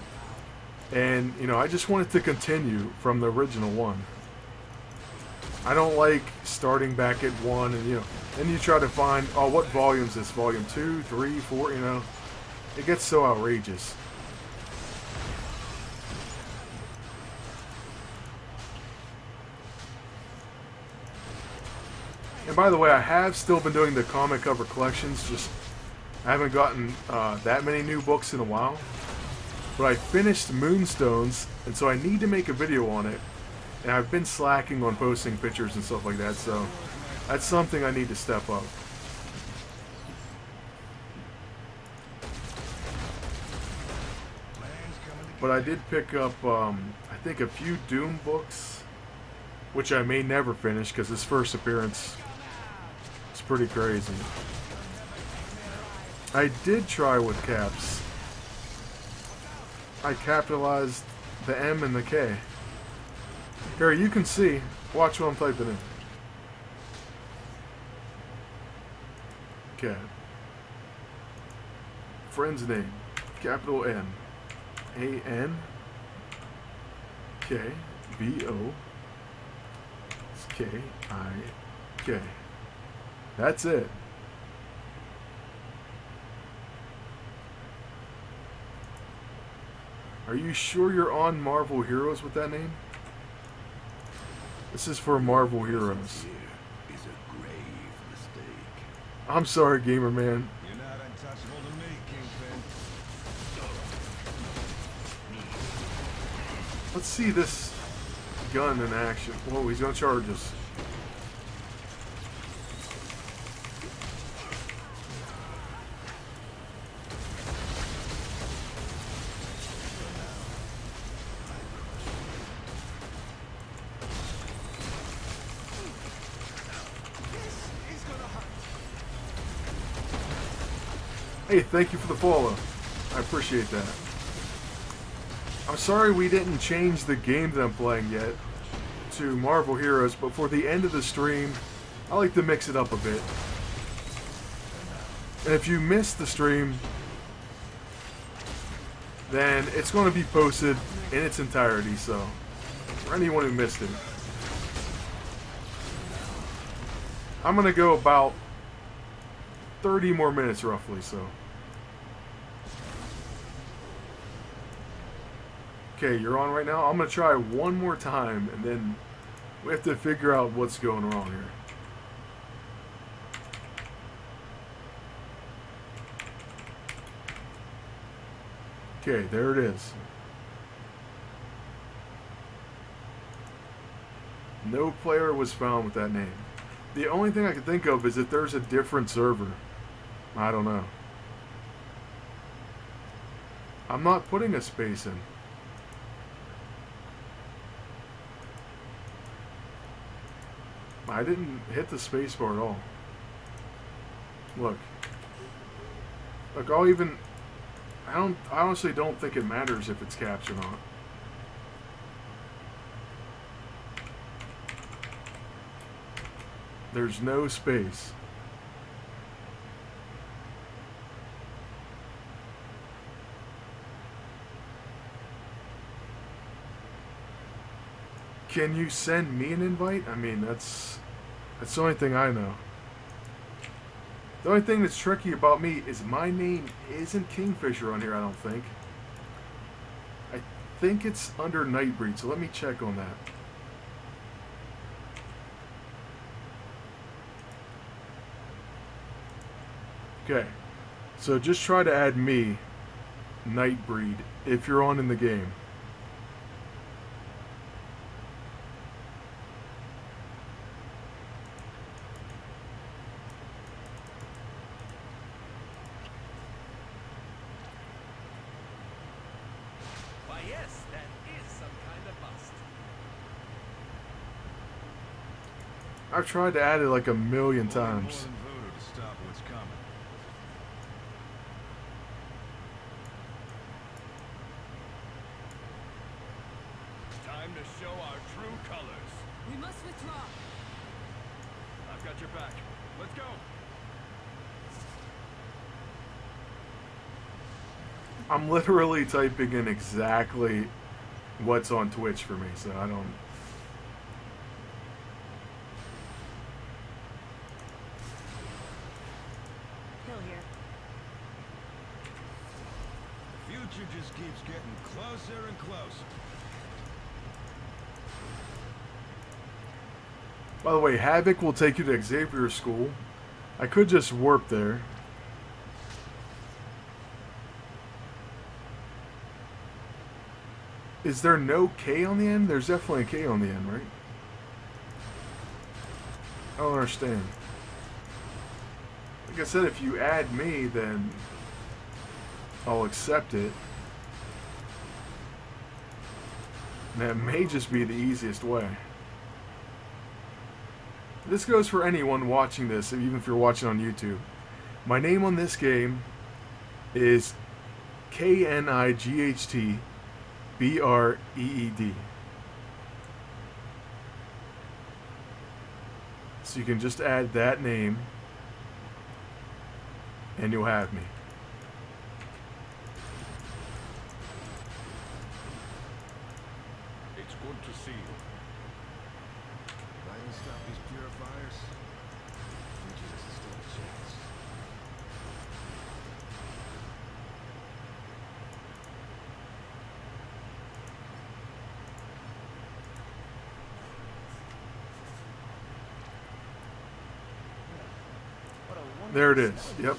and, I just want it to continue from the original one. I don't like starting back at 1 and, then you try to find, oh, what volume is this? Volume 2, 3, 4, It gets so outrageous. And by the way, I have still been doing the comic cover collections, just I haven't gotten that many new books in a while. But I finished Moonstones, and so I need to make a video on it. And I've been slacking on posting pictures and stuff like that, so that's something I need to step up. But I did pick up, I think, a few Doom books, which I may never finish because his first appearance is pretty crazy. I did try with caps. I capitalized the M and the K. Here, you can see. Watch what I'm typing in. Okay. Friend's name. Capital N. A-N. K. B-O. K-I-K. That's it. Are you sure you're on Marvel Heroes with that name? This is for Marvel Heroes. Here is a grave mistake. I'm sorry, gamer man. You're not untouchable to me, Kingpin. Let's see this gun in action. Whoa, he's gonna charge us. Hey, thank you for the follow. I appreciate that. I'm sorry we didn't change the game that I'm playing yet to Marvel Heroes, but for the end of the stream, I like to mix it up a bit. And if you missed the stream, then it's going to be posted in its entirety, so for anyone who missed it. I'm going to go about 30 more minutes roughly, so. Okay, you're on right now. I'm going to try one more time, and then we have to figure out what's going wrong here. Okay, there it is. No player was found with that name. The only thing I can think of is that there's a different server. I don't know. I'm not putting a space in. I didn't hit the space bar at all. Look. Look, I honestly don't think it matters if it's caps or not. There's no space. Can you send me an invite? I mean, that's the only thing I know. The only thing that's tricky about me is my name isn't Kingfisher on here, I don't think. I think it's under Nightbreed, so let me check on that. Okay, so just try to add me, Nightbreed, if you're on in the game. Why, yes, that is some kind of bust. I've tried to add it like a million times. More than voodoo to stop what's coming. Time to show our true colors. We must withdraw. I've got your back. Let's go. I'm literally typing in exactly what's on Twitch for me, so I don't... Hill here. The future just keeps getting closer and closer. By the way, Havoc will take you to Xavier School. I could just warp there. Is there no K on the end? There's definitely a K on the end, right? I don't understand. Like I said, if you add me, then I'll accept it. And that may just be the easiest way. This goes for anyone watching this, even if you're watching on YouTube. My name on this game is KNIGHT BREED. So you can just add that name and you'll have me. It's good to see you. If I can stop these purifiers, future has still a chance. There it is. Yep.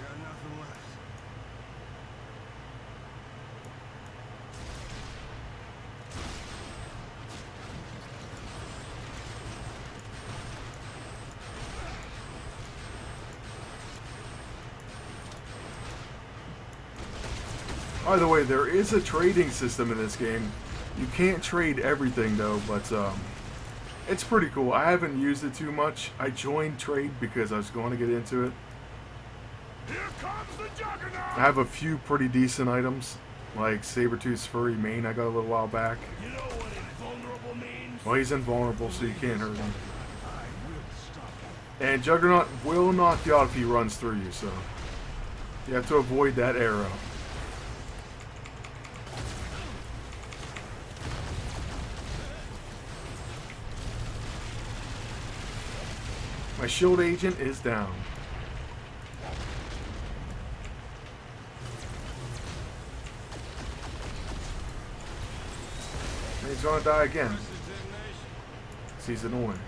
Got nothing left. By the way, there is a trading system in this game. You can't trade everything though, but it's pretty cool. I haven't used it too much. I joined trade because I was going to get into it. Here comes the Juggernaut! I have a few pretty decent items, like Sabertooth's furry mane I got a little while back. You know what invulnerable means? Well, he's invulnerable, so you can't hurt him. I will stop you. And Juggernaut will knock you out if he runs through you, so you have to avoid that arrow. My shield agent is down. And he's gonna die again. First detonation. He's annoying.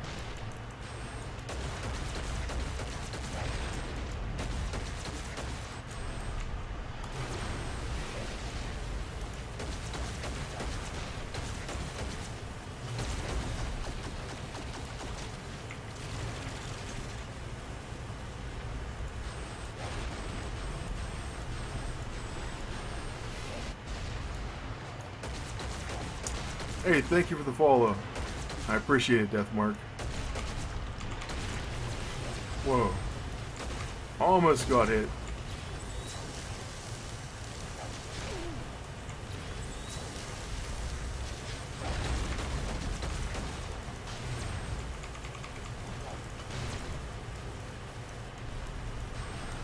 Hey, thank you for the follow. I appreciate it, Deathmark. Whoa. Almost got hit.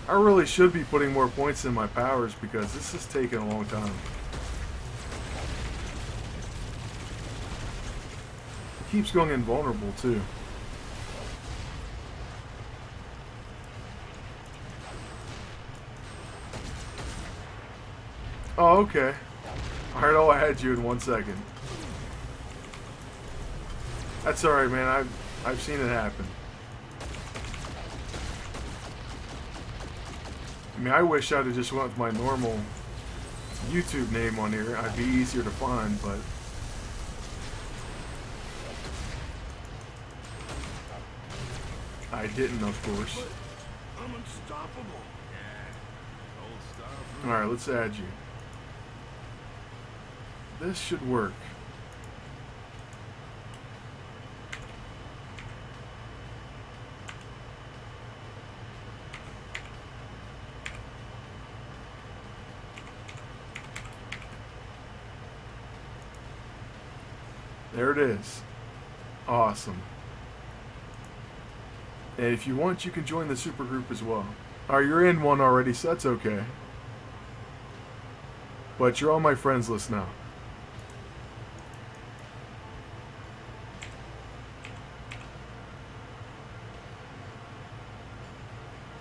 I really should be putting more points in my powers because this is taking a long time. Keeps going invulnerable too. Oh, okay. Alright, I'll add you in 1 second. That's alright, man. I've seen it happen. I mean, I wish I'd have just went with my normal YouTube name on here. I'd be easier to find, but I didn't, of course. I'm unstoppable. Yeah. Old stuff. Alright, let's add you. This should work. There it is. Awesome. And if you want, you can join the super group as well. Alright, you're in one already, so that's okay. But you're on my friends list now.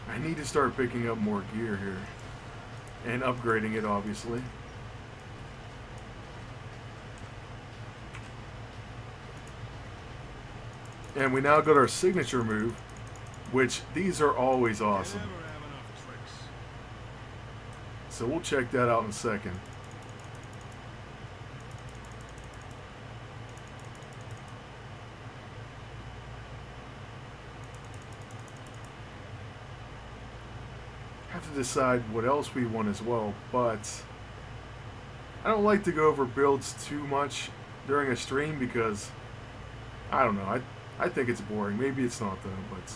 I need to start picking up more gear here. And upgrading it, obviously. And we now got our signature move, which these are always awesome. Never have enough tricks. So we'll check that out in a second. have to decide what else we want as well, but I don't like to go over builds too much during a stream because I don't know. I think it's boring. Maybe it's not though, but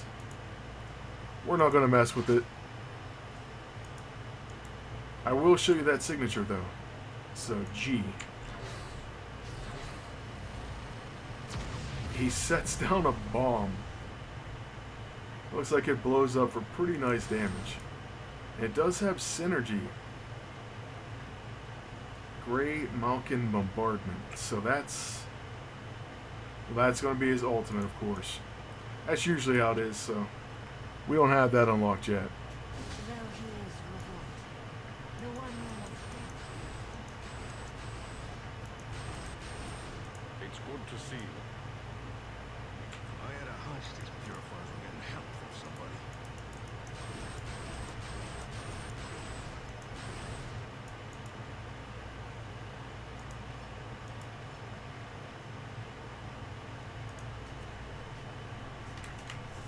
we're not gonna mess with it. I will show you that signature though. So G. He sets down a bomb. Looks like it blows up for pretty nice damage. It does have synergy. Grey Malkin Bombardment. So that's going to be his ultimate, of course. That's usually how it is, so we don't have that unlocked yet. Well, he is reward. The one who has death. It's good to see you. I had a hunch these purifiers were getting help from somebody.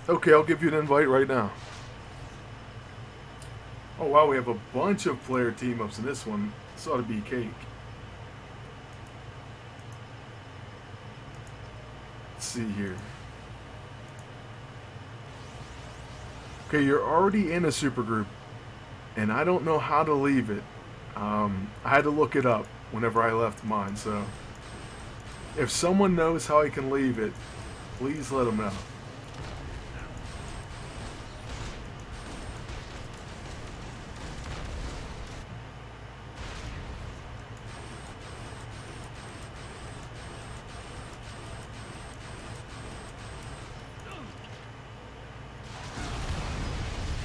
Okay, I'll give you an invite right now. Oh wow, we have a bunch of player team-ups in this one. This ought to be cake. Let's see here. Okay, you're already in a supergroup, and I don't know how to leave it. I had to look it up whenever I left mine, so if someone knows how I can leave it, please let them know.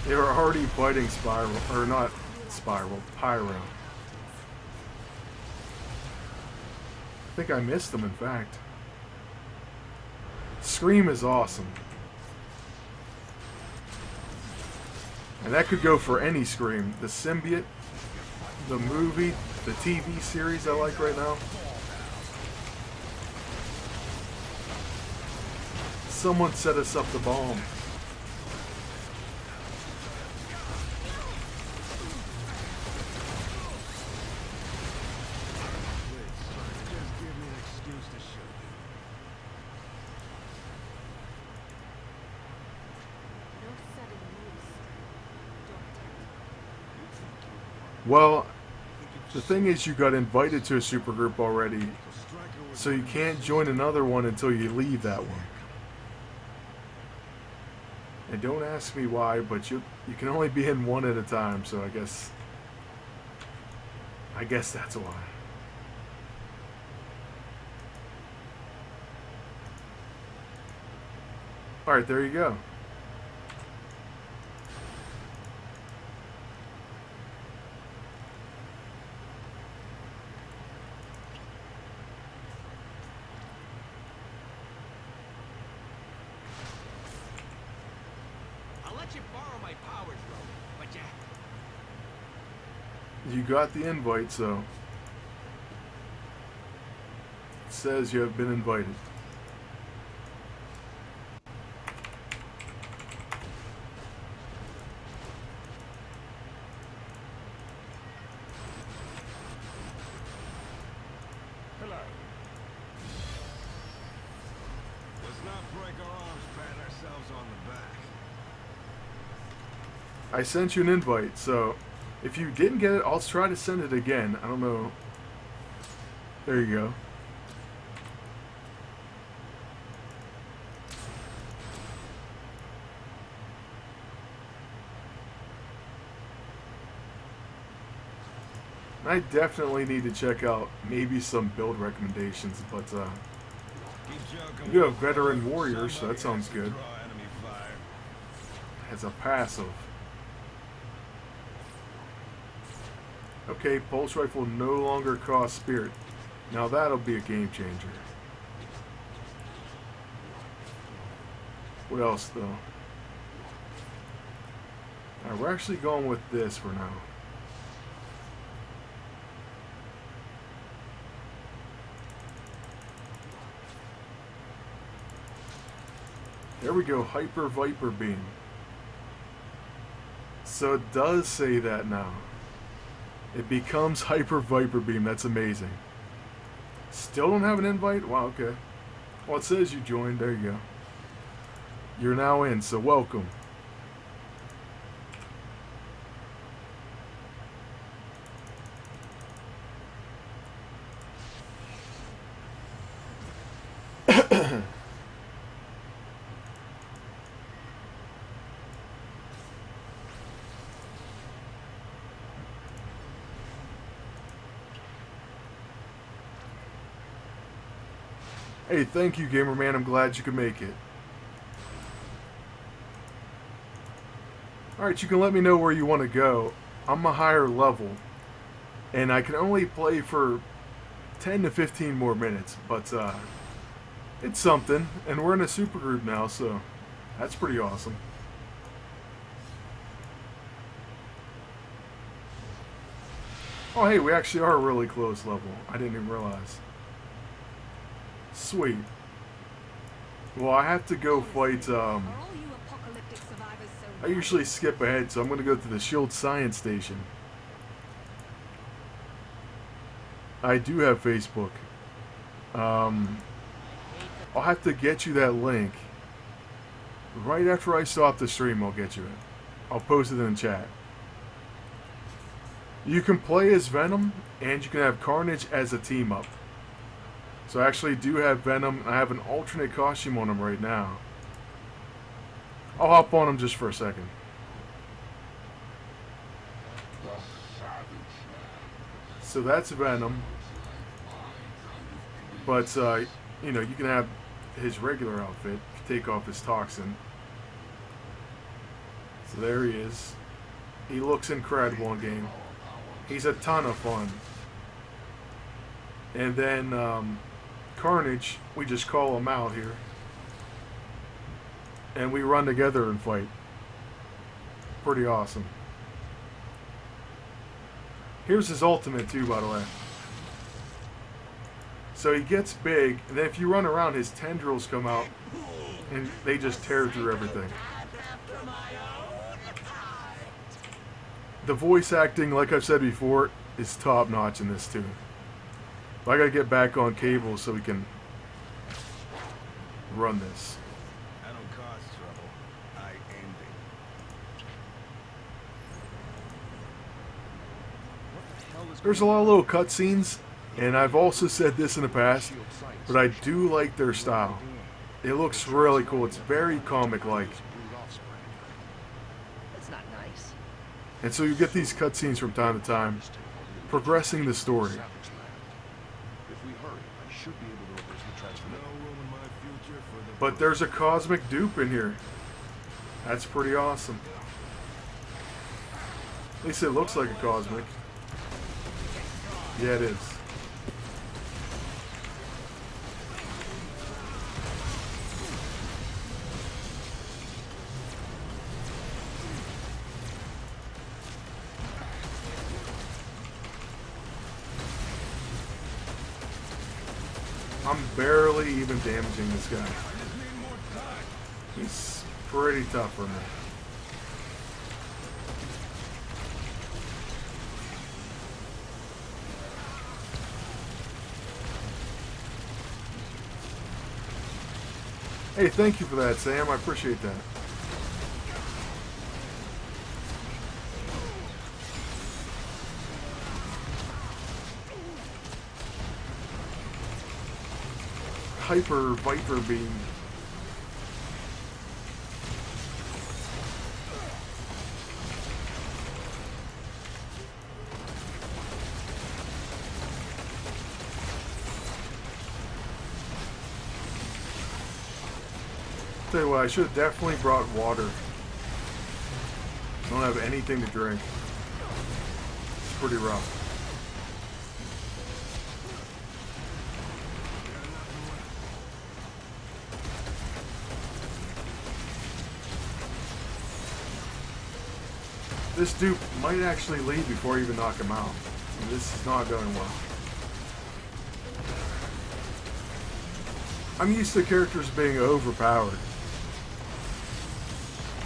They were already fighting Spiral, or not Spiral, Pyro. I think I missed them, in fact. Scream is awesome. And that could go for any Scream. The Symbiote, the movie, the TV series I like right now. Someone set us up the bomb. Just give me an excuse to shoot you. No sudden moves. Don't tempt. Well, the thing is you got invited to a supergroup already, so you can't join another one until you leave that one. And don't ask me why, but you can only be in one at a time, so I guess that's why. Alright, there you go. I'll let you borrow my power drone, but You got the invite, so it says you have been invited. hello. Let's not break our arms patting ourselves on the back. I sent you an invite, so if you didn't get it, I'll try to send it again. I don't know. There you go. I definitely need to check out maybe some build recommendations, but Keep joking. you have veteran warriors, so that sounds Somebody good. has to draw enemy fire. As a passive. Okay, pulse rifle no longer costs spirit. Now that'll be a game changer. What else though? Alright, we're actually going with this for now. There we go, Hyper Viper Beam. So it does say that now. It becomes Hyper Viper Beam. That's amazing. Still don't have an invite? Wow, okay. Well, it says you joined. There you go. You're now in, so welcome. Hey, thank you, Gamer Man. I'm glad you could make it. Alright, you can let me know where you want to go. I'm a higher level, and I can only play for 10 to 15 more minutes, but it's something, and we're in a super group now, so that's pretty awesome. Oh, hey, we actually are really close level. I didn't even realize. Sweet. Well, I have to go fight, I usually skip ahead, so I'm going to go to the Shield Science Station. I do have Facebook. I'll have to get you that link. Right after I stop the stream, I'll get you it. I'll post it in the chat. You can play as Venom, and you can have Carnage as a team-up. So I actually do have Venom. I have an alternate costume on him right now. I'll hop on him just for a second. So that's Venom. But, you know, you can have his regular outfit. Take off his toxin. So there he is. He looks incredible in game. He's a ton of fun. And then, Carnage, we just call him out here. And we run together and fight. Pretty awesome. Here's his ultimate too, by the way. So he gets big, and then if you run around, his tendrils come out, and they just tear through everything. The voice acting, like I've said before, is top notch in this too. But I gotta get back on cable so we can run this. I don't cause trouble. I end it. There's a lot of little cutscenes, and I've also said this in the past, but I do like their style. It looks really cool. It's very comic-like. That's not nice. And so you get these cutscenes from time to time, progressing the story. If we hurry, I should be able to reverse the No transfer. room in my future for the... But there's a cosmic dupe in here. That's pretty awesome. At least it looks like a cosmic. Yeah, it is. I'm barely even damaging this guy. He's pretty tough for me. Hey, thank you for that, Sam. I appreciate that. Hyper Viper Beam. Tell you what, I should have definitely brought water. I don't have anything to drink. It's pretty rough. This dupe might actually leave before you even knock him out. This is not going well. I'm used to characters being overpowered.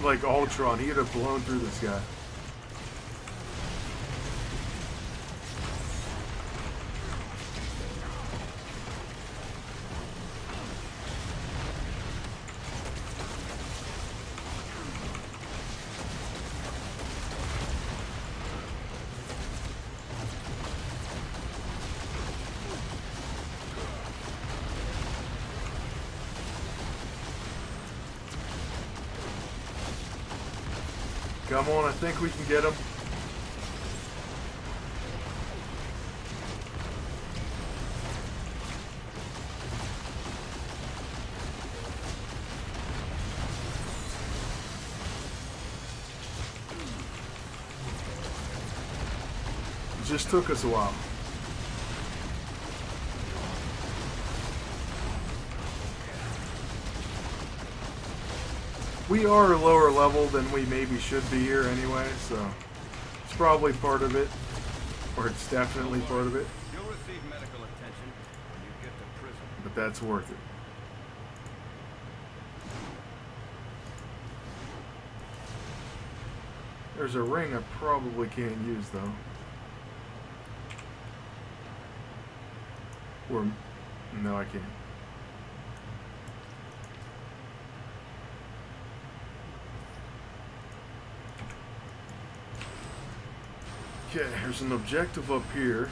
Like Ultron, he would have blown through this guy. Come on, I think we can get him. It just took us a while. We are a lower level than we maybe should be here anyway, so it's probably part of it, or it's definitely part of it, You'll receive medical attention when you get to prison. but that's worth it. There's a ring I probably can't use though. Or, no I can't. Okay, there's an objective up here.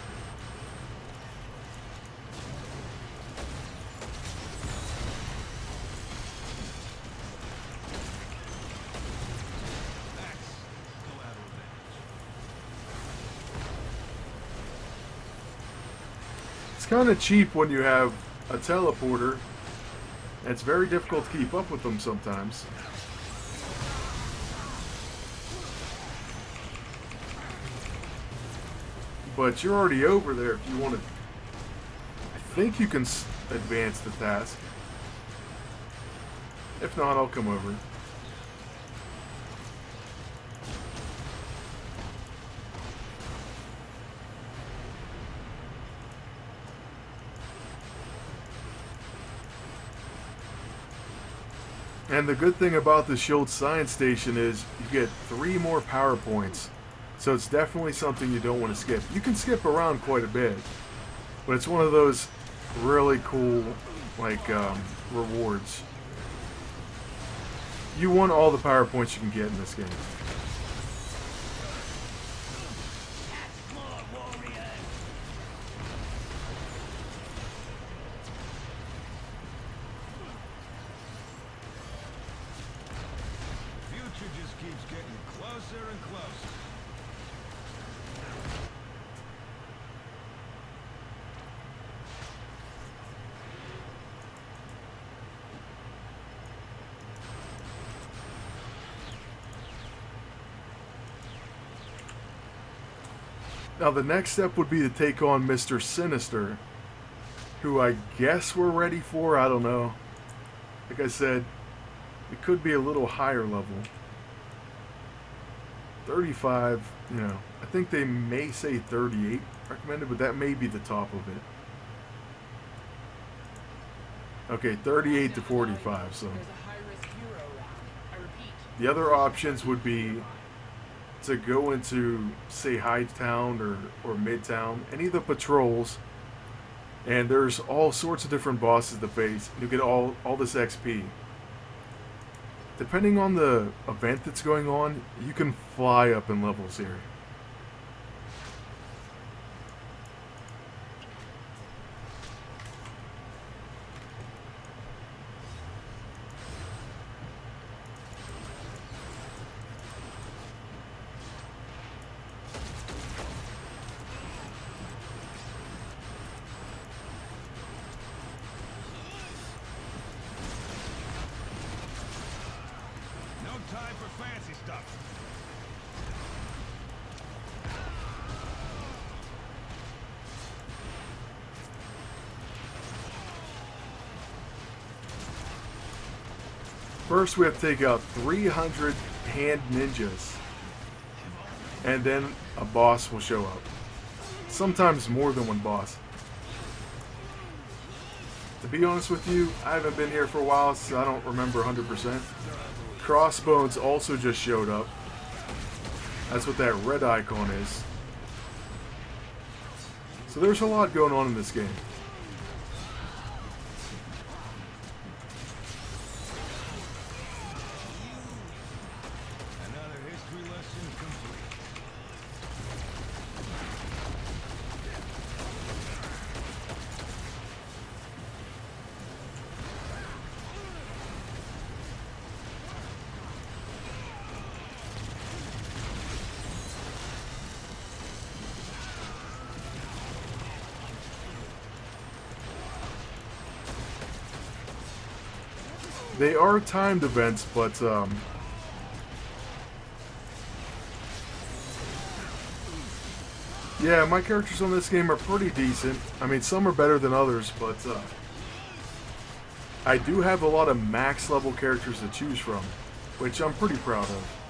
That's collateral damage. It's kind of cheap when you have a teleporter. And it's very difficult to keep up with them sometimes. But you're already over there if you want to. I think you can advance the task. If not, I'll come over. And the good thing about the Shield Science Station is you get 3 more power points. So it's definitely something you don't want to skip. You can skip around quite a bit, but it's one of those really cool, like, rewards. You want all the power points you can get in this game. Future just keeps getting closer and closer. Now the next step would be to take on Mr. Sinister, who I guess we're ready for, I don't know. Like I said, it could be a little higher level. 35, you know, I think they may say 38 recommended, but that may be the top of it. Okay, 38 to 45, so. There's a high-risk hero around. I repeat. The other options would be to go into, say, Hightown or Midtown, any of the patrols, and there's all sorts of different bosses to face. You get all this XP. Depending on the event that's going on, you can fly up in levels here. No time for fancy stuff. First, we have to take out 300 hand ninjas, and then a boss will show up. Sometimes more than one boss. To be honest with you, I haven't been here for a while, so I don't remember 100%. Crossbones also just showed up. That's what that red icon is. So there's a lot going on in this game. Another history lesson complete. They are timed events, but yeah, my characters on this game are pretty decent. I mean, some are better than others, but I do have a lot of max level characters to choose from, which I'm pretty proud of.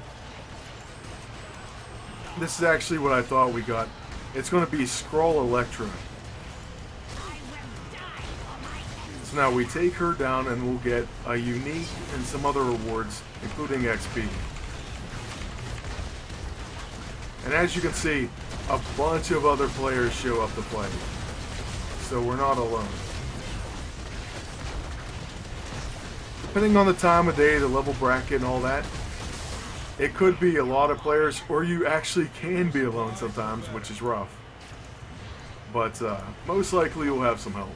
This is actually what I thought we got. It's going to be Skrull Electra. So now we take her down and we'll get a unique and some other rewards, including XP. And as you can see, a bunch of other players show up to play. So we're not alone. Depending on the time of day, the level bracket and all that, it could be a lot of players, or you actually can be alone sometimes, which is rough. But most likely you'll have some help.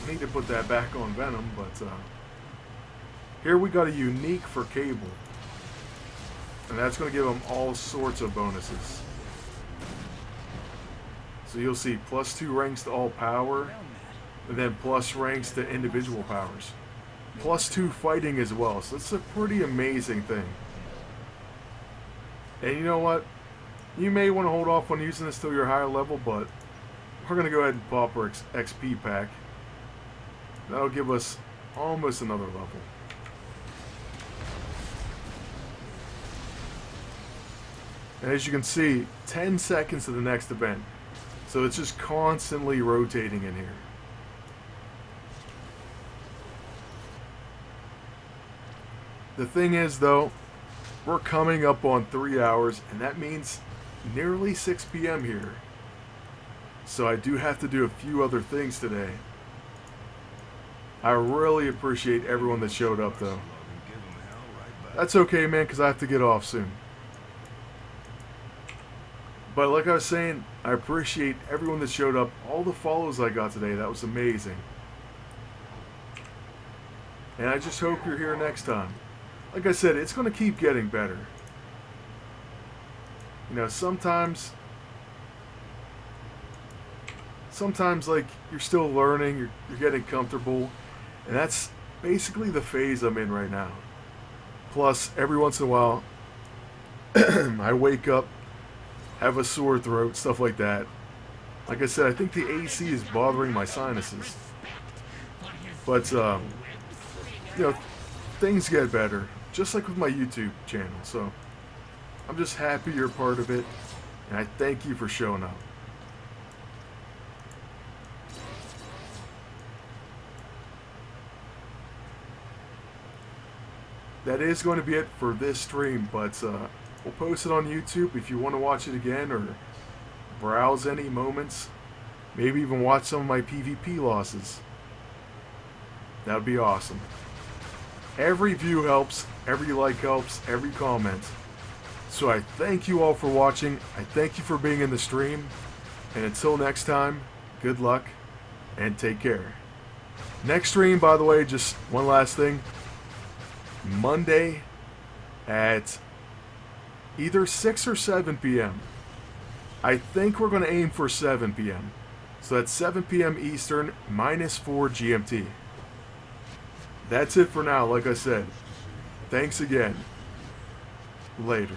I need to put that back on Venom, but here we got a unique for Cable. And that's going to give him all sorts of bonuses. So you'll see +2 ranks to all power, and then plus ranks to individual powers. +2 fighting as well, so it's a pretty amazing thing. And you know what? You may want to hold off on using this till you're higher level, but we're going to go ahead and pop our XP pack. That'll give us almost another level. And as you can see, 10 seconds to the next event. So it's just constantly rotating in here. The thing is though, we're coming up on 3 hours, and that means nearly 6 p.m. here. So I do have to do a few other things today. I really appreciate everyone that showed up though. That's okay, man, because I have to get off soon. But like I was saying, I appreciate everyone that showed up. All the follows I got today, that was amazing. And I just hope you're here next time. Like I said, it's going to keep getting better. You know, sometimes like, you're still learning, you're getting comfortable. And that's basically the phase I'm in right now. Plus, every once in a while, I wake up, have a sore throat, stuff like that. Like I said, I think the AC is bothering my sinuses. But, you know, things get better. Just like with my YouTube channel. So, I'm just happy you're part of it. And I thank you for showing up. That is going to be it for this stream, but we'll post it on YouTube if you want to watch it again or browse any moments. Maybe even watch some of my PvP losses. That would be awesome. Every view helps, every like helps, every comment. So I thank you all for watching. I thank you for being in the stream. And until next time, good luck and take care. Next stream, by the way, just one last thing. Monday at either 6 or 7 p.m. I think we're going to aim for 7 p.m. So that's 7 p.m. Eastern, -4 GMT. That's it for now, like I said. Thanks again. Later.